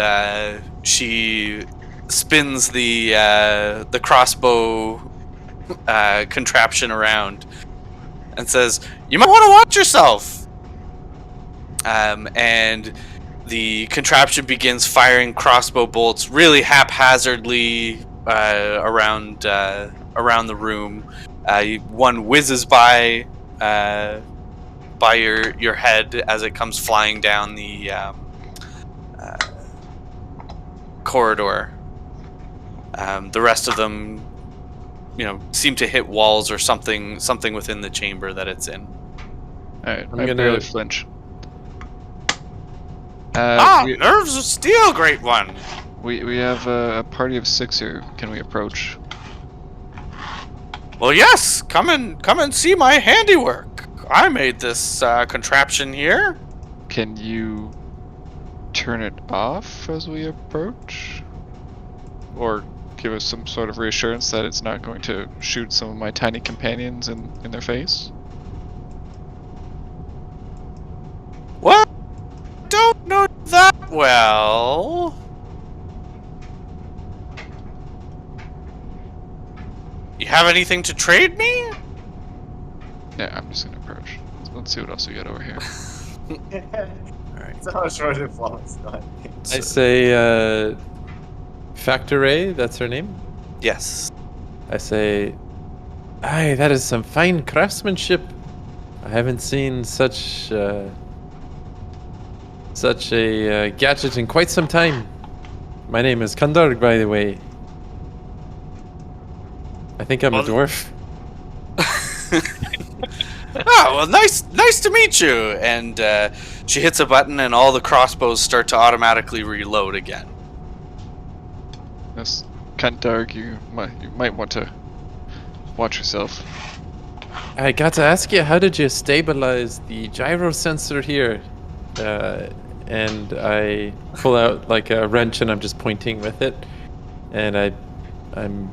Speaker 1: she spins the crossbow contraption around and says, "You might want to watch yourself." And the contraption begins firing crossbow bolts really haphazardly around the room. One whizzes by your head as it comes flying down the corridor. The rest of them, seem to hit walls or something within the chamber that it's in.
Speaker 4: Alright,
Speaker 2: I'm
Speaker 4: I
Speaker 2: gonna-
Speaker 4: barely flinch.
Speaker 1: Nerves of steel, Great One.
Speaker 4: We have a party of 6 here. Can we approach?
Speaker 1: Well, yes. Come and see my handiwork. I made this contraption here.
Speaker 4: Can you turn it off as we approach? Or give us some sort of reassurance that it's not going to shoot some of my tiny companions in their face?
Speaker 1: Well, don't know that well. You have anything to trade me?
Speaker 4: Yeah, I'm just gonna approach. Let's see what else we got over here.
Speaker 1: Alright.
Speaker 5: So much more diplomacy.
Speaker 2: I say, Factoray, that's her name?
Speaker 1: Yes.
Speaker 2: I say, aye, that is some fine craftsmanship. I haven't seen such a gadget in quite some time. My name is Kandarg, by the way. I think I'm a
Speaker 1: Well,
Speaker 2: dwarf.
Speaker 1: Well, nice to meet you. And she hits a button, and all the crossbows start to automatically reload again.
Speaker 4: Yes, Kandarg, you might want to watch yourself.
Speaker 2: I got to ask you, how did you stabilize the gyro sensor here? And I pull out like a wrench and I'm just pointing with it. And I'm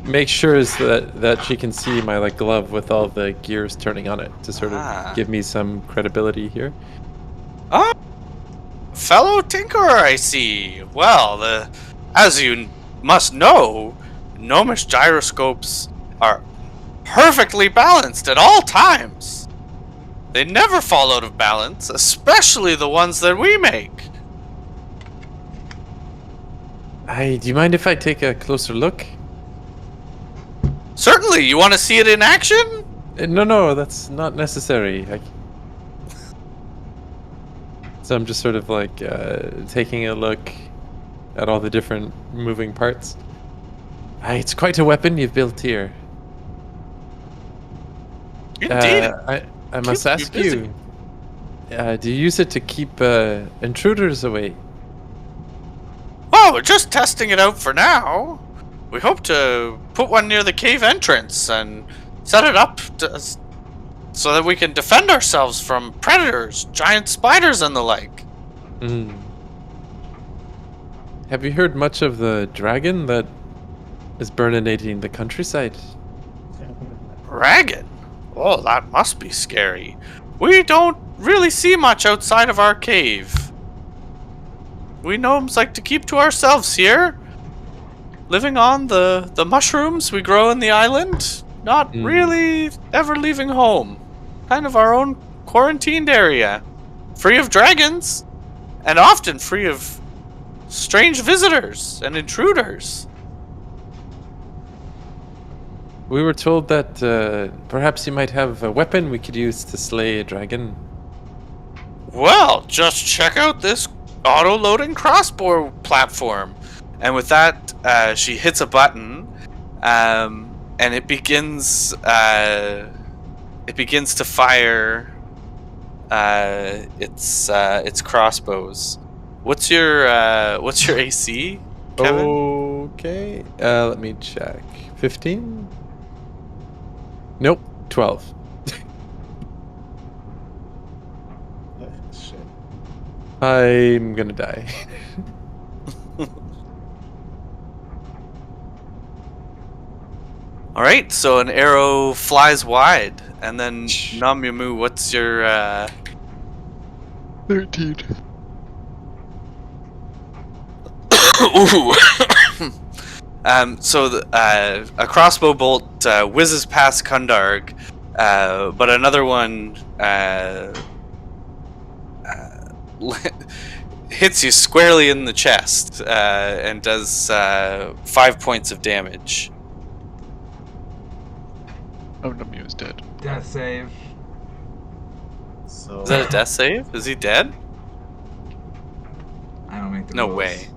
Speaker 2: make sure is that she can see my like glove with all the gears turning on it to sort
Speaker 1: Ah.
Speaker 2: of give me some credibility here.
Speaker 1: Oh, fellow tinkerer, I see. Well, as you must know, gnomish gyroscopes are perfectly balanced at all times. They never fall out of balance, especially the ones that we make.
Speaker 2: Do you mind if I take a closer look?
Speaker 1: Certainly, you want to see it in action?
Speaker 2: No, that's not necessary. So I'm just sort of like taking a look at all the different moving parts. It's quite a weapon you've built here.
Speaker 1: Indeed.
Speaker 2: I must
Speaker 1: keeps you
Speaker 2: ask
Speaker 1: busy.
Speaker 2: you, do you use it to keep intruders away?
Speaker 1: Well, we're just testing it out for now. We hope to put one near the cave entrance and set it up so that we can defend ourselves from predators, giant spiders, and the like.
Speaker 2: Mm. Have you heard much of the dragon that is burninating the countryside?
Speaker 1: Dragon? Oh, that must be scary. We don't really see much outside of our cave. We gnomes like to keep to ourselves here, living on the mushrooms we grow in the island, not really ever leaving home. Kind of our own quarantined area, free of dragons, and often free of strange visitors and intruders.
Speaker 2: We were told that perhaps you might have a weapon we could use to slay a dragon.
Speaker 1: Well, just check out this auto-loading crossbow platform. And with that, she hits a button, and it begins to fire its crossbows. What's your AC, Kevin?
Speaker 2: Okay, let me check. 15? Nope, 12.
Speaker 5: Shit.
Speaker 2: I'm gonna die.
Speaker 1: All right, so an arrow flies wide, and then Namyamu, what's your
Speaker 4: 13.
Speaker 1: Ooh. So a crossbow bolt whizzes past Kundarg, but another one hits you squarely in the chest and does 5 points of damage.
Speaker 4: Oh, Namu is dead.
Speaker 3: Death save.
Speaker 5: So
Speaker 1: Is that a death save? Is he dead?
Speaker 3: I don't make the
Speaker 1: No
Speaker 3: rules.
Speaker 1: way.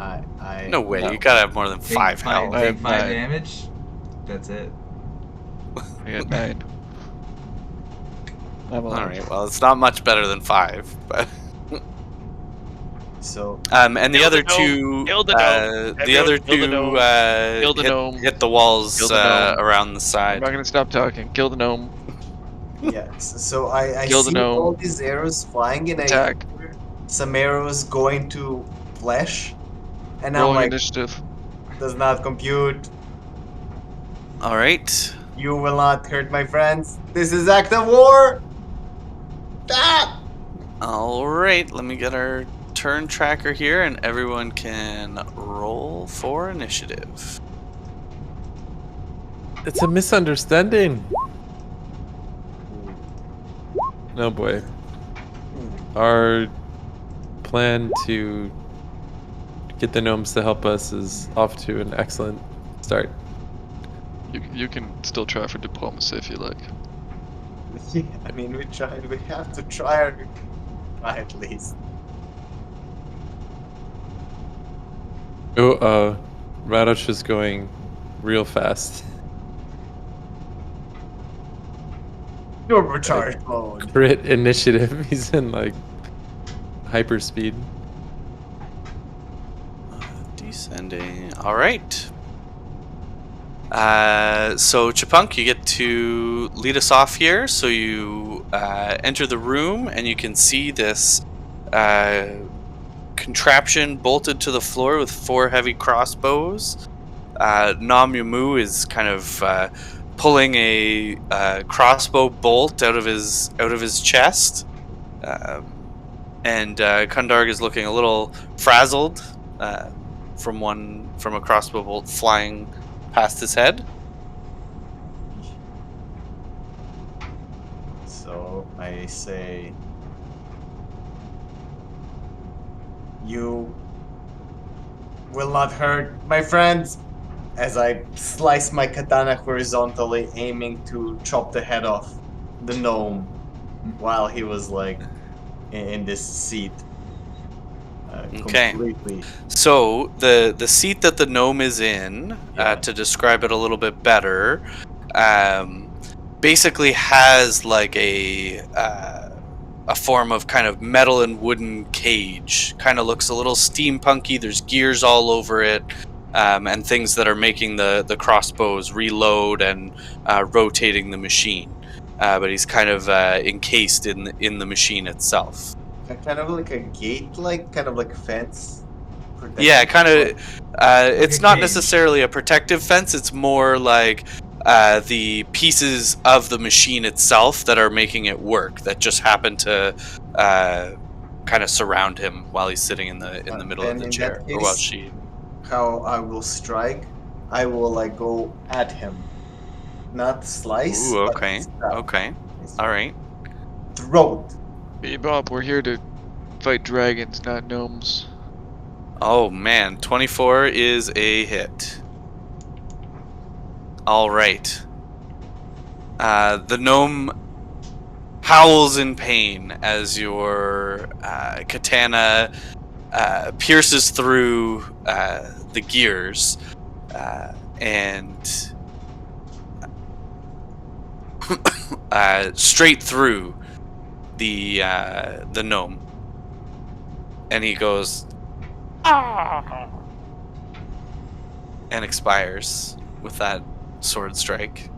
Speaker 5: I
Speaker 1: No way.
Speaker 2: No.
Speaker 1: You gotta have more than
Speaker 3: Take
Speaker 1: 5
Speaker 3: five,
Speaker 1: health.
Speaker 4: I
Speaker 3: take
Speaker 4: have
Speaker 3: 5
Speaker 4: 9.
Speaker 3: damage. That's it.
Speaker 4: I got 9. I'm alive.
Speaker 1: Alright, well, it's not much better than 5, but.
Speaker 5: so
Speaker 1: And the
Speaker 7: Kill
Speaker 1: other
Speaker 7: the gnome.
Speaker 1: two,
Speaker 7: Kill the gnome.
Speaker 1: the
Speaker 7: Everyone
Speaker 1: other
Speaker 7: kill the
Speaker 1: two
Speaker 7: gnome. Kill the gnome.
Speaker 1: hit the walls
Speaker 4: Kill the gnome.
Speaker 1: around the
Speaker 4: I'm
Speaker 1: side.
Speaker 4: not gonna stop talking. Kill the gnome.
Speaker 5: yes, so I
Speaker 4: Kill the
Speaker 5: see
Speaker 4: gnome.
Speaker 5: all these arrows flying and
Speaker 4: Attack.
Speaker 5: I hear some arrows going to flesh, and I'm
Speaker 4: Rolling
Speaker 5: like,
Speaker 4: initiative.
Speaker 5: does not compute.
Speaker 1: All right.
Speaker 5: You will not hurt my friends. This is act of war. Ah!
Speaker 1: All right. Let me get our turn tracker here, and everyone can roll for initiative.
Speaker 2: It's a misunderstanding. Oh boy. Our plan to get the gnomes to help us is off to an excellent start.
Speaker 4: You can still try for diplomacy if you like.
Speaker 5: Yeah, I mean, we tried. We have to try at least.
Speaker 2: Oh, Radosh is going real fast.
Speaker 5: Turbocharged mode.
Speaker 2: Crit initiative. He's in like hyperspeed.
Speaker 1: Descending. All right. So Chipunk, you get to lead us off here. So you enter the room, and you can see this contraption bolted to the floor with 4 heavy crossbows. Namyamu is kind of pulling a crossbow bolt out of his chest, and Kundarg is looking a little frazzled from a crossbow bolt flying past his head.
Speaker 5: So I say, you will not hurt my friends, as I slice my katana horizontally, aiming to chop the head off the gnome while he was like in this seat.
Speaker 1: Okay.
Speaker 5: Completely.
Speaker 1: So the seat that the gnome is in,
Speaker 5: Yeah.
Speaker 1: to describe it a little bit better, basically has like a form of kind of metal and wooden cage. Kind of looks a little steampunky. There's gears all over it, and things that are making the crossbows reload and rotating the machine. But he's kind of encased in the machine itself.
Speaker 5: Kind of like a gate, kind of like a fence.
Speaker 1: Yeah,
Speaker 5: Protecting
Speaker 1: kind of. It's
Speaker 3: a
Speaker 1: not
Speaker 3: cage.
Speaker 1: necessarily a protective fence. It's more like the pieces of the machine itself that are making it work that just happen to kind of surround him while he's sitting in the middle of
Speaker 5: And
Speaker 1: the
Speaker 5: in
Speaker 1: chair,
Speaker 5: that
Speaker 1: or while
Speaker 5: case,
Speaker 1: she.
Speaker 5: how I will strike, I will like go at him, not slice,
Speaker 1: Ooh,
Speaker 5: but
Speaker 1: okay,
Speaker 5: stab.
Speaker 1: okay,
Speaker 5: His
Speaker 1: all right.
Speaker 5: throat.
Speaker 4: Hey Bob, we're here to fight dragons, not gnomes.
Speaker 1: Oh man, 24 is a hit. All right. The gnome howls in pain as your katana pierces through the gears and straight through the gnome, and he goes ah, and expires with that sword strike.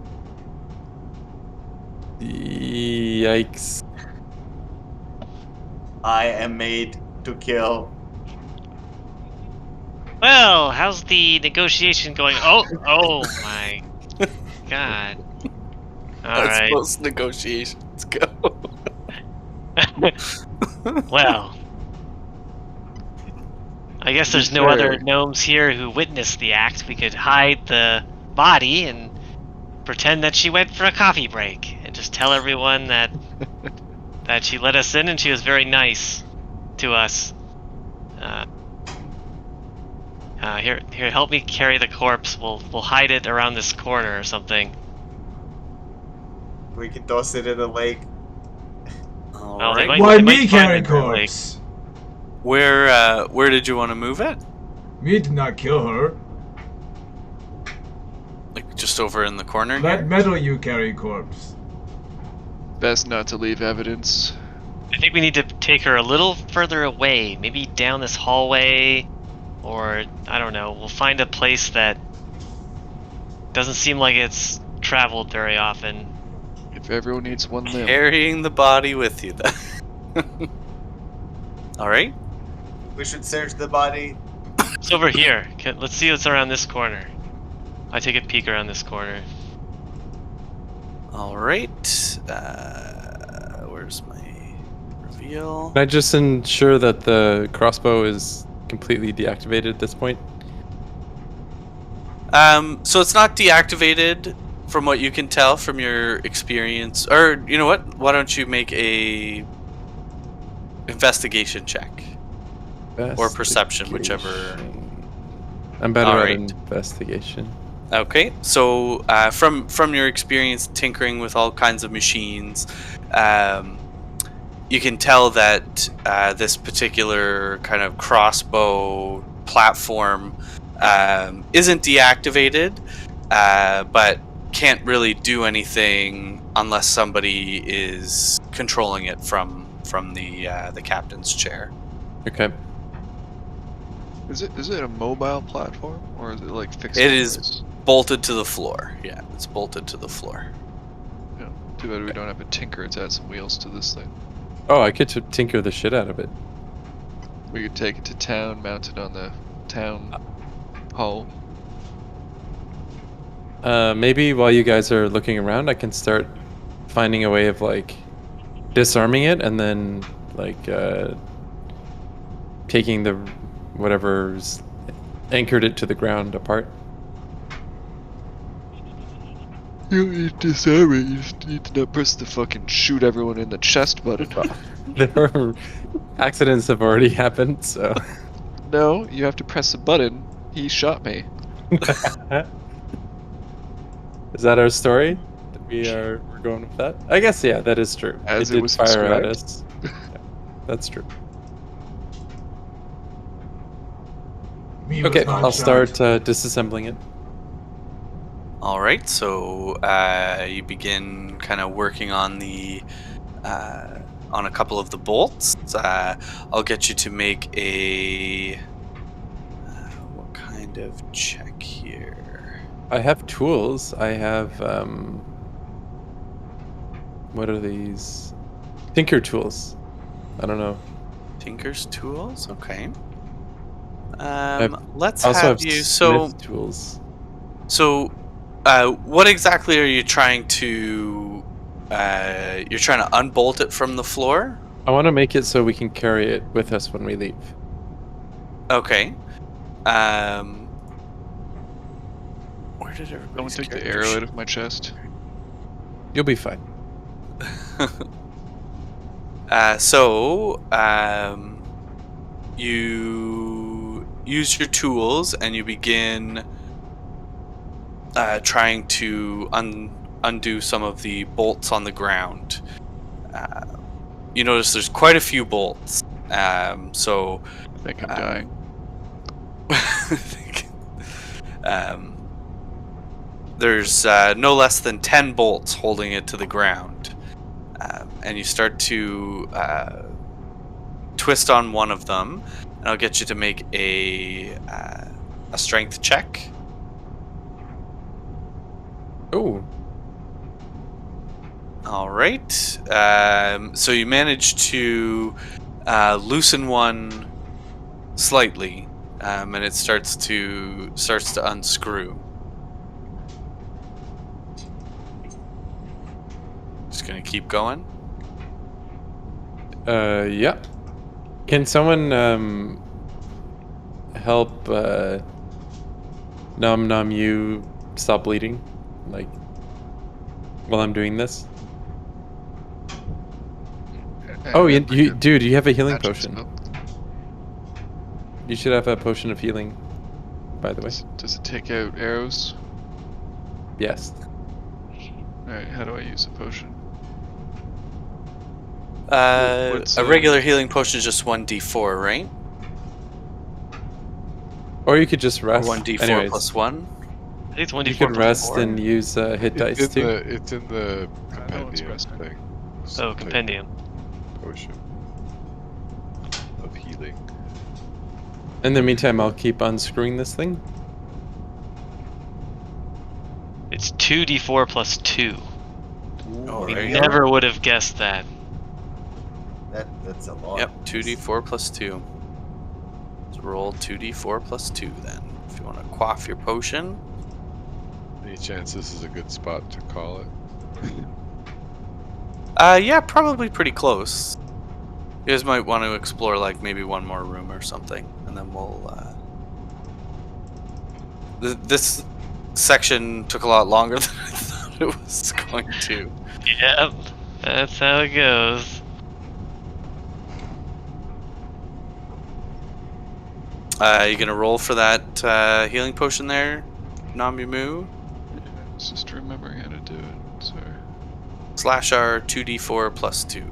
Speaker 2: Yikes.
Speaker 5: I am made to kill.
Speaker 7: Well, how's the negotiation going? Oh my god.
Speaker 1: That's
Speaker 7: Alright.
Speaker 1: most negotiations go.
Speaker 7: Well, I guess there's no other gnomes here who witnessed the act. We could hide the body and pretend that she went for a coffee break and just tell everyone that she let us in and she was very nice to us. Here, help me carry the corpse. We'll hide it around this corner or something.
Speaker 5: We can toss it in the lake.
Speaker 1: All
Speaker 7: Well, they
Speaker 1: right.
Speaker 7: might-
Speaker 3: Why
Speaker 7: they might
Speaker 3: me
Speaker 7: find
Speaker 3: carry
Speaker 7: it that way.
Speaker 3: corpse?
Speaker 1: Where did you want to move it?
Speaker 3: Me did not kill her.
Speaker 1: Like just over in the corner
Speaker 3: Let
Speaker 1: here?
Speaker 3: metal you carry corpse.
Speaker 4: Best not to leave evidence.
Speaker 7: I think we need to take her a little further away, maybe down this hallway, or I don't know. We'll find a place that doesn't seem like it's traveled very often.
Speaker 4: If everyone needs one limb.
Speaker 1: Carrying the body with you then. All right.
Speaker 5: We should search the body.
Speaker 7: It's over here. Let's see what's around this corner. I take a peek around this corner.
Speaker 1: All right. Where's my reveal?
Speaker 2: Can I just ensure that the crossbow is completely deactivated at this point?
Speaker 1: So it's not deactivated from what you can tell from your experience. Or you know what? Why don't you make a investigation check or perception, whichever.
Speaker 2: Investigation. I'm better
Speaker 1: All
Speaker 2: at
Speaker 1: right.
Speaker 2: investigation.
Speaker 1: Okay, so from your experience tinkering with all kinds of machines, you can tell that this particular kind of crossbow platform isn't deactivated, but can't really do anything unless somebody is controlling it from the captain's chair.
Speaker 2: Okay.
Speaker 4: Is it a mobile platform or is it like fixed?
Speaker 1: It
Speaker 4: in
Speaker 1: is
Speaker 4: place?
Speaker 1: bolted to the floor. Yeah, it's bolted to the floor.
Speaker 4: Yeah. Too bad we don't have a tinker to add some wheels to this thing.
Speaker 2: Oh, I could tinker the shit out of it.
Speaker 4: We could take it to town, mount it on the town hall.
Speaker 2: Maybe while you guys are looking around, I can start finding a way of like disarming it and then like taking the whatever's anchored it to the ground apart.
Speaker 4: You don't need to disarm it, you just need to not press the fucking shoot everyone in the chest button.
Speaker 2: There are accidents have already happened, so
Speaker 4: No, you have to press a button. He shot me.
Speaker 2: is that our story? We're going with that? I guess yeah, that is true.
Speaker 4: As
Speaker 2: it
Speaker 4: it
Speaker 2: did
Speaker 4: was
Speaker 2: fire at
Speaker 4: described.
Speaker 2: us. Yeah, that's true.
Speaker 3: Me
Speaker 2: Okay,
Speaker 3: with hot
Speaker 2: I'll
Speaker 3: shot.
Speaker 2: start disassembling it.
Speaker 1: All right, so you begin kind of working on the on a couple of the bolts. I'll get you to make a what kind of check here?
Speaker 2: I have tools. I have what are these? Tinker tools. I don't know.
Speaker 1: Tinker's tools. Okay.
Speaker 2: I've
Speaker 1: Let's
Speaker 2: also
Speaker 1: have
Speaker 2: have
Speaker 1: you.
Speaker 2: smith tools.
Speaker 1: So, what exactly are you trying to? You're trying to unbolt it from the floor.
Speaker 2: I want to make it so we can carry it with us when we leave.
Speaker 1: Okay. Where did everybody?
Speaker 4: Don't take the arrow out of my chest.
Speaker 2: You'll be fine.
Speaker 1: You use your tools and you begin trying to undo some of the bolts on the ground. You notice there's quite a few bolts.
Speaker 4: I think I'm dying.
Speaker 1: There's no less than 10 bolts holding it to the ground. And you start to twist on one of them, and I'll get you to make a strength check.
Speaker 2: Oh,
Speaker 1: All right. So you manage to loosen one slightly, and it starts to unscrew. Just gonna keep going.
Speaker 2: yeah. Can someone help Nom you stop bleeding? Like, while I'm doing this? Oh, dude, you have a healing potion. You should have a potion of healing, by the way.
Speaker 4: Does it take out arrows?
Speaker 2: Yes.
Speaker 4: Alright, how do I use a potion?
Speaker 1: A regular healing potion is just 1d4, right?
Speaker 2: Or you could just rest.
Speaker 1: 1d4
Speaker 2: Anyways,
Speaker 1: plus 1.
Speaker 7: I think it's 1d4
Speaker 2: you could
Speaker 7: plus
Speaker 2: rest
Speaker 7: 4.
Speaker 2: and use hit dice too.
Speaker 8: It's in the compendium
Speaker 4: rest.
Speaker 8: thing.
Speaker 7: Oh,
Speaker 8: Some
Speaker 7: compendium.
Speaker 8: potion of healing.
Speaker 2: In the meantime, I'll keep unscrewing this thing.
Speaker 7: It's 2d4 plus 2.
Speaker 5: Oh,
Speaker 7: We
Speaker 5: there you go.
Speaker 7: never would have guessed that.
Speaker 5: That's a lot.
Speaker 1: Yep, 2d4 plus 2. Let's roll 2d4 plus 2 then. If you want to quaff your potion.
Speaker 8: Any chance this is a good spot to call it?
Speaker 1: Yeah, probably pretty close. You guys might want to explore like maybe one more room or something, and then we'll. This section took a lot longer than I thought it was going to.
Speaker 7: Yep, that's how it goes.
Speaker 1: You gonna roll for that healing potion there, Namimu?
Speaker 4: It's just remembering how to do it. Sorry.
Speaker 1: Slash R 2d4 plus 2.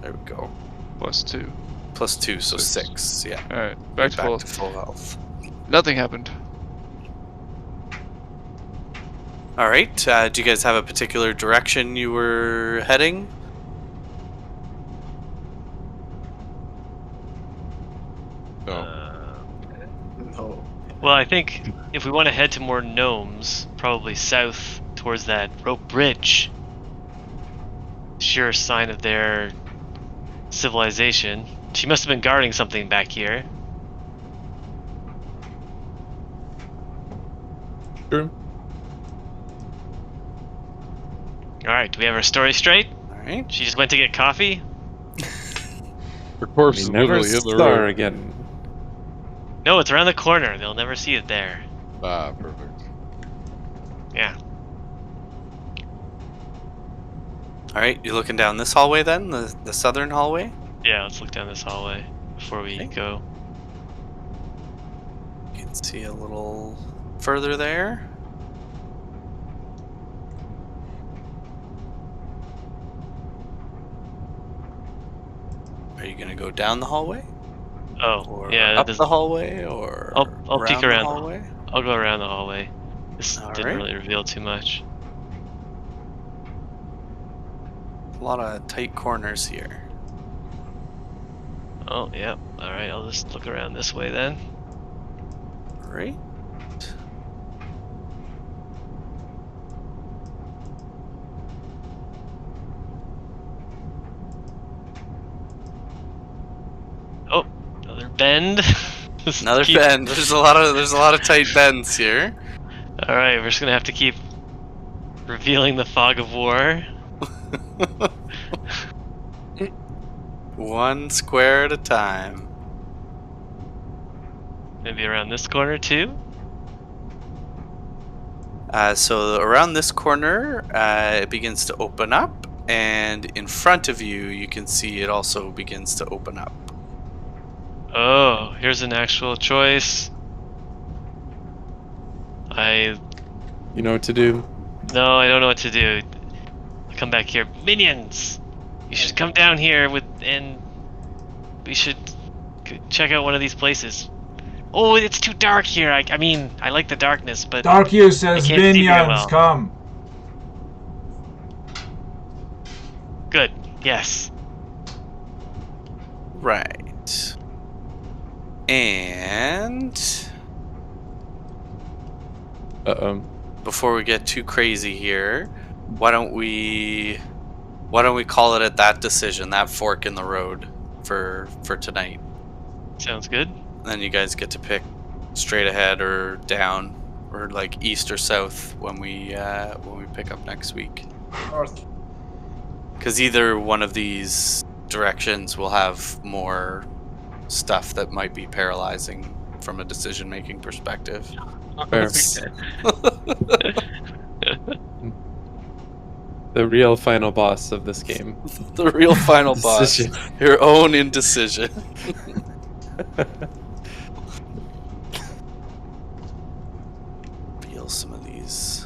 Speaker 1: There we go.
Speaker 4: Plus 2.
Speaker 1: Plus 2, so 6. Yeah.
Speaker 4: Alright, back to full.
Speaker 1: full health.
Speaker 4: Nothing happened.
Speaker 1: All right. Do you guys have a particular direction you were heading?
Speaker 8: No.
Speaker 5: No.
Speaker 7: Well, I think if we want to head to more gnomes, probably south towards that rope bridge. Sure sign of their civilization. She must have been guarding something back here.
Speaker 2: True.
Speaker 7: Alright, do we have our story straight?
Speaker 1: Alright.
Speaker 7: She just went to get coffee?
Speaker 8: Her corpse
Speaker 2: We
Speaker 8: is
Speaker 2: never
Speaker 8: literally in the
Speaker 2: saw her
Speaker 8: road.
Speaker 2: again.
Speaker 7: No, it's around the corner. They'll never see it there.
Speaker 8: Ah, perfect.
Speaker 7: Yeah.
Speaker 1: Alright, you're looking down this hallway then? The southern hallway?
Speaker 7: Yeah, let's look down this hallway before we
Speaker 1: Okay.
Speaker 7: go.
Speaker 1: You can see a little further there. Are you gonna go down the hallway?
Speaker 7: Oh,
Speaker 1: Or
Speaker 7: yeah, that
Speaker 1: up the
Speaker 7: doesn't.
Speaker 1: hallway? Or
Speaker 7: I'll peek
Speaker 1: the
Speaker 7: around.
Speaker 1: hallway?
Speaker 7: I'll go around the hallway. This
Speaker 1: All
Speaker 7: didn't
Speaker 1: right.
Speaker 7: really reveal too much.
Speaker 1: A lot of tight corners here.
Speaker 7: Oh, yeah. Alright, I'll just look around this way then.
Speaker 1: Right?
Speaker 7: Oh, another bend. Just
Speaker 1: Another
Speaker 7: keep-
Speaker 1: bend. There's a lot of tight bends here.
Speaker 7: Alright, we're just gonna have to keep revealing the fog of war.
Speaker 1: One square at a time.
Speaker 7: Maybe around this corner too?
Speaker 1: So around this corner, it begins to open up, and in front of you, you can see it also begins to open up.
Speaker 7: Oh, here's an actual choice.
Speaker 2: You know what to do?
Speaker 7: No, I don't know what to do. I come back here. Minions! You should come down here and we should check out one of these places. Oh, it's too dark here. I mean, I like the darkness, but
Speaker 3: Dark you says
Speaker 7: I can't see very
Speaker 3: minions
Speaker 7: well.
Speaker 3: come.
Speaker 7: good. Yes.
Speaker 1: Right. And before we get too crazy here, why don't we call it at that decision, that fork in the road for tonight?
Speaker 7: Sounds good.
Speaker 1: Then you guys get to pick straight ahead or down or like east or south when we pick up next week.
Speaker 5: North.
Speaker 1: Because either one of these directions will have more stuff that might be paralyzing from a decision-making perspective.
Speaker 2: Fair. The real final boss of this game.
Speaker 1: The real final boss.
Speaker 2: Decision.
Speaker 1: Your own indecision. Feel some of these